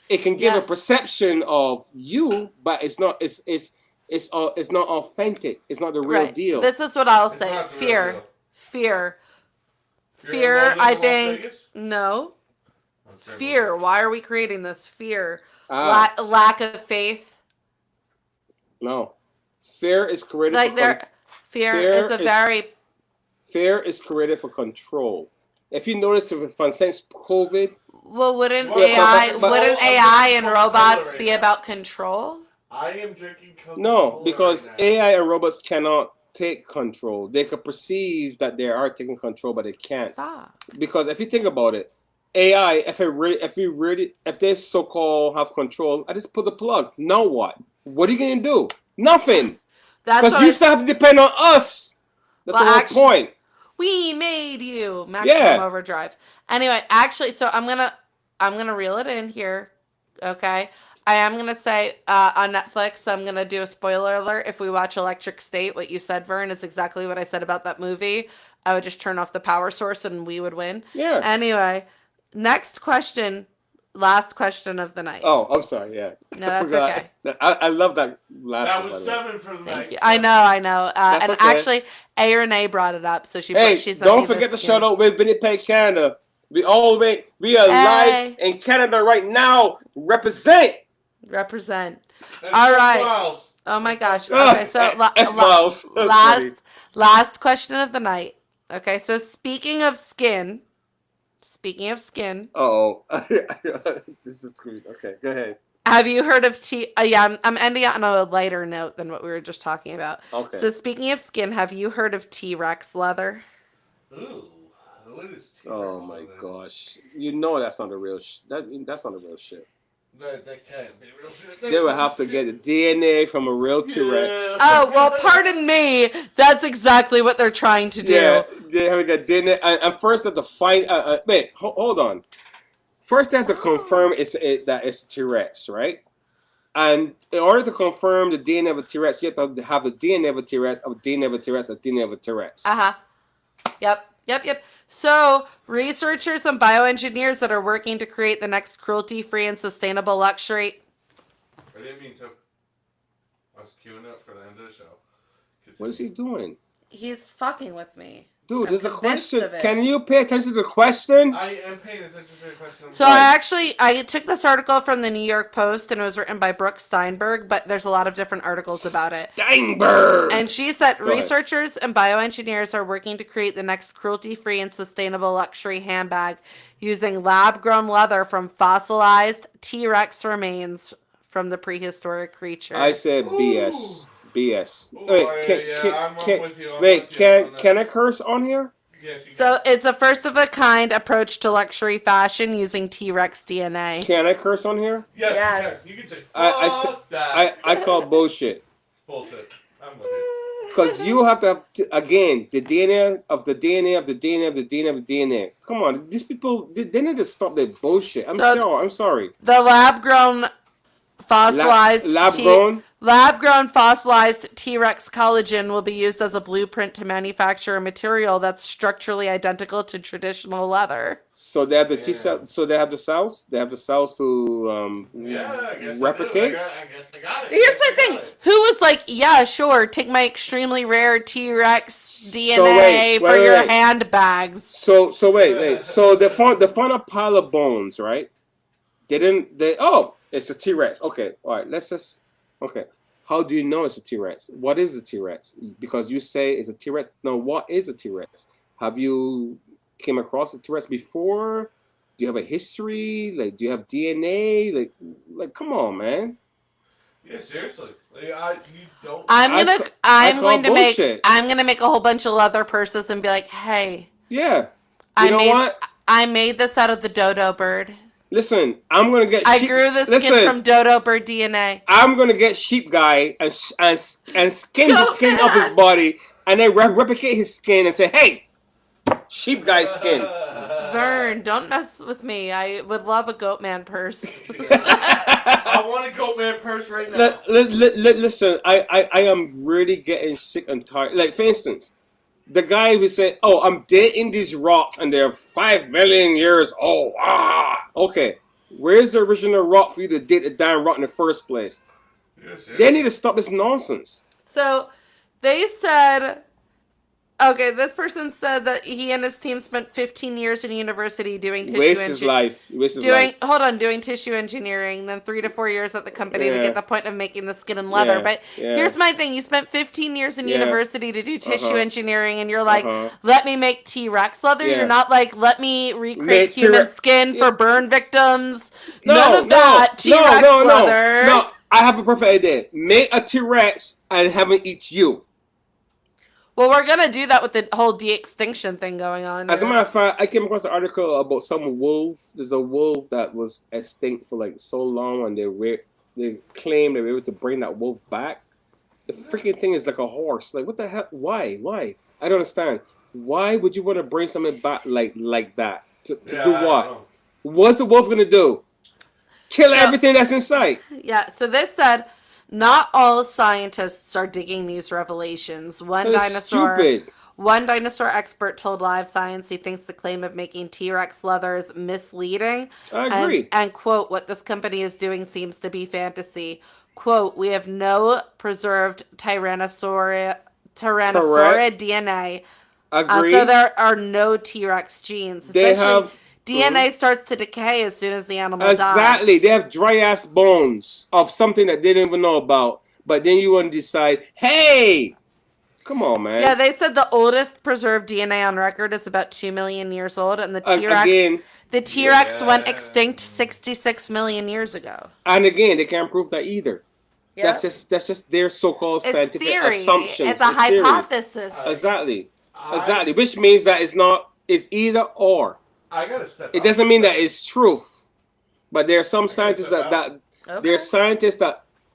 It can give Yeah. a perception of you, but it's not not authentic. It's not the real right. deal. This is what I'll It's say. not the real Fear. deal. Fear. Fear Fear, of I Las think Vegas? no. Fear. Why are we creating this fear? Ah, Lack of faith. no. Fear is created Like for fear fear is a is- very fear is created for control. If you notice, since COVID, well. Wouldn't Well, AI but- wouldn't I'm AI drinking and Coca-Cola robots right be now. about control? I am drinking Coca-Cola no, because right now. AI and robots cannot take control. They can perceive that they are taking control, but they can't. Stop. Because if you think about it, AI, if they so-called have control, I just pull the plug. Now what? What are you gonna do? Nothing. That's Because what you I, still have to depend on us. That's Well, the whole actually- point. we made you maximum Yeah. overdrive. Anyway, actually, so I'm gonna reel it in here. Okay, I am gonna say on Netflix, I'm gonna do a spoiler alert. If we watch Electric State, what you said, Vern, is exactly what I said about that movie. I would just turn off the power source and we would win. Yeah. Anyway, next question, last question of the night. Oh, I'm sorry. Yeah. No, I that's forgot. okay. I love that last That one, was by the way. 7 for the Thank night. you. 7. I know. That's And okay. actually, A. Renee brought it up, so she Hey, sent don't me forget to this shout skin. out with Winnipeg, Canada. We are Hey. live in Canada right now. Represent. Represent. And All F right. Miles. Oh my gosh. Ah, Okay, so F Miles. That's funny. last question of the night. Okay, so speaking of skin. Uh-oh. This is good. Okay, go ahead. Have you heard of yeah, I'm ending it on a lighter note than what we were just talking about. Okay. So speaking of skin, have you heard of T-Rex leather? Ooh. What is T-Rex Oh my leather? gosh. You know that's not the real that's not the real shit. That can't be real shit. They would have to get the DNA from a real T-Rex. Yeah. Oh, well, pardon me. That's exactly what they're trying to do. Yeah, they have to get DNA. And first they have to find wait, hold on. First they have to confirm that it's T-Rex, right? And in order to confirm the DNA of a T-Rex, you have to have the DNA of a T-Rex, of a DNA of a T-Rex, a DNA of a T-Rex. Uh-huh. Yep. So, researchers and bioengineers that are working to create the next cruelty-free and sustainable luxury. I didn't mean to. I was queuing up for the end of the show. What is he doing? He's fucking with me. Dude, I'm there's a convinced question. of it. Can you pay attention to the question? I am paying attention to the question. So I took this article from the New York Post and it was written by Brooke Steinberg, but there's a lot of different articles about it. Steinberg! And she said Go ahead. researchers and bioengineers are working to create the next cruelty-free and sustainable luxury handbag using lab-grown leather from fossilized T-Rex remains from the prehistoric creature. I said Ooh. BS. BS. Ooh, Wait, I'm with you. I'm wait, with you on that. can I curse on here? Yes, you So it's a first-of-a-kind approach to luxury fashion using T-Rex DNA. Can I curse on here? Yes, Yes. you can say fuck I said- that. I call bullshit. Bullshit. I'm with you. Because you have to have, again, the DNA of the DNA of the DNA of the DNA of the DNA. Come on, these people, they need to stop their bullshit. I'm sorry. The lab-grown fossilized Lab-grown? Lab-grown fossilized T-Rex collagen will be used as a blueprint to manufacture a material that's structurally identical to traditional leather. So they have the Yeah. T cell. So they have the cells. They have the cells to Yeah, I guess replicate. I guess I got it. Here's my I got thing. it. Who was like, yeah, sure, take my extremely rare T-Rex DNA wait, for wait, your wait. handbags? So wait. So they found a pile of bones, right? It's a T-Rex. Okay, all right. Okay. How do you know it's a T-Rex? What is a T-Rex? Because you say it's a T-Rex. No, what is a T-Rex? Have you came across a T-Rex before? Do you have a history? Like, do you have DNA? Like, come on, man. Yeah, seriously. You don't. I'm call going to make bullshit. a whole bunch of leather purses and be like, hey, Yeah. I You know what? I made this out of the dodo bird. Listen, I'm gonna get. I sheep- grew this Listen, skin from dodo bird DNA. I'm gonna get sheep guy and skin the skin of his body, and then replicate his skin and say, "Hey, sheep guy skin." Vern, don't mess with me. I would love a Goatman purse. I want a Goatman purse right now. Listen, I am really getting sick and tired. Like, for instance, the guy who said, "Oh, I'm dating these rocks and they're 5 million years old." Okay, where's the original rock for you to date the damn rock in the first place? Yeah, seriously. They need to stop this nonsense. So they said Okay, this person said that he and his team spent 15 years in university doing tissue Waste his life. Waste his life. doing tissue engineering, then 3 to 4 years at the company to Yeah. get the point of making the skin and leather. Yeah, But yeah. here's my thing: you spent 15 years in Yeah. university to do tissue Uh-huh. engineering, and you're like, Uh-huh. let me make T-Rex leather. Yeah. You're not like, let me recreate Make human T-Rex- skin Yeah. for burn victims. No, None of no, that. T-Rex leather. No, I have a perfect idea. Make a T-Rex and have it eat you. Well, we're gonna do that with the whole de-extinction thing going on. As a here. matter of fact, I came across an article about some wolf. There's a wolf that was extinct for like so long, and they claim they were able to bring that wolf back. The freaking thing is like a horse. Like, what the hell? Why? Why? I don't understand. Why would you want to bring something back like that? To Yeah, do I don't what? know. What's the wolf gonna do? Kill So- everything that's in sight. Yeah, so this said, not all scientists are digging these revelations. That's stupid. One dinosaur expert told Live Science he thinks the claim of making T-Rex leather is misleading. I agree. And quote, what this company is doing seems to be fantasy. Quote, we have no preserved Tyrannosaurus DNA. Agree. So there are no T-Rex genes. They Essentially, have- DNA starts to decay as soon as the animal Exactly. dies. They have dry ass bones of something that they didn't even know about. But then you want to decide, hey, come on, man. Yeah, they said the oldest preserved DNA on record is about 2 million years old, and the T-Rex Again, went Yeah. extinct 66 million years ago. and again, they can't prove that either. Yeah. That's just their so-called It's scientific theory. assumptions. It's a theory. hypothesis. Exactly. I- Exactly. Which means that it's either or. I gotta step. It up doesn't for mean a that it's truth. But there are some scientists that Okay. there are scientists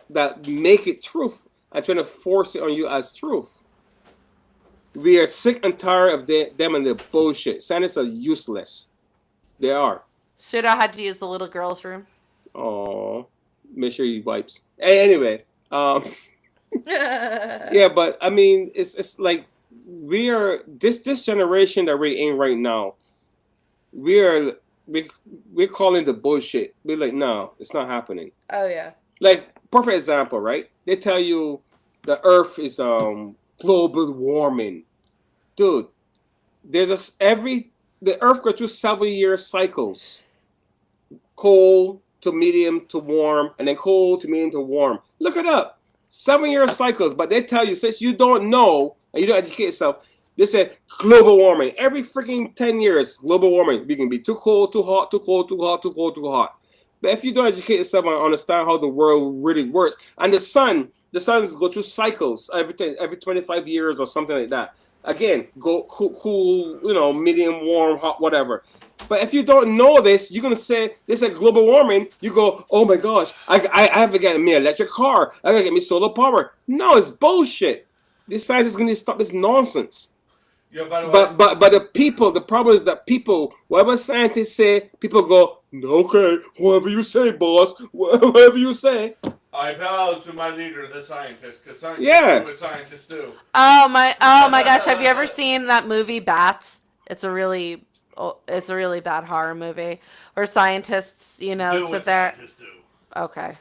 that make it truth and trying to force it on you as truth. We are sick and tired of them and their bullshit. Scientists are useless. They are. Pseudo had to use the little girl's room. Oh, make sure he wipes. Anyway, yeah, but I mean, it's like we are this generation that we're in right now. We're calling the bullshit. We're like, no, it's not happening. Oh, yeah. Like, perfect example, right? They tell you the Earth is global warming, dude. There's the Earth goes through 7-year cycles, cold to medium to warm, and then cold to medium to warm. Look it up, 7-year cycles. But they tell you, since you don't know and you don't educate yourself, they say global warming. Every freaking 10 years, global warming. We can be too cold, too hot, too cold, too hot, too cold, too hot. But if you don't educate yourself and understand how the world really works, and the suns go through cycles every 25 years or something like that. Again, go cool, medium, warm, hot, whatever. But if you don't know this, you're gonna say this is global warming. You go, oh my gosh, I have to get me an electric car. I gotta get me solar power. No, it's bullshit. These scientists gonna stop this nonsense. Yo, by the way, But the problem is that people, whatever scientists say, people go, okay, whatever you say, boss, whatever you say. I bow to my leader, the scientist, because scientists Yeah. do what scientists do. Oh my gosh, have you ever seen that movie Bats? It's a really bad horror movie where scientists, Do sit what there. scientists do. Okay.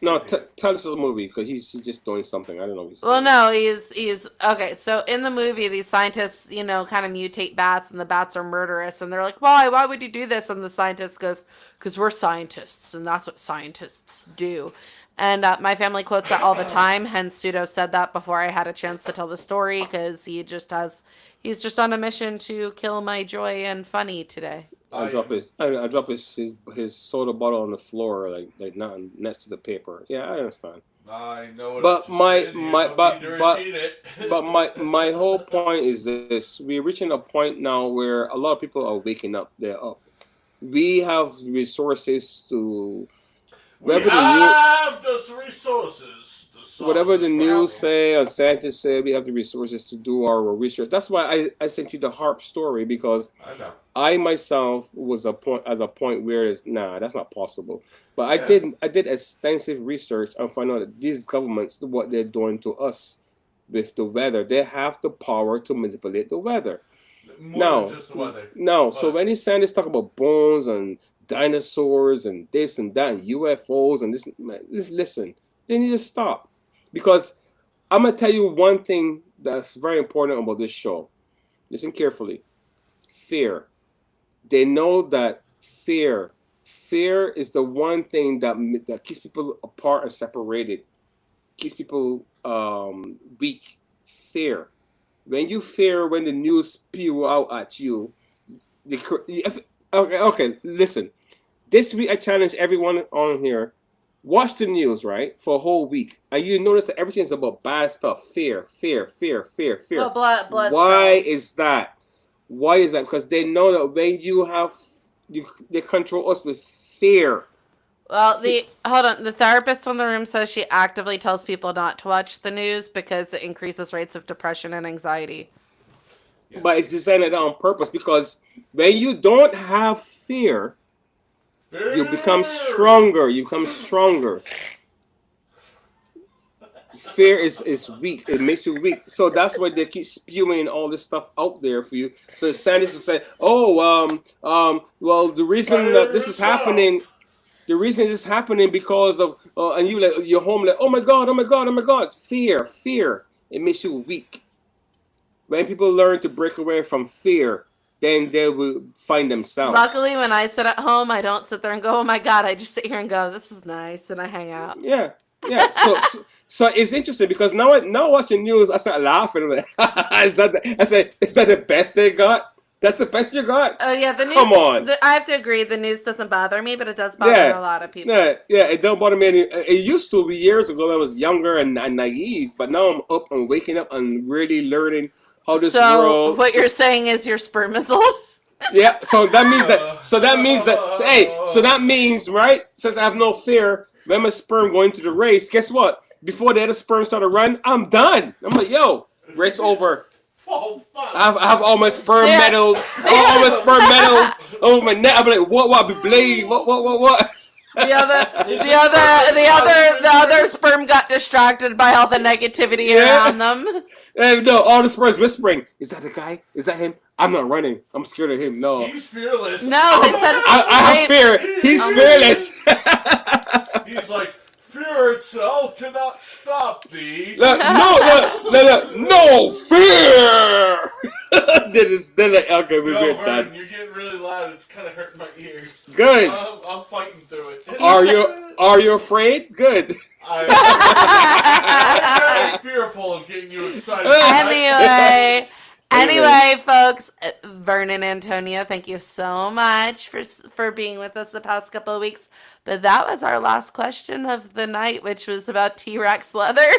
No, tell us the movie because he's just doing something. I don't know. What he's Well, doing. no, he's okay. So in the movie, these scientists, kind of mutate bats, and the bats are murderous, and they're like, Why would you do this?" And the scientist goes, "Because we're scientists, and that's what scientists do." And my family quotes that all the time. Hence, Pseudo said that before I had a chance to tell the story because he's just on a mission to kill my joy and funny today. I drop his soda bottle on the floor like not next to the paper. Yeah, I understand. I know what But you my- said, you my- don't but- need to but- repeat it. But my whole point is this: we're reaching a point now where a lot of people are waking up. They're up. We have resources to we whatever the have those resources. to solve whatever the this news problem. say or scientists say. We have the resources to do our research. That's why I sent you the harp story because I know. I myself was a point where it's that's not possible. But Yeah. I did extensive research and found out that these governments, what they're doing to us with the weather, they have the power to manipulate the weather. More No. than just the weather. No, so But- when these scientists talk about bones and dinosaurs and this and that and UFOs and this, listen, they need to stop because I'm gonna tell you one thing that's very important about this show. Listen carefully. Fear. They know that fear is the one thing that keeps people apart and separated, keeps people weak. Fear. When you fear, when the news spew out at you, okay, listen. This week I challenge everyone on here. Watch the news, right, for a whole week, and you notice that everything is about bad stuff. Fear. Well, blood Why cells. is that? Why is that? Because they know that when they control us with fear. Well, the therapist in the room says she actively tells people not to watch the news because it increases rates of depression and anxiety. Yeah. But it's designed like that on purpose because when you don't have fear, you become stronger. You become stronger. Fear is weak. It makes you weak. So that's why they keep spewing all this stuff out there for you. So the scientists say, well, the reason that this is happening, because of, and you're home like, oh my God. Fear. It makes you weak. When people learn to break away from fear, then they will find themselves. Luckily, when I sit at home, I don't sit there and go, oh my God. I just sit here and go, this is nice. And I hang out. Yeah. So it's interesting because now watching news, I start laughing. I'm like, is that the best they got? That's the best you got? Oh yeah, the news. Come on. I have to agree, the news doesn't bother me, but it does bother a lot of people. Yeah, it don't bother me. It used to be years ago when I was younger and naive, but now I'm up and waking up and really learning how this world. So what you're saying is your sperm is old? Yeah, so that means right, since I have no fear, when my sperm go into the race, guess what? Before the other sperm start to run, I'm done. I'm like, yo, race over. Oh, fuck. I have all my sperm medals. All my sperm medals over my neck. I'm like, what? I be bleeding. What? The other sperm got distracted by all the negativity around them. And no, all the sperms whispering. Is that the guy? Is that him? I'm not running. I'm scared of him. No. He's fearless. No, they said I have fear. He's fearless. He's like, fear itself cannot stop thee. No fear. Then okay, we're good. Vern, you're getting really loud. It's kind of hurting my ears. Good. I'm fighting through it. Are you afraid? Good. I'm very fearful of getting you excited. Anyway, folks, Vernon Antonio, thank you so much for being with us the past couple of weeks. But that was our last question of the night, which was about T-Rex leather.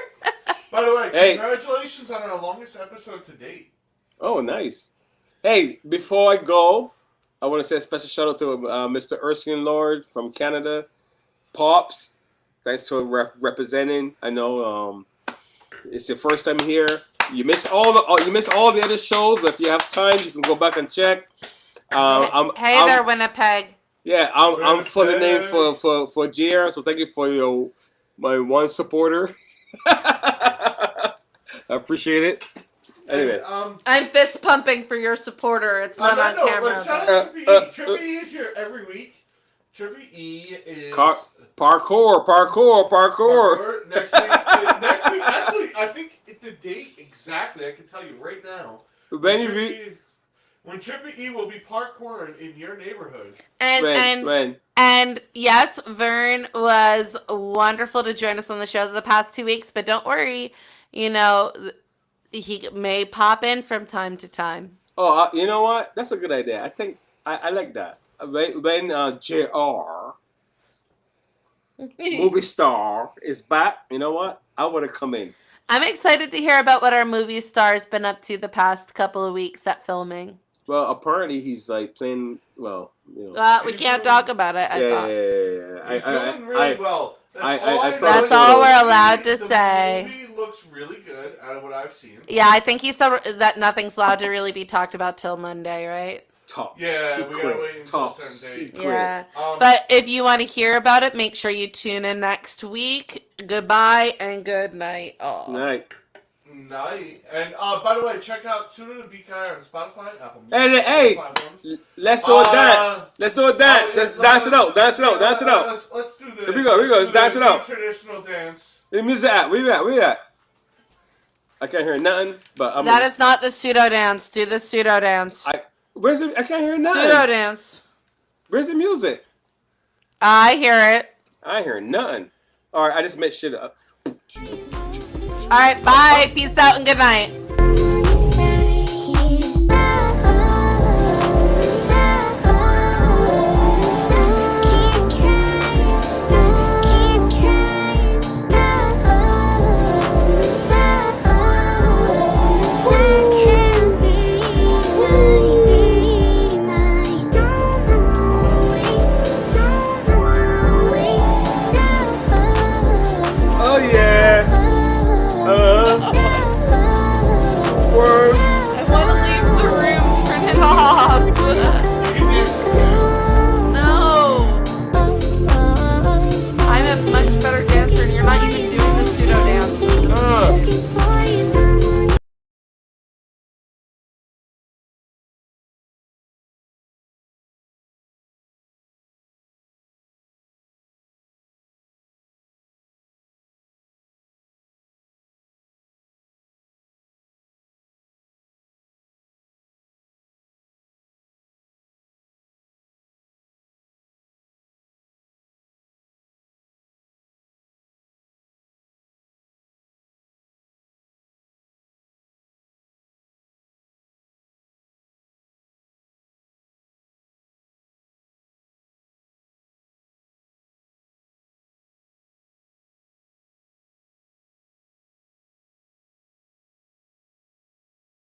By the way, congratulations on our longest episode to date. Oh, nice. Hey, before I go, I want to say a special shout out to Mr. Erskine Lord from Canada. Pops, thanks for representing. I know it's your first time here. You missed all the other shows. If you have time, you can go back and check. Hey there, Winnipeg. Yeah, I'm for the name for JR. So thank you for my one supporter. I appreciate it. Anyway, I'm fist pumping for your supporter. It's not on camera. Shout out to Trippy E. Trippy E is here every week. Trippy E is parkour. Next week, actually, I think the date exactly. I can tell you right now. When Trippy E will be parkouring in your neighborhood. And yes, Vern was wonderful to join us on the show the past 2 weeks, but don't worry, he may pop in from time to time. Oh, you know what? That's a good idea. I think I like that. When JR, movie star, is back, you know what? I want to come in. I'm excited to hear about what our movie star's been up to the past couple of weeks at filming. Well, apparently he's like playing. Well, we can't talk about it. Yeah. He's doing really well. That's all we're allowed to say. The movie looks really good out of what I've seen. Yeah, I think he said that nothing's allowed to really be talked about till Monday, right? We gotta wait until a certain date. Yeah. But if you want to hear about it, make sure you tune in next week. Goodbye and good night. Night. And by the way, check out Sooner to Be Guy on Spotify, Apple Music. Hey, let's do a dance. Let's do a dance. Let's dance it out. Let's do this. Here we go. Let's dance it out. Traditional dance. The music at. Where you at? I can't hear nothing. But I'm. That is not the pseudo dance. Do the pseudo dance. Where's the? I can't hear nothing. Pseudo dance. Where's the music? I hear it. I ain't hear nothing. All right, I just made shit up. All right, bye. Peace out and good night.